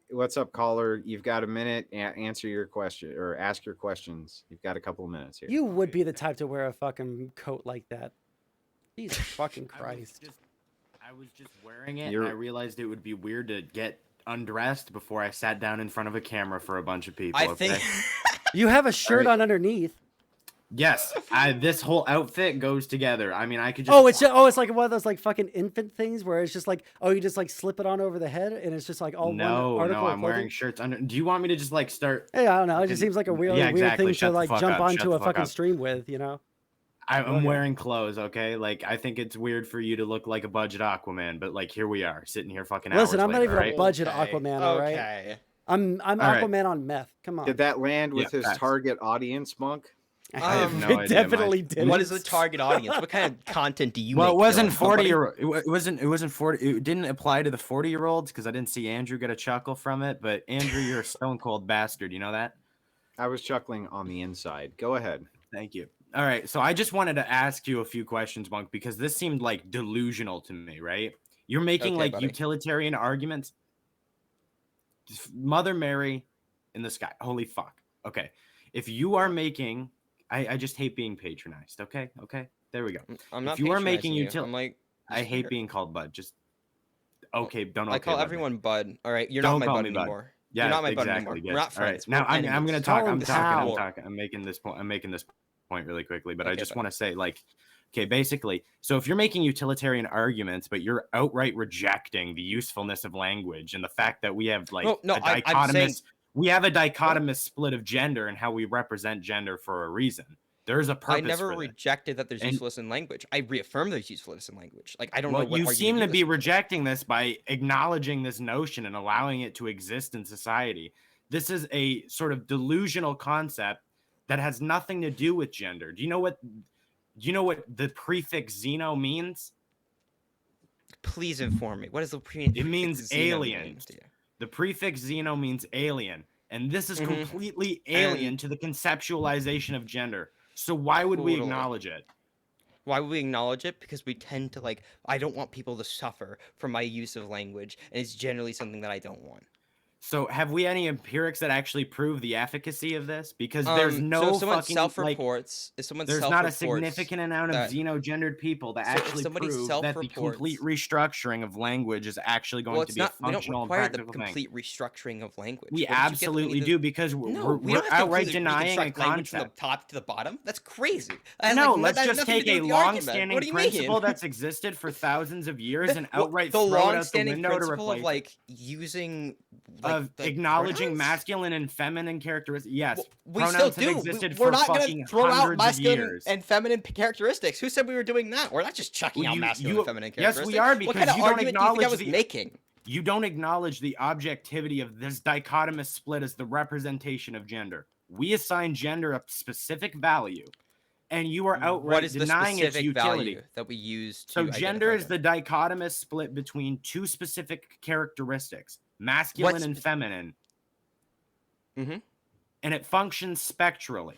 What's up, caller? You've got a minute. Answer your question or ask your questions. You've got a couple of minutes here. You would be the type to wear a fucking coat like that. Jesus fucking Christ. I was just wearing it, and I realized it would be weird to get undressed before I sat down in front of a camera for a bunch of people. I think you have a shirt on underneath. Yes, this whole outfit goes together. I mean, I could It's just... like one of those like fucking infant things where it's just like, you just like slip it on over the head and it's just like all one article. No, I'm wearing shirts under. Do you want me to just like start? Hey, I don't know. It just seems like a weird thing to like jump onto a fucking stream with, you know? I'm wearing clothes, okay? Like, I think it's weird for you to look like a budget Aquaman, but like here we are sitting here fucking hours Listen, I'm not later, even a budget Aquaman, all right? Okay. I'm Aquaman on meth. Come on. Did that land with his target audience, Bunk? I have no it idea. Definitely did. What is the target audience? What kind of content do you make? Well, it wasn't Dylan? 40-year-old. It wasn't 40. It didn't apply to the 40-year-olds because I didn't see Andrew get a chuckle from it. But Andrew, you're a stone cold bastard. You know that? I was chuckling on the inside. Go ahead. Thank you. All right. So I just wanted to ask you a few questions, Bunk, because this seemed like delusional to me, right? You're making utilitarian arguments. Mother Mary in the sky. Holy fuck. Okay. If you are making... I just hate being patronized. Okay. There we go. I'm not. If you are making I'm like. I hate being called bud. Just okay. Don't. I call everyone bud. All right. You're not my bud anymore. Yeah, you're not my bud exactly. anymore. We're not friends. All right. Now I'm gonna talk. I'm talking. I'm making this point really quickly, but I just want to say like, okay, basically, so if you're making utilitarian arguments, but you're outright rejecting the usefulness of language and the fact that we have like we have a dichotomous split of gender and how we represent gender for a reason. There's a purpose. I never rejected that there's usefulness in language. I reaffirm there's usefulness in language. Like I don't know what you seem to be rejecting this by acknowledging this notion and allowing it to exist in society. This is a sort of delusional concept that has nothing to do with gender. Do you know what the prefix xeno means? Please inform me. What is the prefix? It means alien. The prefix xeno means alien, and this is completely alien to the conceptualization of gender. So why would we acknowledge it? Why would we acknowledge it? Because we tend to like, I don't want people to suffer from my use of language, and it's generally something that I don't want. So have we any empirics that actually prove the efficacy of this? Because there's no so if someone fucking self-reports, there's not a significant amount of xenogendered people that actually prove that the complete restructuring of language is actually going to be a functional and practical thing. We don't require the complete restructuring of language. We absolutely do because we're outright denying a concept from the top to the bottom. That's crazy. No, let's just take a long-standing principle that's existed for thousands of years and outright throw it out the window to replace it. Like using acknowledging masculine and feminine characteristics. Yes, we still do. We're not going to throw out masculine and feminine characteristics. Who said we were doing that? We're not just chucking out masculine and feminine characteristics. Yes, we are, because what kind of argument do you think I was making? You don't acknowledge the objectivity of this dichotomous split as the representation of gender. We assign gender a specific value, and you are outright denying its utility that we use. So gender is the dichotomous split between two specific characteristics. Masculine and feminine. And it functions spectrally.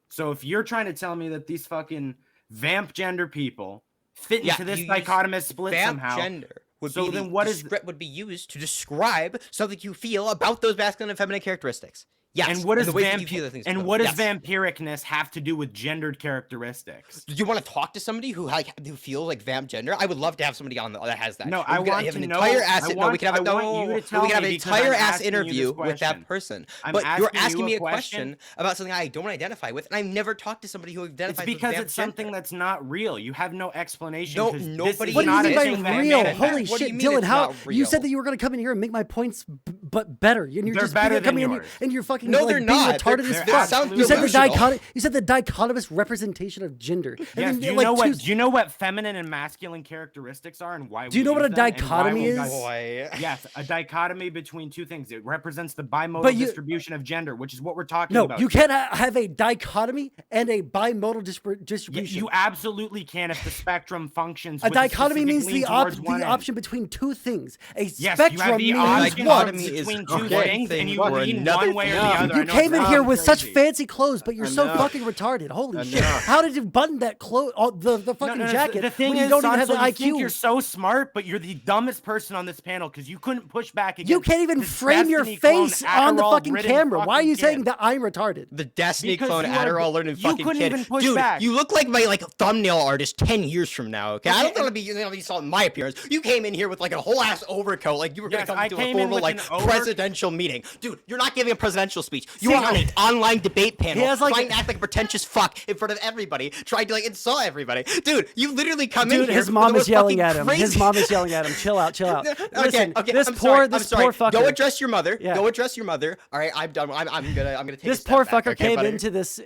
So if you're trying to tell me that these fucking vamp gender people fit into this dichotomous split somehow, gender would so be then what is would be used to describe something you feel about those masculine and feminine characteristics. Yes. And what does the way that you view the things and go. what does Yes. vampiricness have to do with gendered characteristics? Do you want to talk to somebody who feels like vamp gender? I would love to have somebody on that has that. No, Or I we could want have to an know. entire ass. I No, we want- could have I want you to tell we could have me an because I'm entire ass asking you interview this with that question. person. I'm But you're asking you asking me a a question about something I don't identify with, and I've never talked to somebody who It's identifies with because vamp it's something gender. that's not real. You have no explanation. No, 'cause this nobody is What do you not mean a by thing that real? manifests. Holy What do you shit, mean Dylan! it's How not you said real? that you were gonna come in here and make my points, but better. And you're They're just better than coming in yours. here and you're fucking No, like, they're being not. retarded They're as fuck. sound You said the delusional. You said the dichotomous representation of gender. And Yes, then, do you like, know two- what? Do you know what feminine and masculine characteristics are and why? Do you know what a dichotomy is? Boy. Yes, a dichotomy between two things. It represents the bimodal But you- distribution of gender, which is what we're talking No, about. you can't have a dichotomy and a bimodal distribution. You absolutely can if the spectrum functions. A with a dichotomy specific means lean the towards one end. option between two things. A Yes, you have spectrum the means option what? between two okay. things, and you Or lean another one way or the thing. other. I You know came it in here sounds with such crazy. fancy clothes, but you're so Enough. fucking retarded. Holy shit! Enough. How did you button that clothes, the fucking jacket, The thing when is, you don't even have the Sondsol, you think IQ? you're so smart, but you're the dumbest person on this panel because you couldn't push back against. You can't even this frame your Destiny clone face on the fucking Adderall-ridden camera. Why are you fucking saying kid. that I'm retarded? The Destiny Because clone you are- Adderall learning you fucking couldn't kid. even push Dude, back. you look like my thumbnail artist 10 years from now, okay? I don't want to be insulting my appearance. You came in here with like a whole ass overcoat, like you were Yes, gonna I come to a came in formal with like an presidential meeting. Dude, you're not giving a presidential speech. You See, are on an online debate panel, has, like, trying to act like a pretentious fuck in front of everybody, trying to like insult everybody. Dude, you literally come in Dude, here. his mom with is the most yelling fucking at him. crazy- His mom is yelling at him. Chill out, chill out. Listen, okay, this I'm poor sorry. fucker. Go address your mother. Yeah. Go address your mother. All right, I'm done. I'm gonna take This a step poor back, fucker okay, came buddy?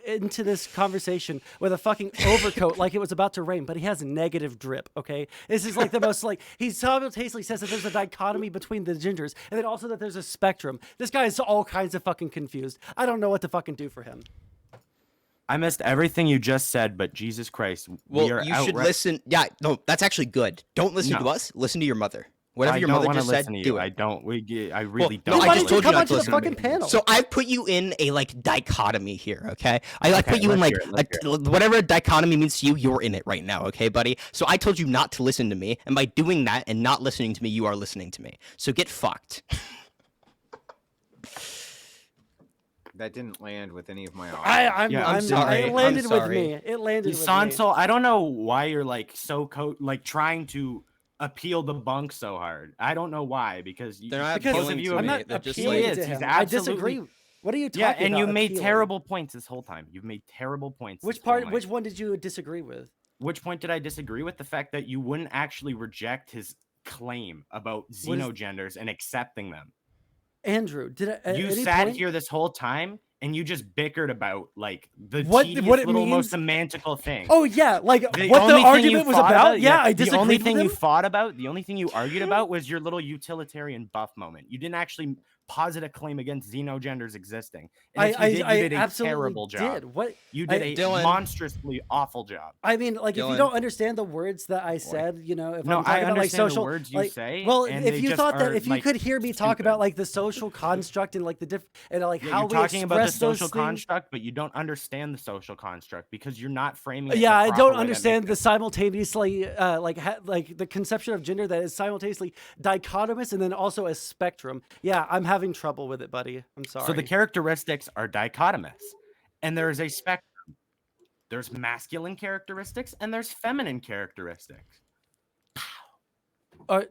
into this conversation with a fucking overcoat like it was about to rain, but he has negative drip. Okay, this is like the most like he simultaneously says that there's a dichotomy between the genders, and then also that there's a spectrum. This guy is all kinds of fucking confused. I don't know what to fucking do for him. I missed everything you just said, but Jesus Christ, Well, we are you should outright- listen. Yeah, no, that's actually good. Don't listen to No. us. Listen to your mother. Whatever I your don't mother wanna just said, listen to you. do it. I don't. I really Well, don't. no, Well, I why just don't you told you come not onto to the listen to fucking me. panel? So I put you in a like dichotomy here, okay? I Okay, put you in let's like hear it, let's whatever a dichotomy means to you. You're in it right now, okay, buddy? So I told you not to listen to me, and by doing that and not listening to me, you are listening to me. So get fucked. That didn't land with any of my audience. I'm sorry. It landed I'm with sorry. me. It landed with me. Sondsol, I don't know why you're like so like trying to appeal the Bunk so hard. I don't know why because They're not Because both appealing of you to have I'm me. not They're just appealing like is. to He's him. I absolutely- disagree. What are you talking yeah, about? and you made appealing? terrible points this whole time. You've made terrible points. Which this whole part? night. Which one did you disagree with? Which point did I disagree with? The fact that you wouldn't actually reject his claim about What is- xenogenders and accepting them. Andrew, did I, at You any sat point, here this whole time and you just bickered about like the What tedious it little most means? semantical thing. Oh yeah, like what the only thing you argument was fought about? Yeah, I the disagreed only with thing him. you fought about, the only thing you argued about was your little utilitarian buff moment. You didn't actually posit a claim against xenogenders existing. And if you did, I you did a absolutely terrible job. did. What You did a Dylan. monstrously awful job. I mean, like if you Dylan. don't understand the words that I said, you know, if No, I'm talking I about like understand the social words you like, say, well, and if they you just thought that are, if you like, could hear me talk stupid. about like the social construct and like the different and like Yeah, how you're we talking about the express those social things. construct, but you don't understand the social construct because you're not framing it. Yeah, the I proper don't way that understand the makes sense. simultaneously like the conception of gender that is simultaneously dichotomous and then also a spectrum. Yeah, I'm having trouble with it, buddy. I'm sorry. So the characteristics are dichotomous, and there is a spectrum. There's masculine characteristics and there's feminine characteristics.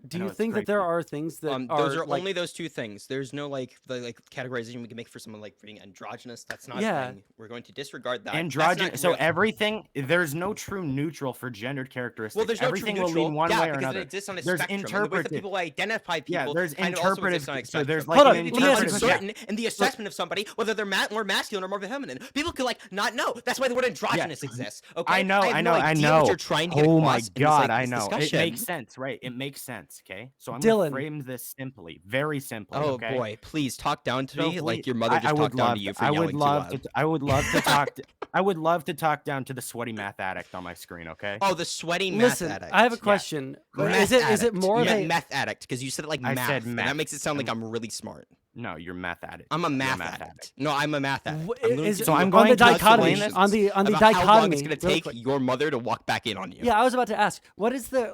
Do know you it's think that there crazy. are things that those are like, only those two things. There's no like the like categorization we can make for someone like being androgynous. That's not Yeah. a thing. We're going to disregard that. That's Androgynous. not So real. everything. There's no true neutral for gendered characteristics. Well, there's no everything true will neutral. lean one yeah, way or because another. it exists on a There's spectrum. And the way that interpretive. people identify people. Yeah, there's kind of also interpretive. exists on a So there's spectrum. like Hold on, an let me ask you a It's question. uncertain in the assessment of somebody whether they're more masculine or more feminine. People could like not know. That's why the word androgynous exists. Okay, I know, have I no know, I idea know. What you're trying to get Oh my across in this, god, like, I this know. It discussion. makes sense, right? It makes sense. Okay, so I'm Dylan. gonna frame this simply, very simply. Oh okay? boy, please talk down to So me like please- your mother just I would talked down love to you to- for I yelling would too love loud. to. I would love to talk. I would love to talk down to the sweaty math addict on my screen. Okay. Oh, the sweaty meth Listen, addict. I have a Yeah. question. Meth Is it addict. more you of meant a meth addict because you said it like I math, said and meth. that makes it sound like I'm really smart. No, you're meth addict. I'm a You're math addict. No, I'm a math addict. So I'm on going the to dichotomy, explain this on the about dichotomy. how long it's gonna really take quick. your mother to walk back in on you. Yeah, I was about to ask, what is the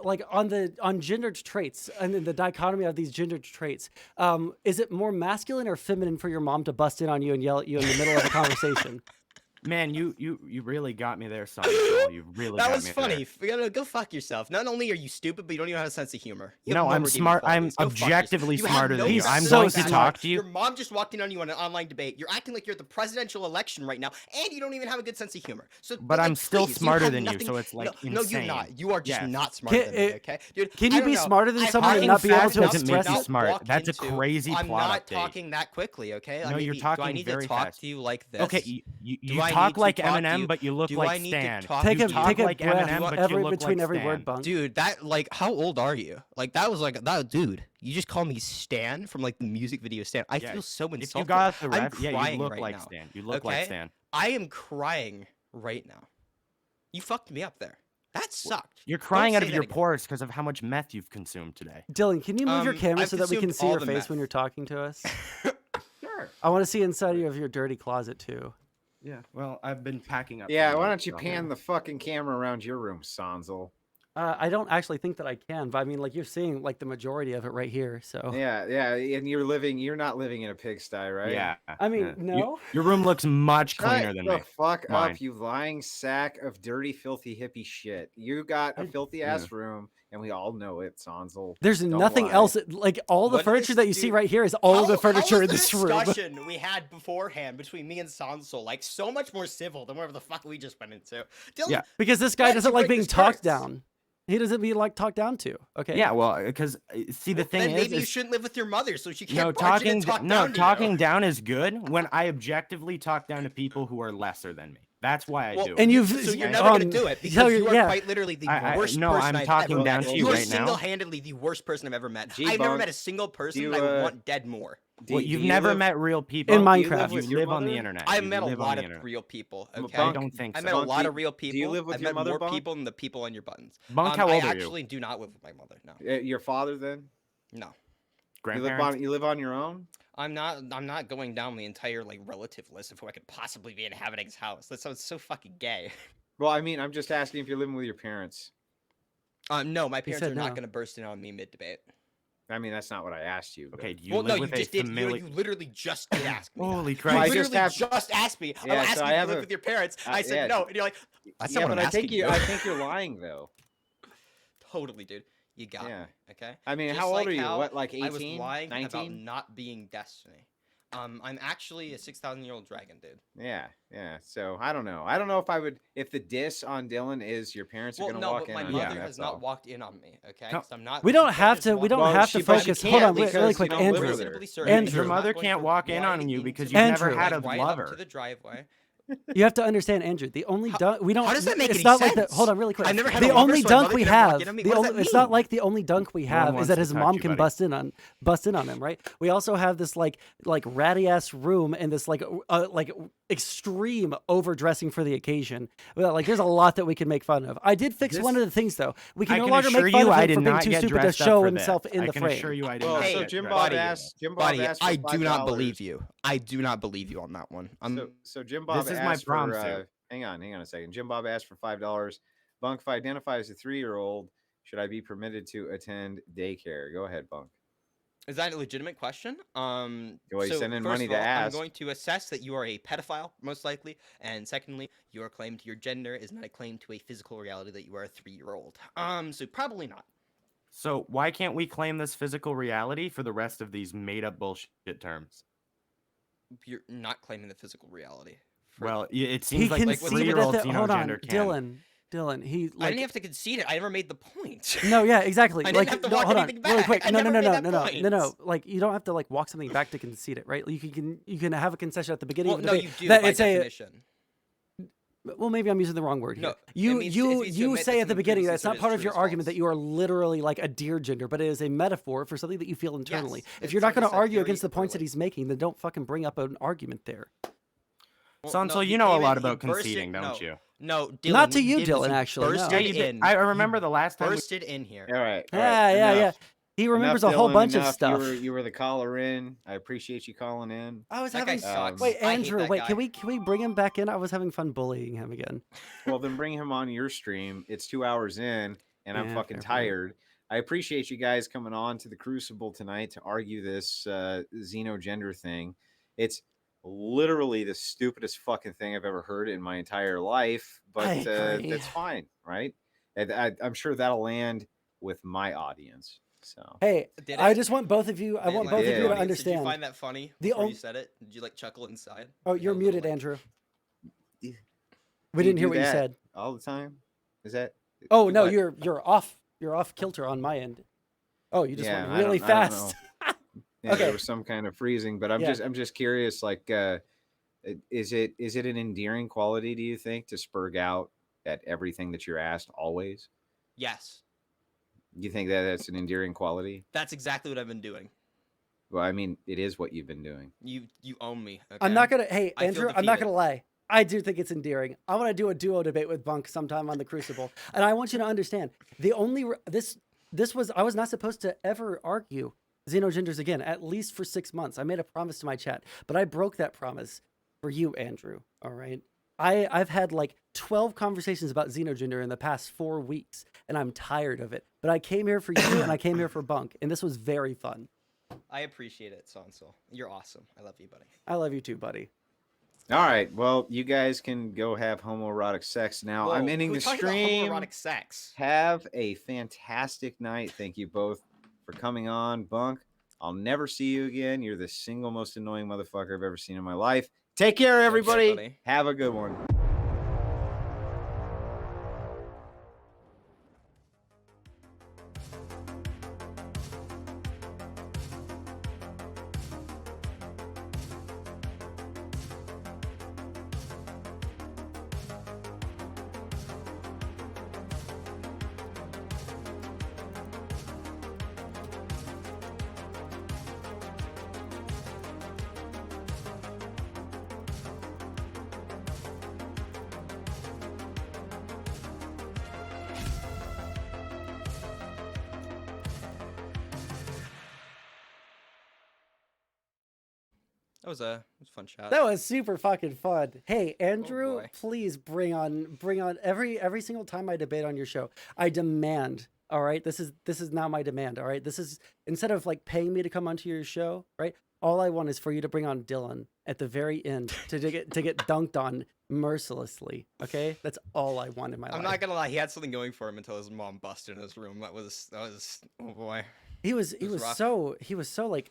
on gendered traits and the dichotomy of these gendered traits? Is it more masculine or feminine for your mom to bust in on you and yell at you in the middle of a conversation? Man, you really got me there, Sondsol. You really That got was me funny. there. Go fuck yourself. Not only are you stupid, but you don't even have a sense of humor. You No, have I'm redeeming smart. I'm qualities. Go fuck yourself. objectively You have smarter no than you. sense I'm of going to humor. talk to you. Your mom just walked in on you on an online debate. You're acting like you're at the presidential election right now, and you don't even have a good sense of humor. So, But like, I'm still please, smarter have than you, nothing- so it's like no, insane. you're not. You are just Yes. not smarter than me. Okay, dude. Can I you don't be know. smarter than I've someone had and not be able enough to now to doesn't make you not smart. walk That's a into- crazy I'm plot not update. talking that quickly. Okay. No, you're Do I talking need very to talk fast. to you like this? Okay, Do you I talk need to like talk to Eminem, you? but you look Do I like need to Stan. talk Take to a you? talk like breath Eminem, but every you look between like every Stan. word, Bunk. Dude, that like, how old are you? Like, that was like that, dude. You just call me Stan from like the music video Stan. I Yeah, feel so insulted. If you got the I'm ref, yeah, you crying look right like now. Stan. You look like Okay? Stan. I am crying right now. You fucked me up there. That sucked. You're Don't crying out say of that your again. pores because of how much meth you've consumed today. Dylan, can you move your camera I've so that we can consumed see all your the face meth. when you're talking to us? Sure. I want to see inside of your dirty closet too. Yeah. Well, I've been packing up. Yeah, some why more, don't you so- pan the fucking camera around your room, Sondsol? I don't actually think that I can, but I mean, like you're seeing like the majority of it right here. So Yeah, and you're not living in a pigsty, right? Yeah. I mean, yeah. no. Your room looks much cleaner Shut than the me. fuck Mine. up, you lying sack of dirty, filthy hippie shit. You got a filthy ass room, and we all know it, Sondsol. There's Don't nothing lie. all like all the What furniture is- that you see dude, right here is all the How furniture was in the this room. discussion we had beforehand between me and Sondsol like so much more civil than whatever the fuck we just went into? Dylan, Yeah. Because this Why guy did doesn't you like break being his talked parents? down. He doesn't be like talked down to. Okay. Yeah. Well, because see, the thing then is, maybe you is shouldn't live with your mother, so she can't no barge in and talking. talk No down to you. talking down is good when I objectively talk down to people who are lesser than me. That's why I Well, do it. And you've So you're never gonna do it because you are yeah. quite literally the I- worst no, person I'm I've talking ever down met. to you You are right now. single-handedly the worst person I've ever met. Gee, I've never Bunk, met a single person you, that I would want dead more. Well, do you've you never live- met real people. In Do you Minecraft. live You with your live on the mother? internet. I've You met a live on lot the of internet. real people. Bunk, Okay, I don't think I so. met a Bunk, lot do- of real do you people. live with I've your met mother, more Bunk? people than the people on your buttons. Bunk, how old I are you? actually do not live with my mother. No, Your father, then? no. Grandparents. You live on your own? I'm not going down the entire like relative list of who I could possibly be inhabiting his house. That sounds so fucking gay. Well, I mean, I'm just asking if you're living with your parents. No, my parents said are not no. going to burst in on me mid debate. I mean, that's not what I asked you. but- Okay. Do you Well, live no, you with a just did. familiar? You literally just did ask me. that. Holy You Well, I Christ! just literally have- just asked me. Yeah, I'm so asking I you to have live a- with your parents. I said yeah. no, and you're like, that's not Yeah, what but I'm I think asking you. I think you're lying, though. Totally, dude. You got Yeah. me. Okay. I mean, Just how old like are you? how What, like I was 18, lying about 19? not being Destiny. I'm actually a 6,000-year-old dragon, dude. Yeah, yeah. So I don't know. I don't know if I would. If the diss on Dylan is your parents are Well, gonna no, walk but in my on mother you. has That's not all. walked in on me. Okay, No. 'Cause I'm not. We she don't can't have just to. walk We don't in. Well, have she- to but she focus. can't Hold on, because really you quick, don't live Andrew. with her. Simply certain Andrew. that Your I'm not mother going can't to walk in ride on you because into you've Andrew. never had a right up lover. to the driveway. You have to understand, Andrew. The only dunk we don't. how does that make it's any not like sense? the. Hold on, really quick. I've never had the a lover, only so my dunk mother we can walk have. in on me. The What does only. that It's not mean? like the only dunk we have is wants that to his touch mom you, can buddy. bust in on him, right? We also have this like ratty ass room and this like extreme overdressing for the occasion. Well, like there's a lot that we can make fun of. I did fix one of the things though. We can I no can longer assure make fun you, of I him did for being not too get stupid to dressed up show for himself this. in I the can frame. assure you, I did Well, not. Hey, so get Jim dressed Bob up. asked. Jim Bob Buddy, asked for I do not $5. believe you. I do not believe you on that one. So Jim Bob This is my asked prom for. suit. Hang on a second. Jim Bob asked for $5. Bunk, if I identify as a 3-year-old, should I be permitted to attend daycare? Go ahead, Bunk. Is that a legitimate question? Well, you So send in first money of to all, I'm ask. going to assess that you are a pedophile, most likely, and secondly, your claim to your gender is not a claim to a physical reality that you are a 3-year-old. So probably not. So why can't we claim this physical reality for the rest of these made-up bullshit terms? You're not claiming the physical reality. Well, it He seems like like conceded at three-year-old the. Hold on, xenogender can. Dylan. He I like. didn't have to concede it. I never made the point. No, yeah, exactly. I didn't like, have to no, walk hold on, anything really back. quick. I No. never made that point. Like, you don't have to like walk something back to concede it, right? Like, you can have a concession at the beginning Well, of the no, debate you do that by it's a. definition. Well, maybe I'm using the wrong word No, here. it means to admit say that at the something beginning that previously it's not asserted part is of true your is argument false. that you are literally like a deer gender, but it is a metaphor for something that you feel internally. Yes, If you're it's not like going I to said argue very against the points that early. he's making, then don't fucking bring up an argument there. Well, Sondsol, no, you he know a came lot in, he about burst conceding, in- don't you? No, Dylan, Not to what you, did was Dylan, you actually, no. Bursted Yeah, you did. in. I remember the last time. Bursted in here. All right. Yeah. He remembers Enough, a whole Dylan, bunch of enough. stuff. You were the caller in. I appreciate you calling in. I was That guy having sucks. wait, I hate Andrew. that Wait, guy. can we bring him back in? I was having fun bullying him again. Well, then bring him on your stream. It's 2 hours in, and I'm Yeah, fucking fair point. tired. I appreciate you guys coming on to the Crucible tonight to argue this xenogender thing. It's literally the stupidest fucking thing I've ever heard in my entire life, but I agree. that's fine, right? I'm sure that'll land with my audience. So Hey, Did I it? just want both of you. I Did it want land both in of the you to audience? understand. Did you find that funny The before on- you said it? Did you like chuckle inside? Oh, You you're had a little, muted, like- Andrew. Do We didn't hear do what you that said. all the time. Is that? Oh no, what? you're off. You're off kilter on my end. Oh, you just Yeah, went really I don't fast. Yeah, Okay. there was some kind of freezing, but I'm Yeah. just curious. Like, is it an endearing quality? Do you think to spurg out at everything that you're asked always? Yes, You think that that's an endearing quality? that's exactly what I've been doing. Well, I mean, it is what you've been doing. You own me. Okay? I'm not gonna. Hey, I feel Andrew, I'm not defeated. gonna lie. I do think it's endearing. I want to do a duo debate with Bunk sometime on the Crucible, and I want you to understand the only this was I was not supposed to ever argue xenogenders again, at least for 6 months. I made a promise to my chat, but I broke that promise for you, Andrew. All right. I've had like 12 conversations about xenogender in the past 4 weeks, and I'm tired of it. But I came here for you, and I came here for Bunk, and this was very fun. I appreciate it, Sondsol. You're awesome. I love you, buddy. I love you too, buddy. All right. Well, you guys can go have homoerotic sex now. I'm Whoa, ending who the talked about stream. homoerotic sex. Have a fantastic night. Thank you both for coming on, Bunk. I'll never see you again. You're the single most annoying motherfucker I've ever seen in my life. Take care, everybody. buddy. Have a good one. That was a fun chat. That was super fucking fun. Hey, Andrew, boy. please bring on every single time I debate on your show. I demand. All right, this is now my demand. All right, this is instead of like paying me to come onto your show, right? All I want is for you to bring on Dylan at the very end to get dunked on mercilessly. Okay, that's all I want in my life. I'm not gonna lie, he had something going for him until his mom busted in his room. That was oh boy. He was rough. so like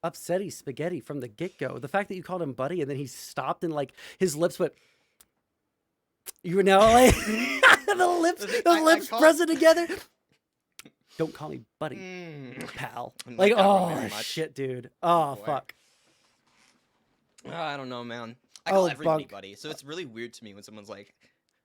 upsetty spaghetti from the get-go. The fact that you called him buddy and then he stopped and like his lips went, you were now like the lips called- pressing together. Don't call me buddy, pal. Didn't Like, like that one oh very much. shit, dude. Oh boy. fuck. I don't know, man. I Oh, call everybody Bunk. buddy, so it's really weird to me when someone's like,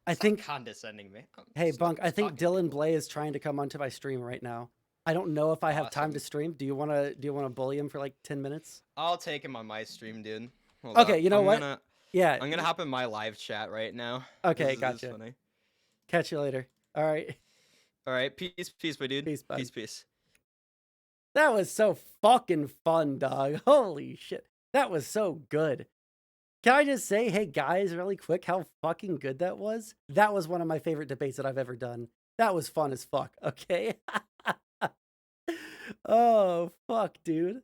I "Stop think condescending me." Hey, Just Bunk, I think talking to Dylan people. Blay is trying to come onto my stream right now. I don't know if I have time to Awesome. stream. Do you want to bully him for like 10 minutes? I'll take him on my stream, dude. Hold Okay, up. you know what? Yeah. I'm gonna hop in my live chat right now. Okay, This is gotcha. funny. Catch you later. All right. All right, peace, my dude. Peace, bud. Peace. That was so fucking fun, dog. Holy shit. That was so good. Can I just say, hey guys, really quick, how fucking good that was? That was one of my favorite debates that I've ever done. That was fun as fuck, okay? Oh, fuck, dude.